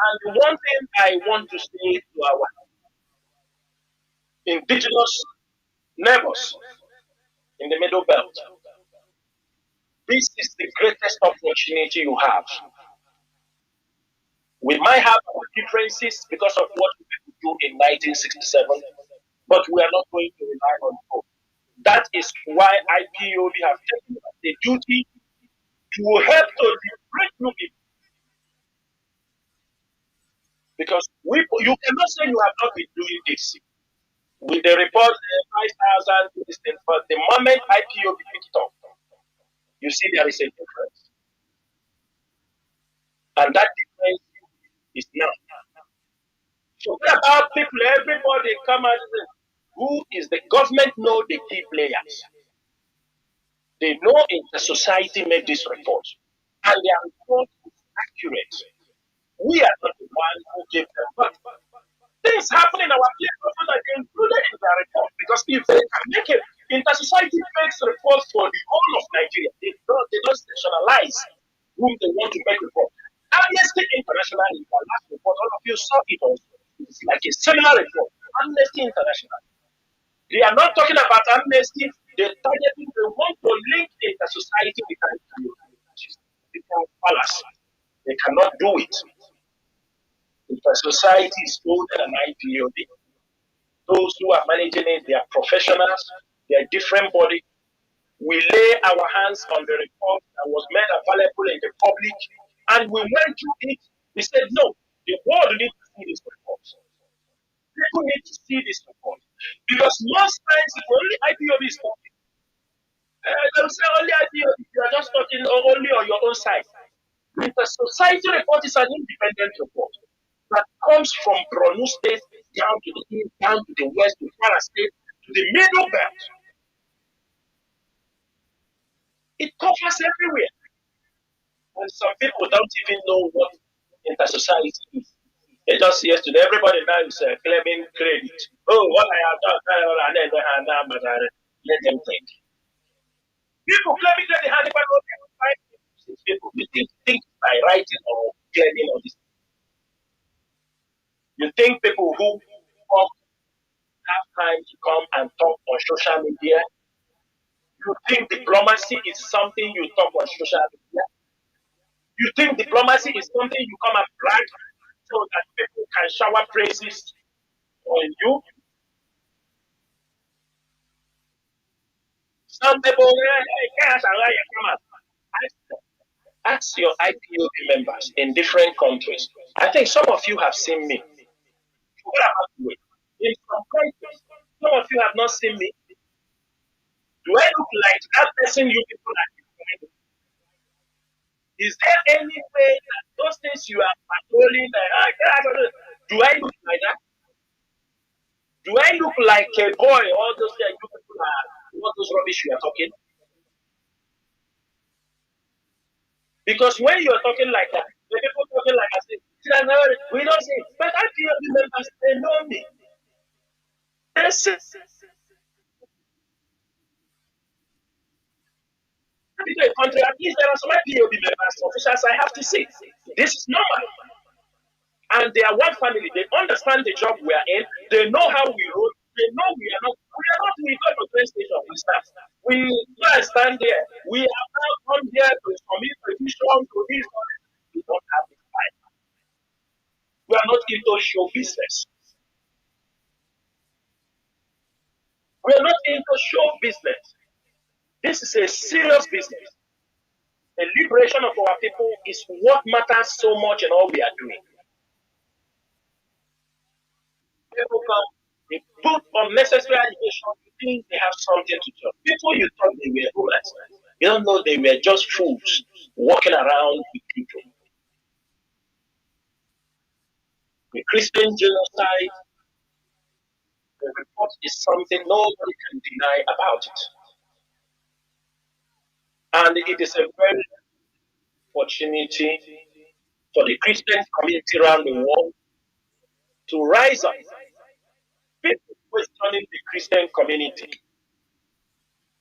And the one thing I want to say to our indigenous neighbors in the Middle Belt, this is the greatest opportunity you have. We might have our differences because of what we do in 1967, but we are not going to rely on hope. That is why IPOB have taken the duty to help to liberate you people. Because you cannot say you have not been doing this. With the report, 5,000, but the moment IPOB picked it up, you see there is a difference. And that difference is now. So what about people, everybody come and say, who is the government know the key players? They know in the society make this report. And their report is accurate. We are not the one who gave them but things happen in our people that they included in their report. Because if they can make it, inter-society makes reports for the whole of Nigeria. They don't sectionalize whom they want to make reports. Amnesty International is the last report. All of you saw it also. It's like a similar report. Amnesty International. They are not talking about amnesty. They want to link inter-society with the palace. They cannot do it. Inter-society is older than IPOB. Those who are managing it, they are professionals. They are different body. We lay our hands on the report that was made available in the public, and we went through it. We said, no, the world needs to see this report. People need to see this report. Because most times, if only IPOB is talking, they'll say only IPOB, you are just talking only on your own side. The society report is an independent report that comes from Borno State down to the east, down to the west, to Kwara State, to the Middle Belt. It covers everywhere. And some people don't even know what inter-society is. They just yesterday, everybody now is claiming credit. Oh, what I have done, let them think. People claiming that they had people think by writing or claiming all this. You think people who have time to come and talk on social media? You think diplomacy is something you talk on social media? You think diplomacy is something you come and brag so that people can shower praises on you? Some people, ask your IPOB members in different countries. I think some of you have seen me. What about you? In some countries, some of you have not seen me. Do I look like that person you people are doing? Is there any way that those things you are patrolling, do I look like that? Do I look like a boy? All those things you people are, all those rubbish you are talking? Because when you are talking like that, the people talking like I say, we don't say, but I feel the members, they know me. They say, country, at least there are some IPOB members, officials I have to say. This is normal. And they are one family. They understand the job we are in. They know how we roll. They know we go to the train station. We start. We go and stand there. We have now come here to commit petition to this. We don't have the time. We are not into show business. We are not into show business. This is a serious business. The liberation of our people is what matters so much in all we are doing. People come, they put unnecessary allegations, you think they have something to tell. People you thought they were rulers, you don't know they were just fools walking around with people. The Christian genocide, the What is something nobody can deny about it. And it is a very opportunity for the Christian community around the world to rise up. People questioning the Christian community,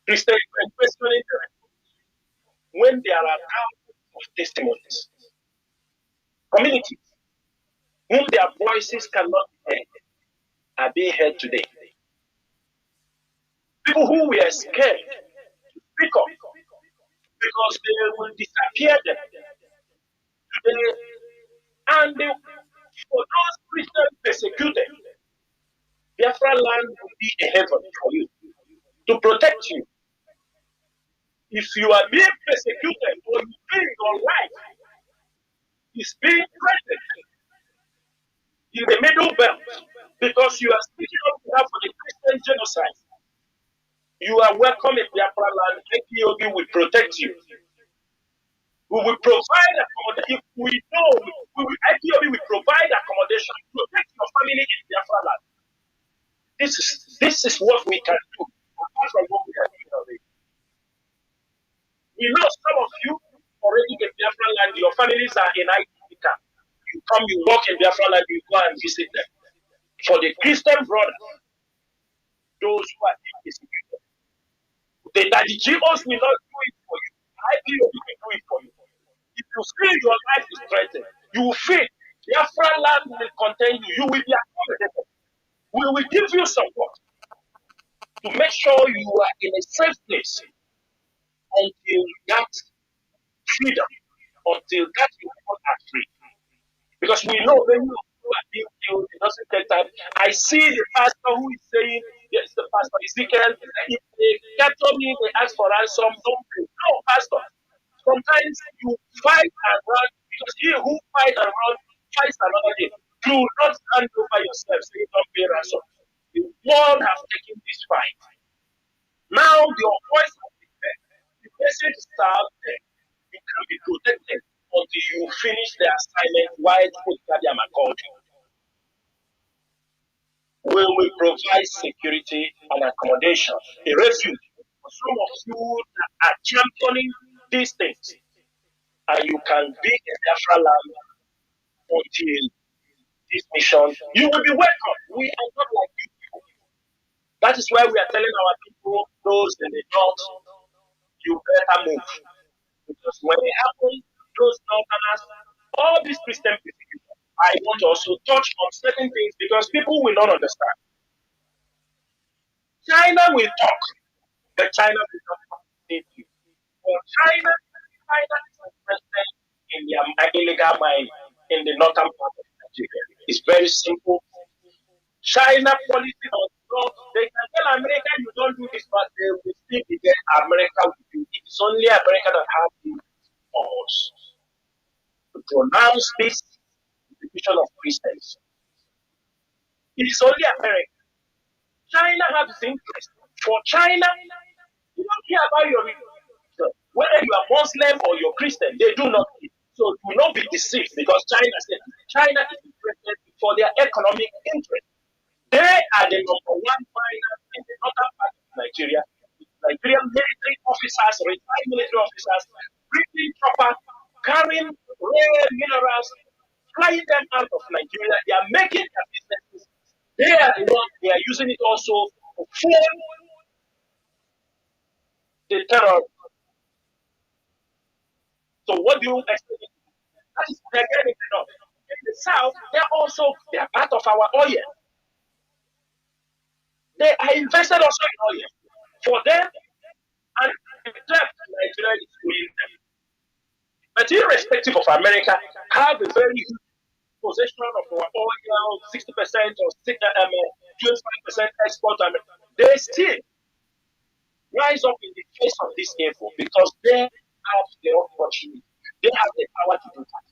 Christian questioning them when there are thousands of testimonies, communities whom their voices cannot be heard are being heard today. People who were scared to speak up because they will disappear them today. And for those Christians persecuted, Biafra land will be a heaven for you to protect you. If you are being persecuted or you feel your life is being threatened in the middle belt because you are speaking on behalf of the Christian genocide, you are welcome in Biafra land. IPOB will protect you. We will provide accommodation. If we know, IPOB will provide accommodation to protect your family in Biafra land. This is what we can do, apart from what we are doing already. We know some of you already in Biafra land, your families are in IPOB camp. You come, you walk in Biafra land, you go and visit them. For the Christian brothers, those who are being persecuted, the GOs will not do it for you. IPOB will do it for you. If you feel your life is threatened, you will feel Biafra land will contain you. You will be accommodated. We will give you support to make sure you are in a safe place until that freedom, until that people are free. Because we know when you are being killed, it doesn't take time. I see the pastor who is saying, yes, the pastor Ezekiel, if they capture me, they ask for ransom, don't pay. No, pastor. Sometimes you fight and run because he who fight and run fights another day. Do not hand over yourself saying don't pay ransom. The Lord has taken this fight. Now your voice has been heard. The message is out there. You can be protected until you finish the assignment while Kadiam called you. We will provide security and accommodation, a refuge for some of you that are championing these things. And you can be in Biafra land until this mission. You will be welcome. We are not like you people. That is why we are telling our people, those in the north, you better move. Because when it happens, those northerners, all these Christian people, I want to also touch on certain things because people will not understand. China will talk, but China will not participate you. For China is interested in their illegal mine in the northern part of Nigeria. It's very simple. China policy does not, they can tell America you don't do this, but they will still be there. America will do it. It's only America that has the laws to pronounce this division of Christians. It is only America. China has its interest. For China, you don't care about your religion. Whether you are Muslim or you're Christian, they do not care. So do not be deceived because China is interested for their economic interest. They are the number one miners in the northern part of Nigeria. Nigerian military officers, retired military officers, bringing choppers, carrying rare minerals, flying them out of Nigeria. They are making their businesses. They are the ones, they are using it also to fuel the terror. So what do you expect? That is they're getting enough. In the south, they are part of our oil. They are invested also in oil. For them, and the debt Nigeria is owing them. But irrespective of America, have a very huge possession of our oil, 60% or 25% export. They still rise up in the face of this evil because they have the opportunity. They have the power to do that.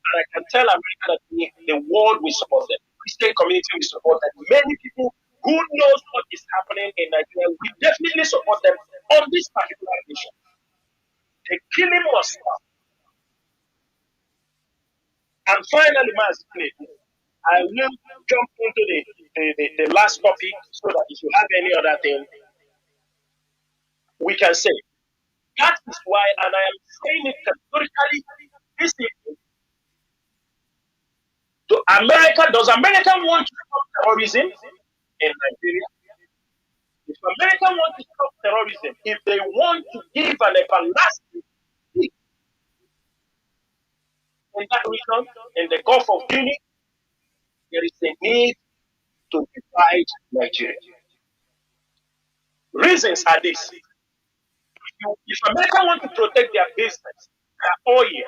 And I can tell America that the world will support them. The Christian community will support them. Many people who knows what is happening in Nigeria will definitely support them on this particular mission. The killing must stop. And finally, Mazi, I will jump into the the last topic so that if you have any other thing, we can say. That is why, and I am saying it categorically, this evening, does America want to stop terrorism in Nigeria? If America wants to stop terrorism, if they want to give an everlasting peace in that region, in the Gulf of Guinea, there is a need to divide Nigeria. Reasons are this. If America wants to protect their business, their oil,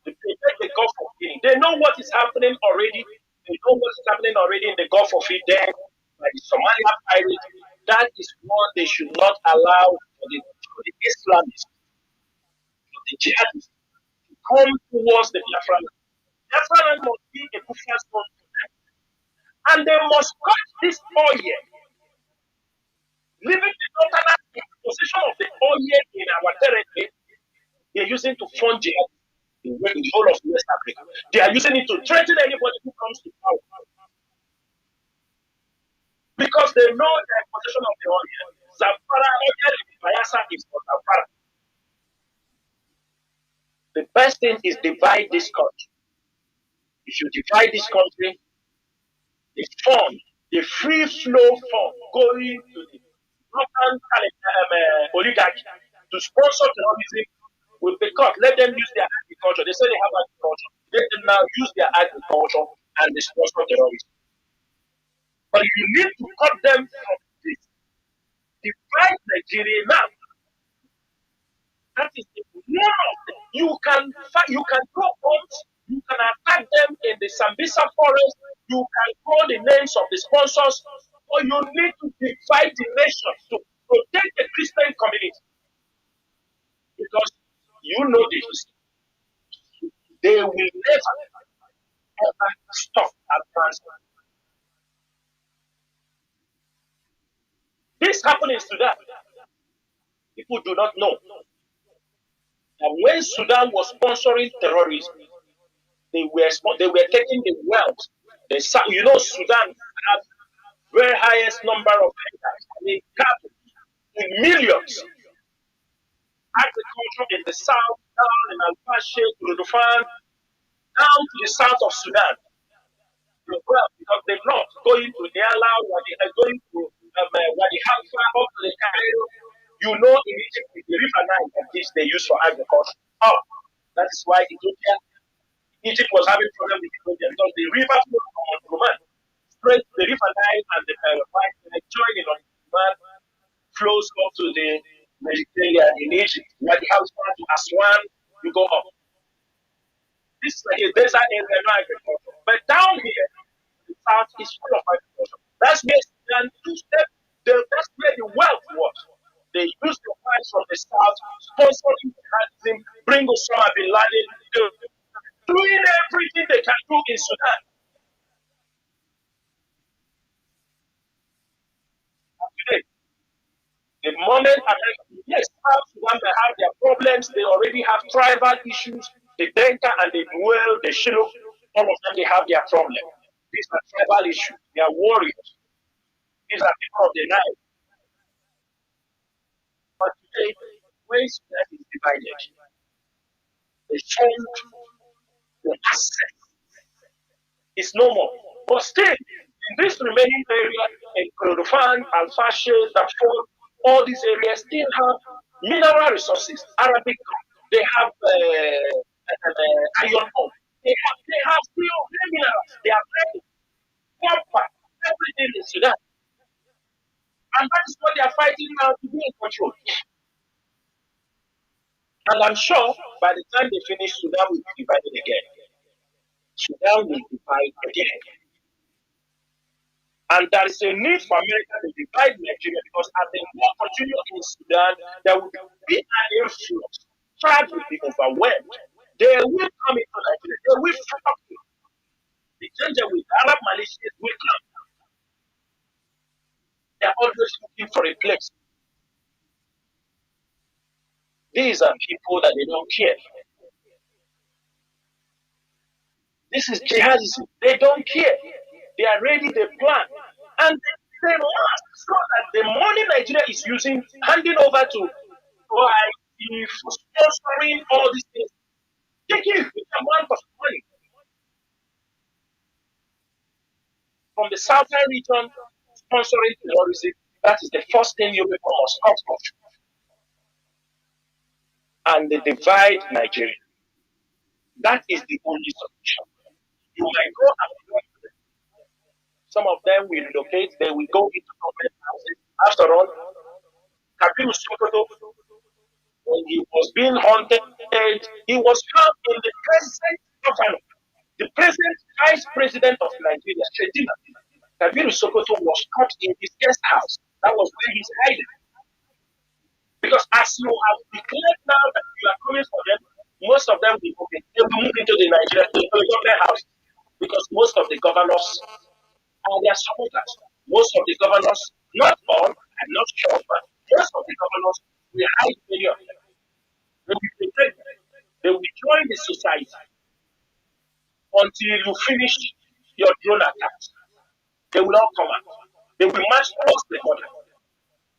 to protect the Gulf of Guinea, they know what is happening already. They know what is happening already in the Gulf of Eden by the Somalia pirates. That is what they should not allow for the Islamists, for the jihadists, to come towards the Biafra land. Biafra land must be a buffer zone for them. And they must cut this oil, leaving the northerners in possession of the oil in our territory. They're using to fund jihad in the whole of West Africa. They are using it to threaten anybody who comes to power. Because they know the possession of the oil. Zamfara oil in Bayelsa is for Zamfara. The best thing is divide this country. If you divide this country, the fund, the free flow fund going to the local oligarchy to sponsor terrorism will be cut. Let them use their agriculture. They say they have agriculture. Let them now use their agriculture and they sponsor terrorism. But you need to cut them from this. Divide Nigeria now. That is the one of them. You can go out, you can attack them in the Sambisa forest, you can call the names of the sponsors, or you need to divide the nation to protect the Christian community. Because you know this. They will never ever stop advancing. This happened in Sudan. People do not know. And when Sudan was sponsoring terrorism, they were taking the wealth. Sudan has very highest number of hectares. In millions. Agriculture in the south, down in Al-Fashir, Kurdufan, down to the south of Sudan. Because the north, going to Niala, going to Wadi Halfa, up to the Cairo. You know, in Egypt, the river Nile of this they use for agriculture. Oh, that is why Egypt was having problems with Ethiopia because the river flows from Omdurman straight to the river Nile and the joining of Omdurman flows up to the Mediterranean in Egypt. Wadi Halfa to Aswan, you go up. This is like a desert area, no agriculture. But down here, the south is full of agriculture. That's where Sudan that's where the wealth was. They used the funds from the south, sponsoring jihadism, bring Osama bin Laden, doing everything they can do in Sudan. Today, the moment America, yes, Sudan they have their problems, they already have tribal issues, the Denka and the Nuel, the Shilluk, all of them, they have their problem. These are tribal issues. They are warriors. These are people of the night. But today, when Sudan is divided, the fund, the asset is no more. But still, in this remaining area, in Kordofan, Al-Fashir, Darfur, all these areas still have mineral resources. Arabic, they have iron ore. They have still minerals. They are very copper, everything in Sudan. And that is what they are fighting now to be in control. And I'm sure by the time they finish, Sudan will be divided again. Sudan will divide again. And there is a need for America to divide Nigeria because as the war continues in Sudan, there will be an influx. Chad will be overwhelmed. They will come into Nigeria. They will flock in. The danger with Arab militias will come. They are always looking for a place. These are people that they don't care. This is jihadism. They don't care. They are ready, they plan. And they must so that the money Nigeria is using, handing over to OIT, sponsoring all these things, taking a huge amount of money from the southern region, sponsoring terrorism. That is the first thing you must cut off. And they divide Nigeria. That is the only solution. You might go and some of them will relocate, they will go into government houses. After all, Kabiru Sokoto, when he was being haunted, he was found in the present governor, the present vice president of Nigeria, Shetima. Kabiru Sokoto was caught in his guest house. That was where he's hiding. Because as you have declared now that you are coming for them, most of them will move into the Nigerian government house. Because most of the governors are their supporters. Most of the governors, not all, I'm not sure, but most of the governors will hide many of them. They will protect them. They will join the society until you finish your drone attacks. They will all come out. They will march across the border.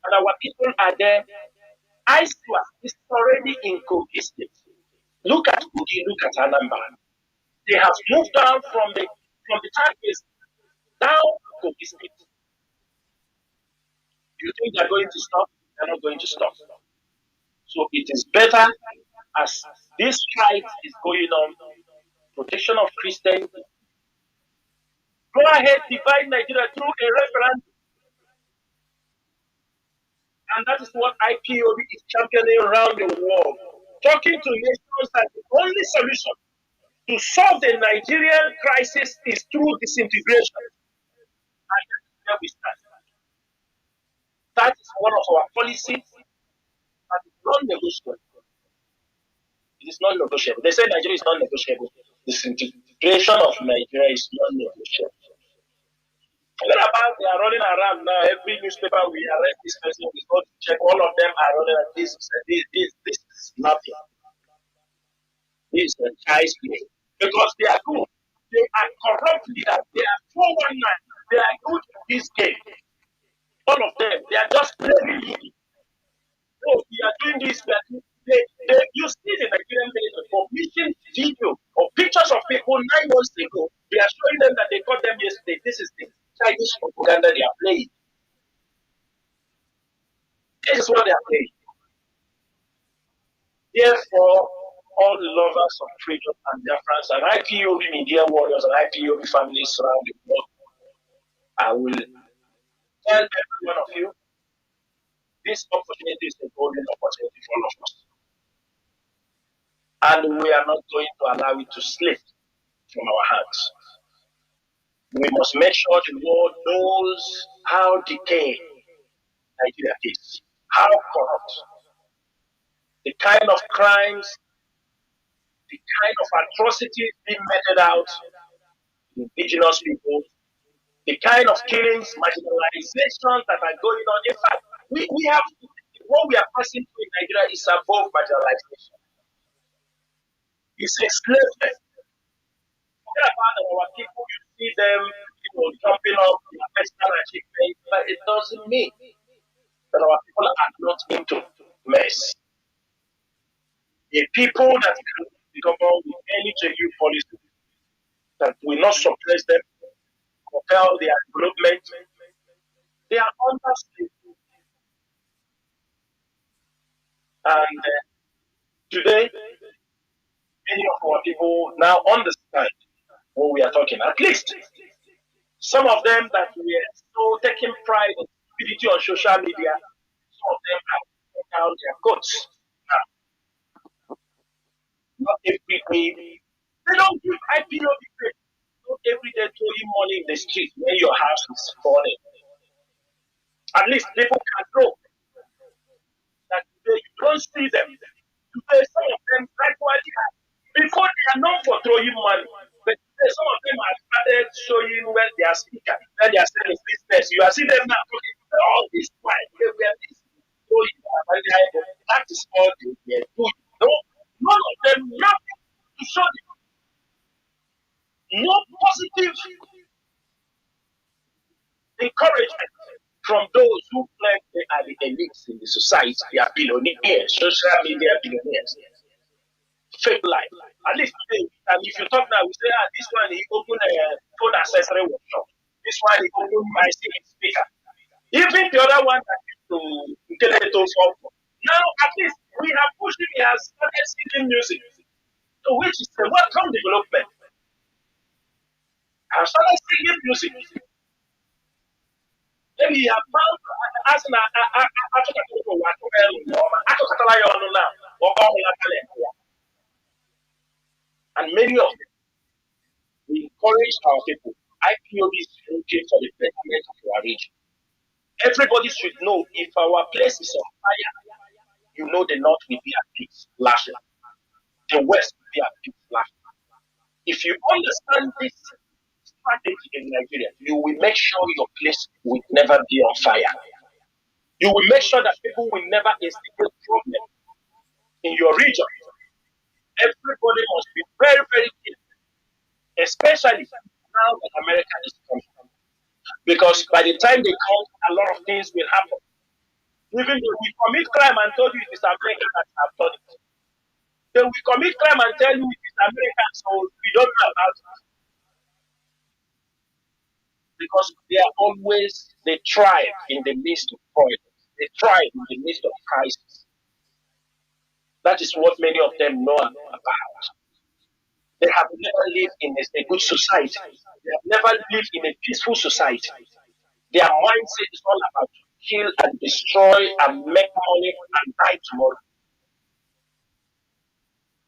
And our people are there. ISWA is already in Kogi State. Look at Kogi, look at Anambra. They have moved down from the targets down to Kogi State. You think they're going to stop? They're not going to stop. So it is better as this fight is going on, protection of Christians. Go ahead, divide Nigeria through a referendum. And that is what IPOB is championing around the world. Talking to nations that the only solution to solve the Nigerian crisis is through disintegration. And that is where we stand. That is one of our policies that is non-negotiable. It is non-negotiable. They say Nigeria is non-negotiable. Disintegration of Nigeria is non-negotiable. Forget about they are running around now. Every newspaper we arrest this person, we go to check. All of them are running at this. This is nothing. This is a child's play. Because they are good. They are corrupt leaders. They are 419. They are good in this game. All of them, they are just playing. Oh, we are doing this. You see the Nigerian military publishing video or pictures of people 9 months ago. They are showing them that they caught them yesterday. This is the Chinese propaganda they are playing. This is what they are playing. Therefore, all the lovers of freedom and Biafrans and IPOB media warriors and IPOB families around the world, I will tell every one of you this opportunity is a golden opportunity for all of us. And we are not going to allow it to slip from our hands. We must make sure the world knows how decayed Nigeria is, how corrupt, the kind of crimes, the kind of atrocities being meted out to indigenous people, the kind of killings, marginalizations that are going on. In fact, we have what we are passing through in Nigeria is above marginalization. It's enslavement. Forget about our people, you see them, jumping up in a personal achievement, but it doesn't mean that our people are not into mess. A people that can become with any genuine policy that will not suppress them, compel their development, they are under slavery. And today, many of our people now understand what we are talking. At least some of them that were so taking pride in stupidity on social media, some of them have put down their coats. Now, not every day. They don't give IPOB credit. Not every day throwing money in the street when your house is falling. At least people can know that today you don't see them. Today some of them gradually have. Before they are known for throwing money, but today some of them have started showing when they are speaking, when they are selling business. You are seeing them now talking all this while they were this throwing money. That is all they were doing. No, none of them nothing to show you. No positive encouragement from those who claim they are the elites in the society. They are billionaires, social media billionaires. Fake life. At least today, and if you talk now, we say, this one he open a phone accessory workshop. This one he open my speaker. Even the other one that used to get it also. Now, at least we have pushed him. He has started singing music, so which is a welcome development. I have started singing music. Then he have found as an and many of them, we encourage our people. IPOB is looking for the betterment of our region. Everybody should know if our place is on fire, you know the north will be at peace, flashing. The west will be at peace, flashing. If you understand this strategy in Nigeria, you will make sure your place will never be on fire. You will make sure that people will never instigate problem in your region. Everybody must be very, very careful, especially now that America is coming. Because by the time they come, a lot of things will happen. Even though we commit crime and told you it is America that have done it. Then we commit crime and tell you it is America, so we don't know about it. Because they thrive in the midst of problems. They thrive in the midst of crisis. That is what many of them know about. They have never lived in a good society. They have never lived in a peaceful society. Their mindset is all about kill and destroy and make money and die tomorrow.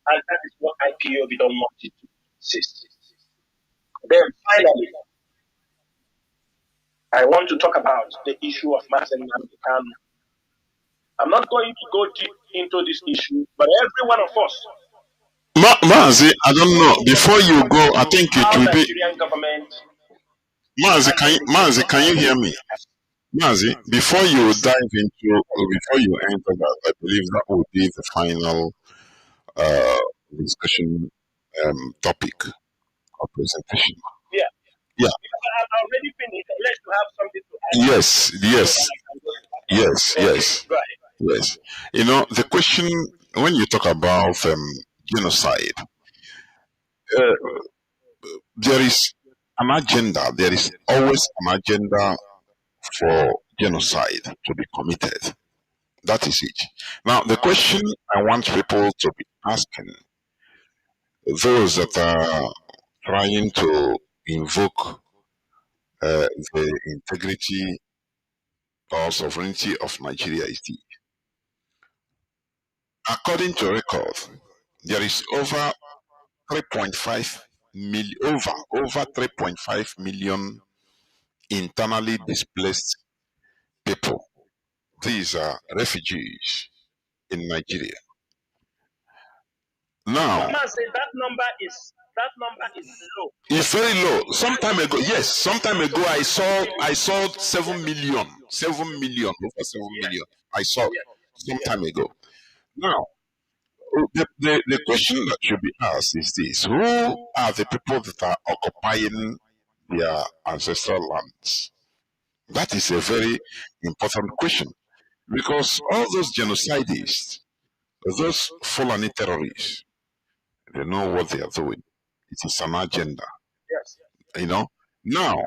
And that is what IPOB don't want it to exist. Then finally, I want to talk about the issue of Mazi Kanu. I'm not going to go deep into this issue, but every one of us. Mazi, I don't know. Before you go, I think it will be. Nigerian government. Mazi, can you hear me? Mazi, before you dive into, before you enter that, I believe that will be the final discussion topic or presentation. Yeah. Yeah. Because I already finished. Let's have something to add. Yes. You know, the question when you talk about genocide, there is an agenda. There is always an agenda for genocide to be committed. That is it. Now, the question I want people to be asking, those that are trying to invoke the integrity or sovereignty of Nigeria, is this. According to record, there is over 3.5 million, over 3.5 million internally displaced people. These are refugees in Nigeria. Now, that number is low. It's very low. Some time ago, I saw 7 million, over 7 million. I saw some time ago. Now, the question that should be asked is this: who are the people that are occupying their ancestral lands? That is a very important question, because all those genocidists, those Fulani terrorists, they know what they are doing. It is an agenda. Yes. You know. Now,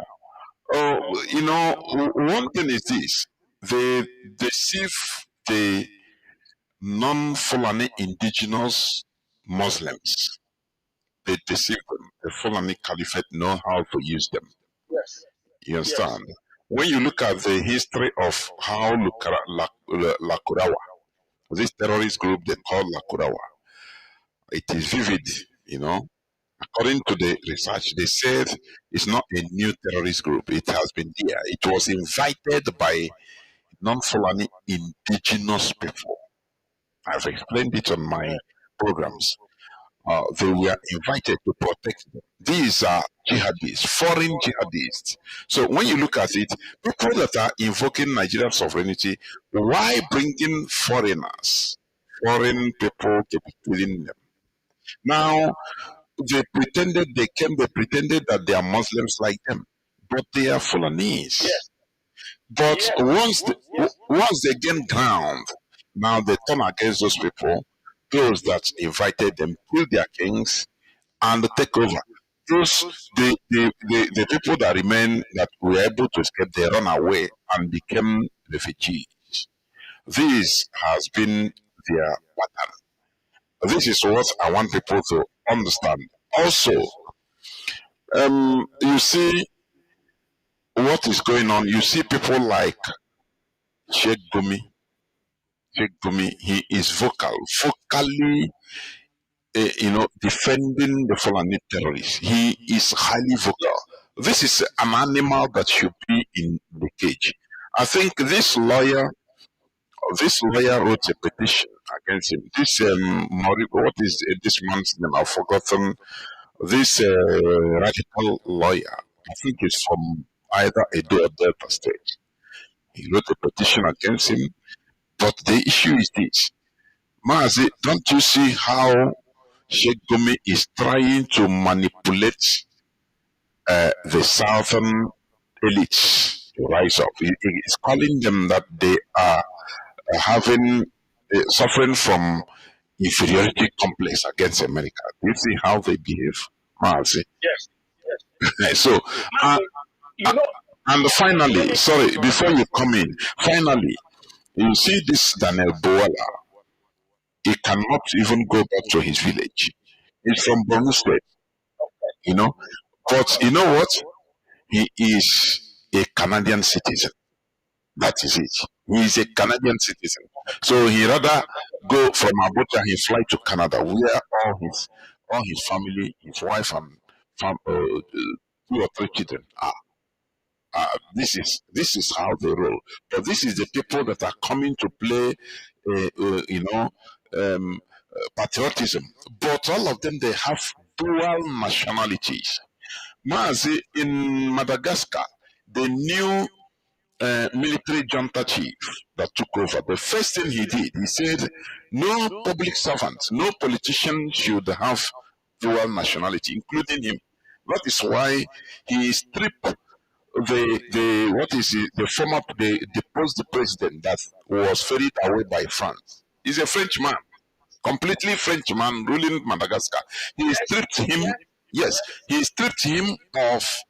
one thing is this: they deceive the non-Fulani indigenous Muslims. They deceive them. The Fulani Caliphate know how to use them. Yes. You understand? Yes. When you look at the history of how Lakurawa, this terrorist group they call Lakurawa, it is vivid, you know. According to the research, they said it's not a new terrorist group. It has been there. It was invited by non-Fulani indigenous people. I've explained it on my programs. They were invited to protect them. These are jihadists, foreign jihadists. So when you look at it, people that are invoking Nigerian sovereignty, why bringing foreigners, foreign people to be killing them? Now, they pretended that they are Muslims like them, but they are Fulanese. Yes. But once they gain ground, now they turn against those people, those that invited them, kill their kings, and take over. Those the people that remain that were able to escape, they run away and became refugees. This has been their pattern. This is what I want people to understand. Also, you see what is going on. You see people like Sheikh Gumi. Sheikh Gumi, he is vocally, defending the Fulani terrorists. He is highly vocal. This is an animal that should be in the cage. I think this lawyer wrote a petition against him. This what is this man's name? I've forgotten. This radical lawyer, I think he's from either Edo or Delta State. He wrote a petition against him. But the issue is this. Mazi, don't you see how Sheikh Gumi is trying to manipulate the southern elites to rise up? He is calling them that they are having suffering from inferiority complex against America. Do you see how they behave, Mazi? Yes, yes. So, You know, and finally, sorry, before you come in, finally, you see this Daniel Boala, he cannot even go back to his village. He's from Borno State, you know. But you know what? He is a Canadian citizen. That is it. He is a Canadian citizen. So he rather go from Abuja, he fly to Canada, where all his family, his wife and 2 or 3 children are. This is how they roll. But this is the people that are coming to play, patriotism. But all of them, they have dual nationalities. Mazi, in Madagascar, the new military junta chief that took over, the first thing he did, he said, no public servant, no politician should have dual nationality, including him. That is why he stripped the former the deposed president that was ferried away by France. He's a Frenchman, completely Frenchman ruling Madagascar. He stripped him. Yes, he stripped him of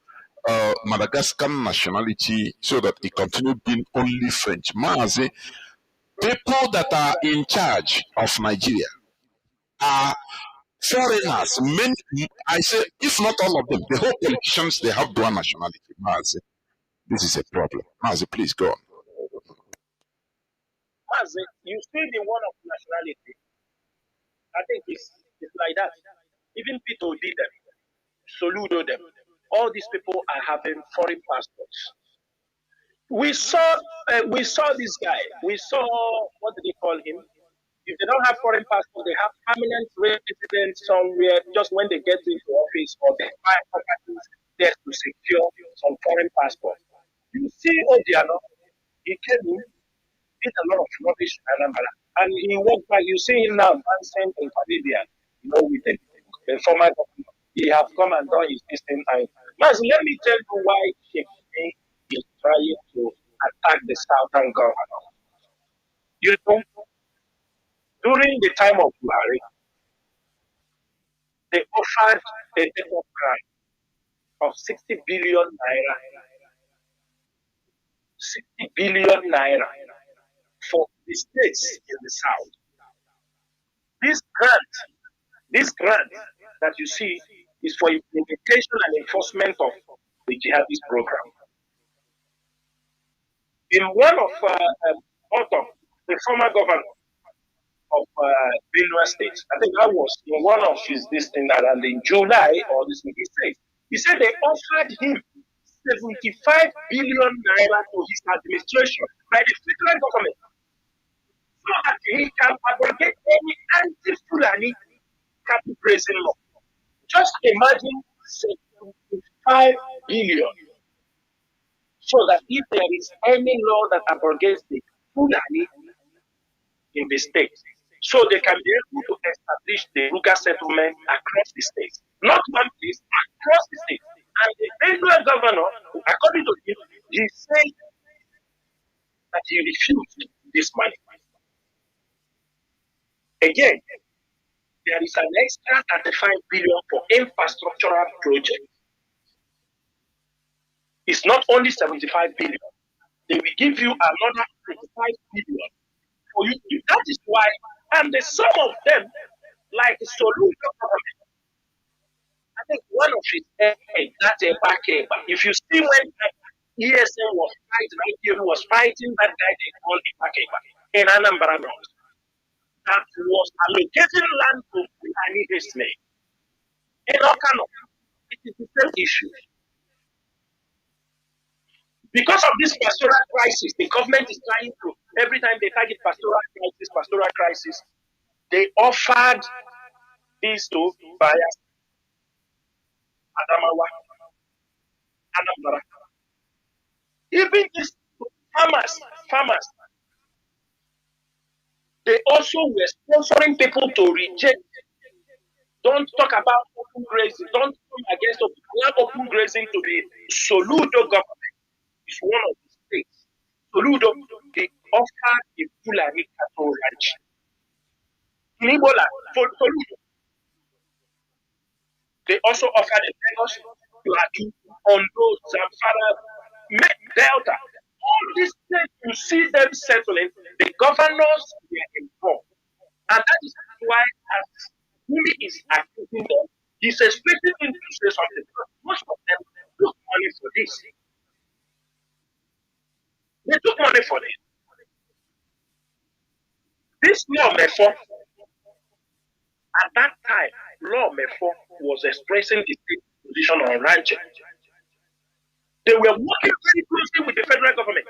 Madagascar nationality so that he continued being only French. Mazi, people that are in charge of Nigeria are foreigners. Many, I say, if not all of them, the whole politicians, they have dual nationality. Mazi, this is a problem. Mazi, please go on. Mazi, you see the one of nationality. I think it's like that. Even Pito did them, Soludo them. All these people are having foreign passports. We saw this guy. We saw, what did they call him? If they don't have foreign passport, they have permanent residence somewhere. Just when they get into office or they buy properties, there to secure some foreign passport. You see Odiano, he came in, did a lot of rubbish in Anambra, and he walked back. You see him now dancing in Caribbean, with the former governor. He have come and done his thing. Mas, let me tell you why Sheikh is trying to attack the southern governor. You know, during the time of Buhari, they offered a debt of crime of 60 billion naira. 60 billion naira for the states in the south. This grant that you see is for implementation and enforcement of the jihadist program. In one of the former governor of Benue State, I think that was in one of his this thing around in July or this thing, he said they offered him 75 billion naira to his administration by the federal government so that he can abrogate any anti-Fulani capital raising law. Just imagine 75 billion. So that if there is any law that abrogates the Fulani in the state, so they can be able to establish the Ruga settlement across the state. Not one place, across the state. And the federal governor, according to him, he said that he refused this money. Again, there is an extra 35 billion for infrastructural projects. It's not only 75 billion. They will give you another 35 billion for you. That is why, and the sum of them, like Soludo government, I think one of his head, that's a back. If you see when ESN was fighting, was fighting that guy they called in Anambra North, that was allocating land to Fulani Hisme. In Okano, it is the same issue. Because of this pastoral crisis, the government is trying to, every time they target pastoral crisis, they offered these to Biafra, Adamawa, Anambra. Even these farmers, they also were sponsoring people to reject. Don't talk about open grazing. Don't come against open grazing to be Soludo government. It's one of the states. Soludo, they offered a Fulani cattle ranch. In Ebola, for Soludo, they also offered a Lagos, Plateau, Ondo, Zamfara, Delta. All these states, you see them settling, the governors were involved. And that is why, as Gumi is accusing them, he's expecting them to say something because most of them took money for this. They took money for this. This law, therefore, at that time, Law Mefo was expressing the state position on ranching. They were working very closely with the federal government.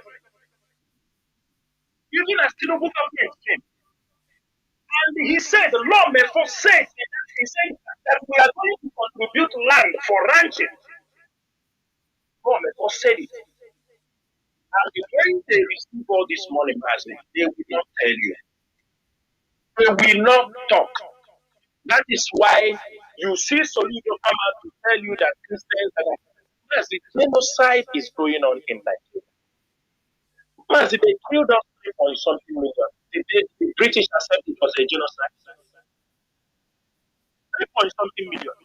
Even as Tinubu government came. And he said, the Law Mefo said, he said that we are going to contribute land for ranching. Law Mefo said it. And when they receive all this money, they will not tell you. They will not talk. That is why you see Solido come out to tell you that Christians are yes, the genocide is going on in Nigeria. Yes, they killed us 3 point something million. The British accepted it was a genocide. 3 point something million.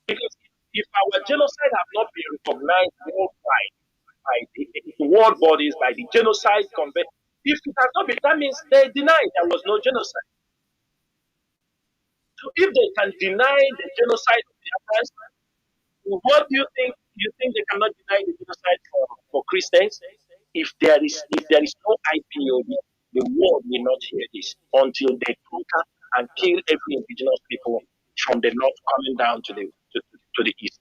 Because if our genocide have not been recognized worldwide by the world bodies, by the genocide convention, if it has not been, that means they deny there was no genocide. So if they can deny the genocide of Biafrans, what do you think? You think they cannot deny the genocide for Christians? If there is no IPOB, the world will not hear this until they conquer and kill every indigenous people from the north coming down to the east.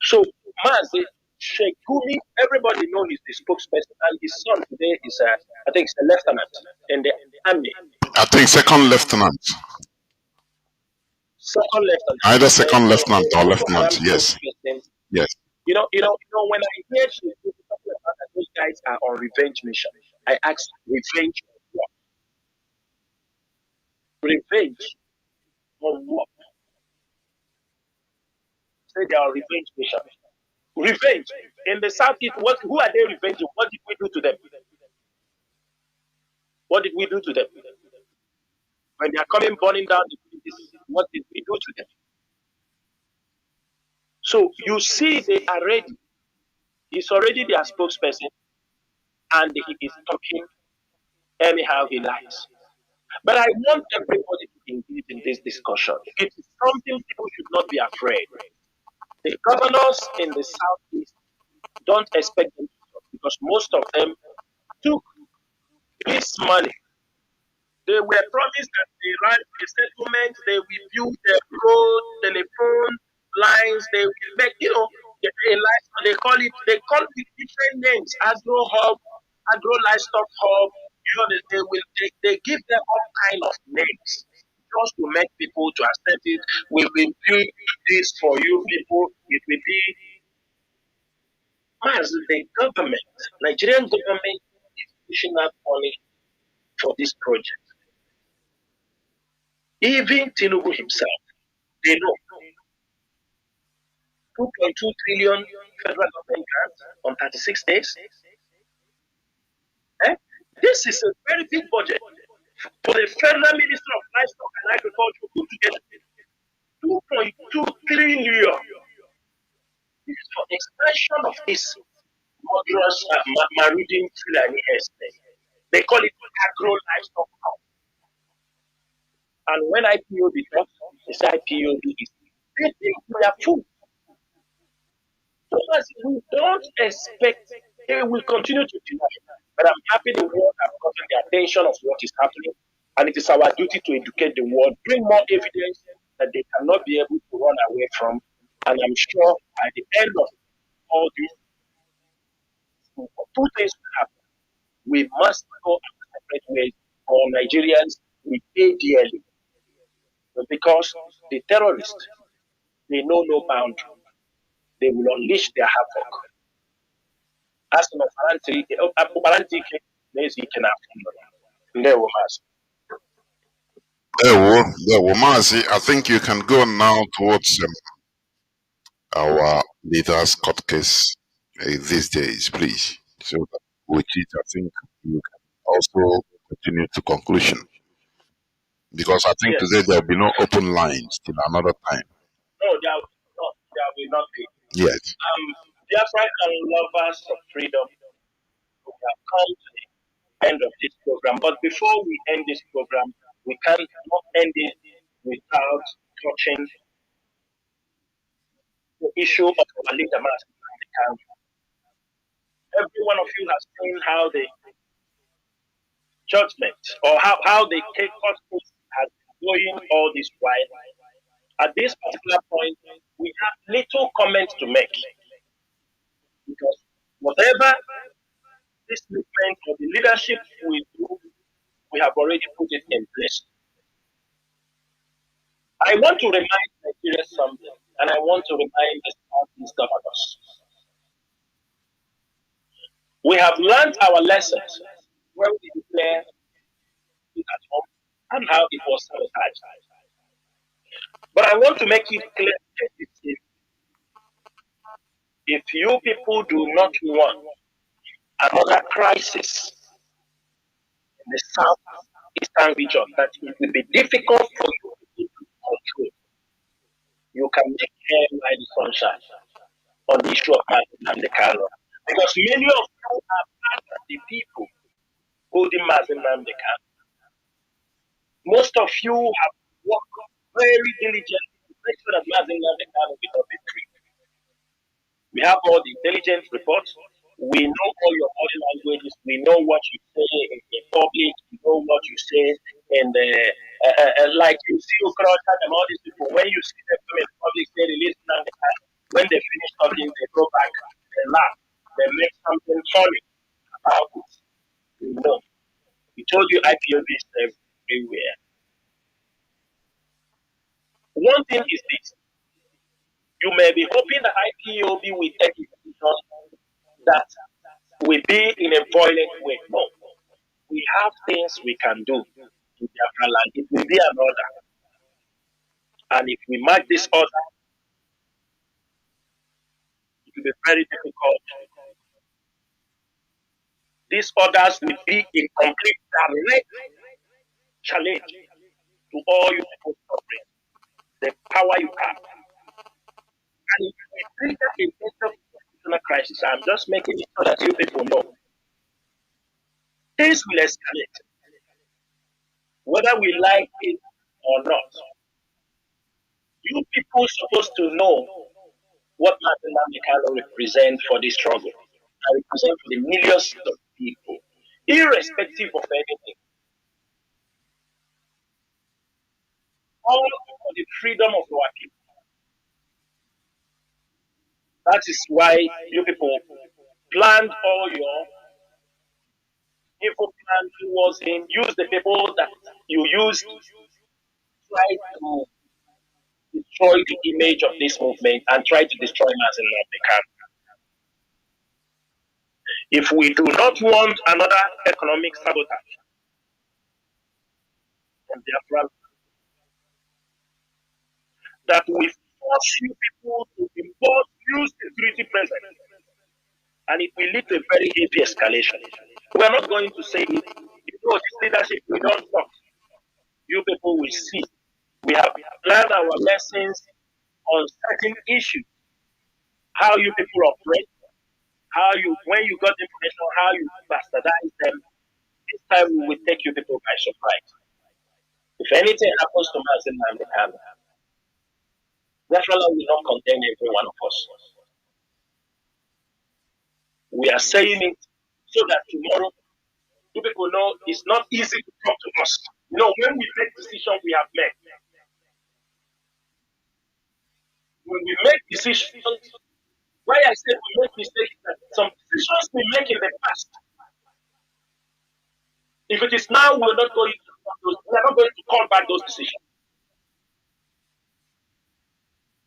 So Mazi Sheikh Gumi, everybody knows he's the spokesperson, and his son today is I think he's a lieutenant in the army. I think second lieutenant. Second lieutenant. Either second lieutenant or lieutenant, yes. Yes. You know, when I hear people talking about that those guys are on revenge mission, I ask, revenge on what? Revenge on what? Say they are on revenge mission. Revenge. In the Southeast, who are they revenging? What did we do to them? What did we do to them? When they are coming burning down the villages, what did we do to them? So you see they are ready. He's already their spokesperson and he is talking anyhow he likes. But I want everybody to engage in this discussion. It is something people should not be afraid. The governors in the Southeast don't expect them to talk because most of them took this money. They were promised that they ran a settlement, they will build the road, telephone lines, they will make, they call it different names, agro hub, agro livestock hub, they give them all kind of names just to make people to accept it. We will build this for you people. It will be as the government, Nigerian government is pushing out money for this project. Even Tinubu himself, they know. 2.2 trillion federal government grant on 36 days. Eh? This is a very big budget for the Federal Minister of Livestock and Agriculture put together. 2.2 trillion. This is for expansion of this murderous Marudin Fulani estate. They call it agro livestock. And when IPOB talks, they say IPOB is they think we are food. So as we don't expect they will continue to deny. But I'm happy the world has gotten the attention of what is happening. And it is our duty to educate the world, bring more evidence that they cannot be able to run away from. And I'm sure at the end of all this, two things will happen. We must go our separate ways, or Nigerians will pay dearly. Because the terrorists, they know no boundary. They will unleash their havoc. As an Faranti, Mazi China Nworu. There were Mazi. I think you can go now towards our leader's court case these days, please. So that with it, I think you can also continue to conclusion. Because I think Yes. today there will be no open lines till another time. No, there will not be. Yes. Biafra and lovers of freedom, we have come to the end of this program. But before we end this program, we can't not end it without touching the issue of our leader, Mazi Kanu. Every one of you has seen how the judgment or how the court case has been going all this while. At this particular point, we have little comment to make because whatever this movement or the leadership will do, we have already put it in place. I want to remind Nigeria something, and I want to remind the Southeast governors. We have learned our lessons when we declare it at home and how it was sabotaged. But I want to make it clear that if you people do not want another crisis in the southeastern region that it will be difficult for you to control, you can make air like the sunshine on the issue of Nnamdi Kanu. Because many of you are part of the people holding Mazi Nnamdi Kanu. Most of you have worked very diligently to make sure that Mazi Nnamdi Kanu will not be free. We have all the intelligence reports. We know all your body languages. We know what you say in public. We know what you say in the like you see Ukraine and all these people. When you see them come in public, they release Nnamdi Kanu. When they finish something, they go back, they laugh, they make something funny about it. We know. We told you IPOB is everywhere. One thing is this. You may be hoping that IPOB will take it that will be in a violent way. No. We have things we can do in Biafra land. It will be an order. And if we mark this order, it will be very difficult. These orders will be in complete direct challenge to all you people suffering, the power you have. And if we trigger a major constitutional crisis, I'm just making it so that you people know, things will escalate, whether we like it or not. You people supposed to know what Nnamdi Kanu represents for this struggle. I represent for the millions of people, irrespective of anything. All for the freedom of our people. That is why you people planned all your evil plan towards him. Use the people that you used, try to destroy the image of this movement and try to destroy Mazi Nnamdi Kanu. If we do not want another economic sabotage in Biafra, that we force you people to impose new security presence, and it will lead to a very heavy escalation. We are not going to say it. This leadership, we don't talk. You people will see. We have learned our lessons on certain issues. How you people operate, when you got information, how you bastardize them. This time we will take you people by surprise. If anything happens to Mazi China Nworu, Biafra will not condemn every one of us. We are saying it so that tomorrow you people know it's not easy to talk to us. When we make decisions we have made. When we make decisions, why I say we make mistakes, that some decisions we make in the past, if it is now, we are not going to call back those decisions.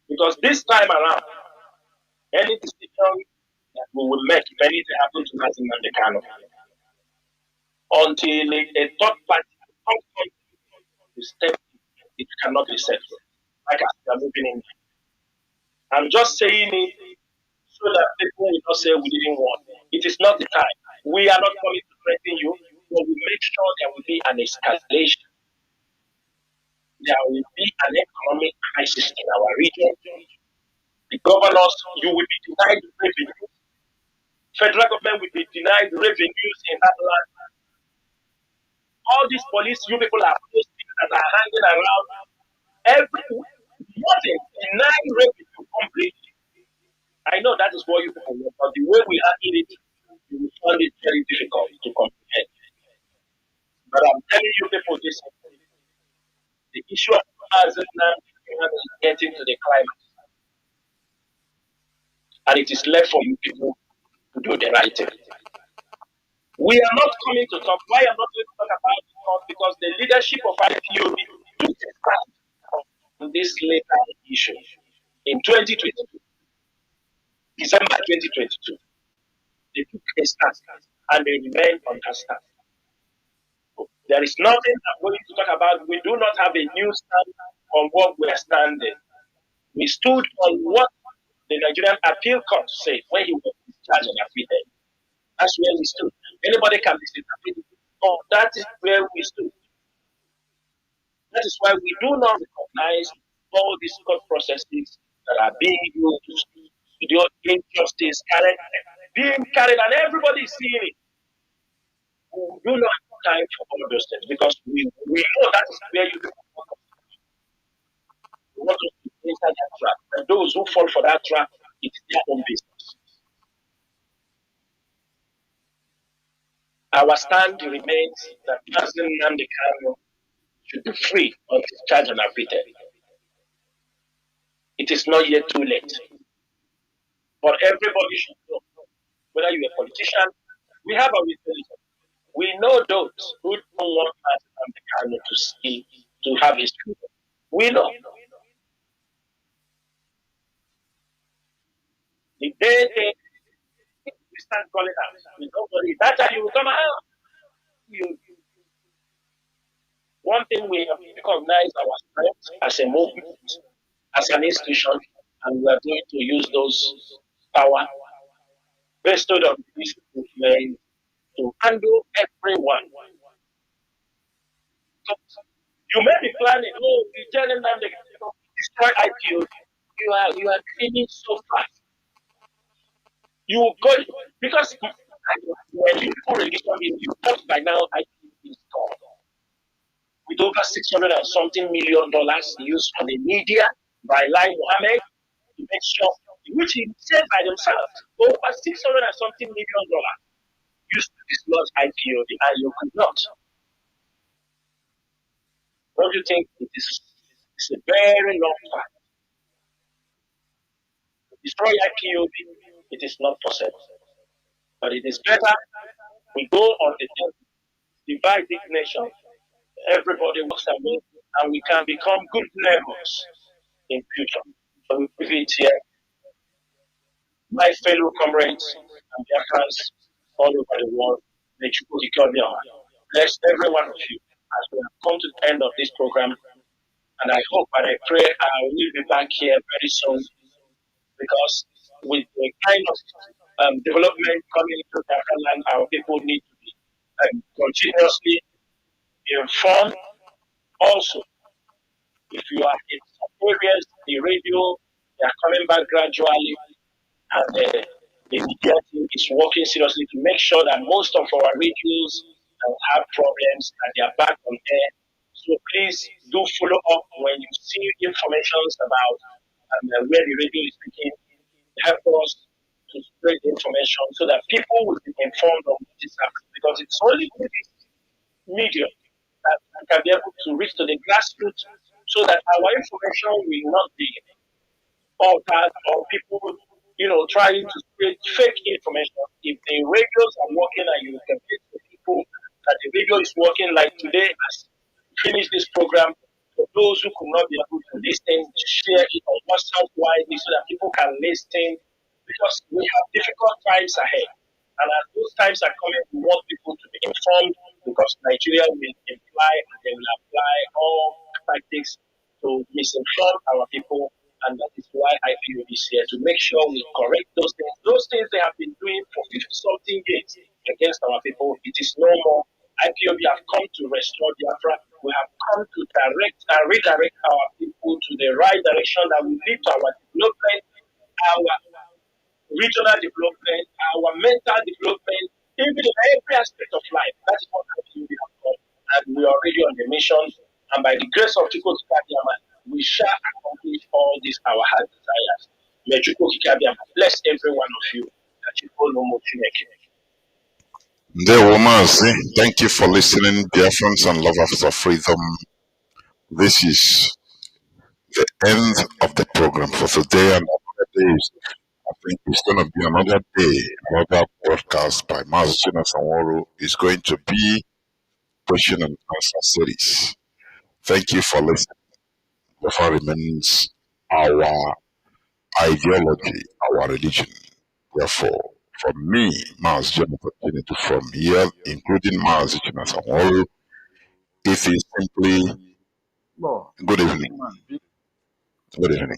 Because this time around, any decision that we will make, if anything happens to Mazi China Nworu, until a third party will step, it cannot be settled. Like as we are moving in. I'm just saying it so that people will not say we didn't want. It is not the time. We are not coming to threaten you, but we make sure there will be an escalation. There will be an economic crisis in our region. The governors, you will be denied revenue. Federal government will be denied revenues in that land. All these police, you people are posting that are hanging around. Nothing, denied revenue completely. I know that is what you people want, but the way we handle it, you will find it very difficult to comprehend. But I'm telling you people this, the issue of Nnamdi is getting to the climax. And it is left for you people to do the right thing. We are not coming to talk. Why I'm not going to talk about it? Because the leadership of IPOB took a stand on this later issue in 2022, December 2022. They took a stand and they remain on that stand. There is nothing I'm going to talk about. We do not have a new stand on what we are standing. We stood on what the Nigerian Appeal Court said when he was discharged on acquitted. That's where we stood. Anybody can disagree. Oh, that is where we stood. That is why we do not recognize all these court processes that are being used, the injustice being carried, and everybody is seeing it. We do not have time for all those things because we know that is where you want to enter that trap. And those who fall for that trap, it is their own business. Our stand remains that President Nnamdi Kanu should be free of his charge and acquitted. It is not yet too late. But everybody should know, whether you're a politician, we have a resolution. We know those who don't want Nnamdi Kanu to see, to have his freedom. We know. The day we start calling out, we don't worry. That time you will come out. One thing we have recognized our strength as a movement, as an institution, and we are going to use those power bestowed on this movement to handle everyone. So you may be planning, you telling them they destroy IPO. You are dreaming so fast. You will go because when you religion you thought by now IPO is gone. With over $600 and something million used on the media by Lai Mohammed to make sure, which he said by themselves, over $600 and something million used to dislodge IPO, and you could not. Don't you think it's a very long time? To destroy IPO, it is not possible. But it is better we go on the divide this nation. Everybody works at me, and we can become good neighbors in future. So we leave it here. My fellow comrades and Biafrans all over the world, may you bless every one of you as we have come to the end of this program. And I hope and I pray I will be back here very soon because with the kind of development coming into Biafra land, our people need to be continuously informed. Also, if you are in some areas, the radio, they are coming back gradually, and the media team is working seriously to make sure that most of our radios have problems and they are back on air. So please do follow up when you see information about where the radio is speaking. Help us to spread the information so that people will be informed of what is happening because it's only with this medium that we can be able to reach to the grassroots so that our information will not be altered or people, trying to spread fake information. If the radios are working and you can get to people that the radio is working like today as we finish this program, for those who could not be able to listen, share it on WhatsApp widely so that people can listen because we have difficult times ahead. And as those times are coming, we want people to be informed because Nigeria will imply and they will apply all tactics to misinform our people. And that is why IPOB is here to make sure we correct those things. Those things they have been doing for 50 something years against our people, it is no more. IPOB have come to restore Biafra. We have come to direct and redirect our people to the right direction that will lead to our development, our regional development, our mental development, even in every aspect of life. That is what we have done. And we are already on the mission. And by the grace of Chukwu Kikabiyama, we shall accomplish all these our heart desires. May Chukwu Kikabiyama bless every one of you. That you all know more Chineke. There, Mazi, thank you for listening, Biafrans and lovers of freedom. This is the end of the program for today and other days. I think it's going to be another day, another broadcast by Mazi China Nworu is going to be question and answer series. Thank you for listening. Biafra remains our ideology, our religion. Therefore, from me, Mazi Jonathan Kennedy, from here, including Mazi China Nworu, it is simply good evening. Good evening.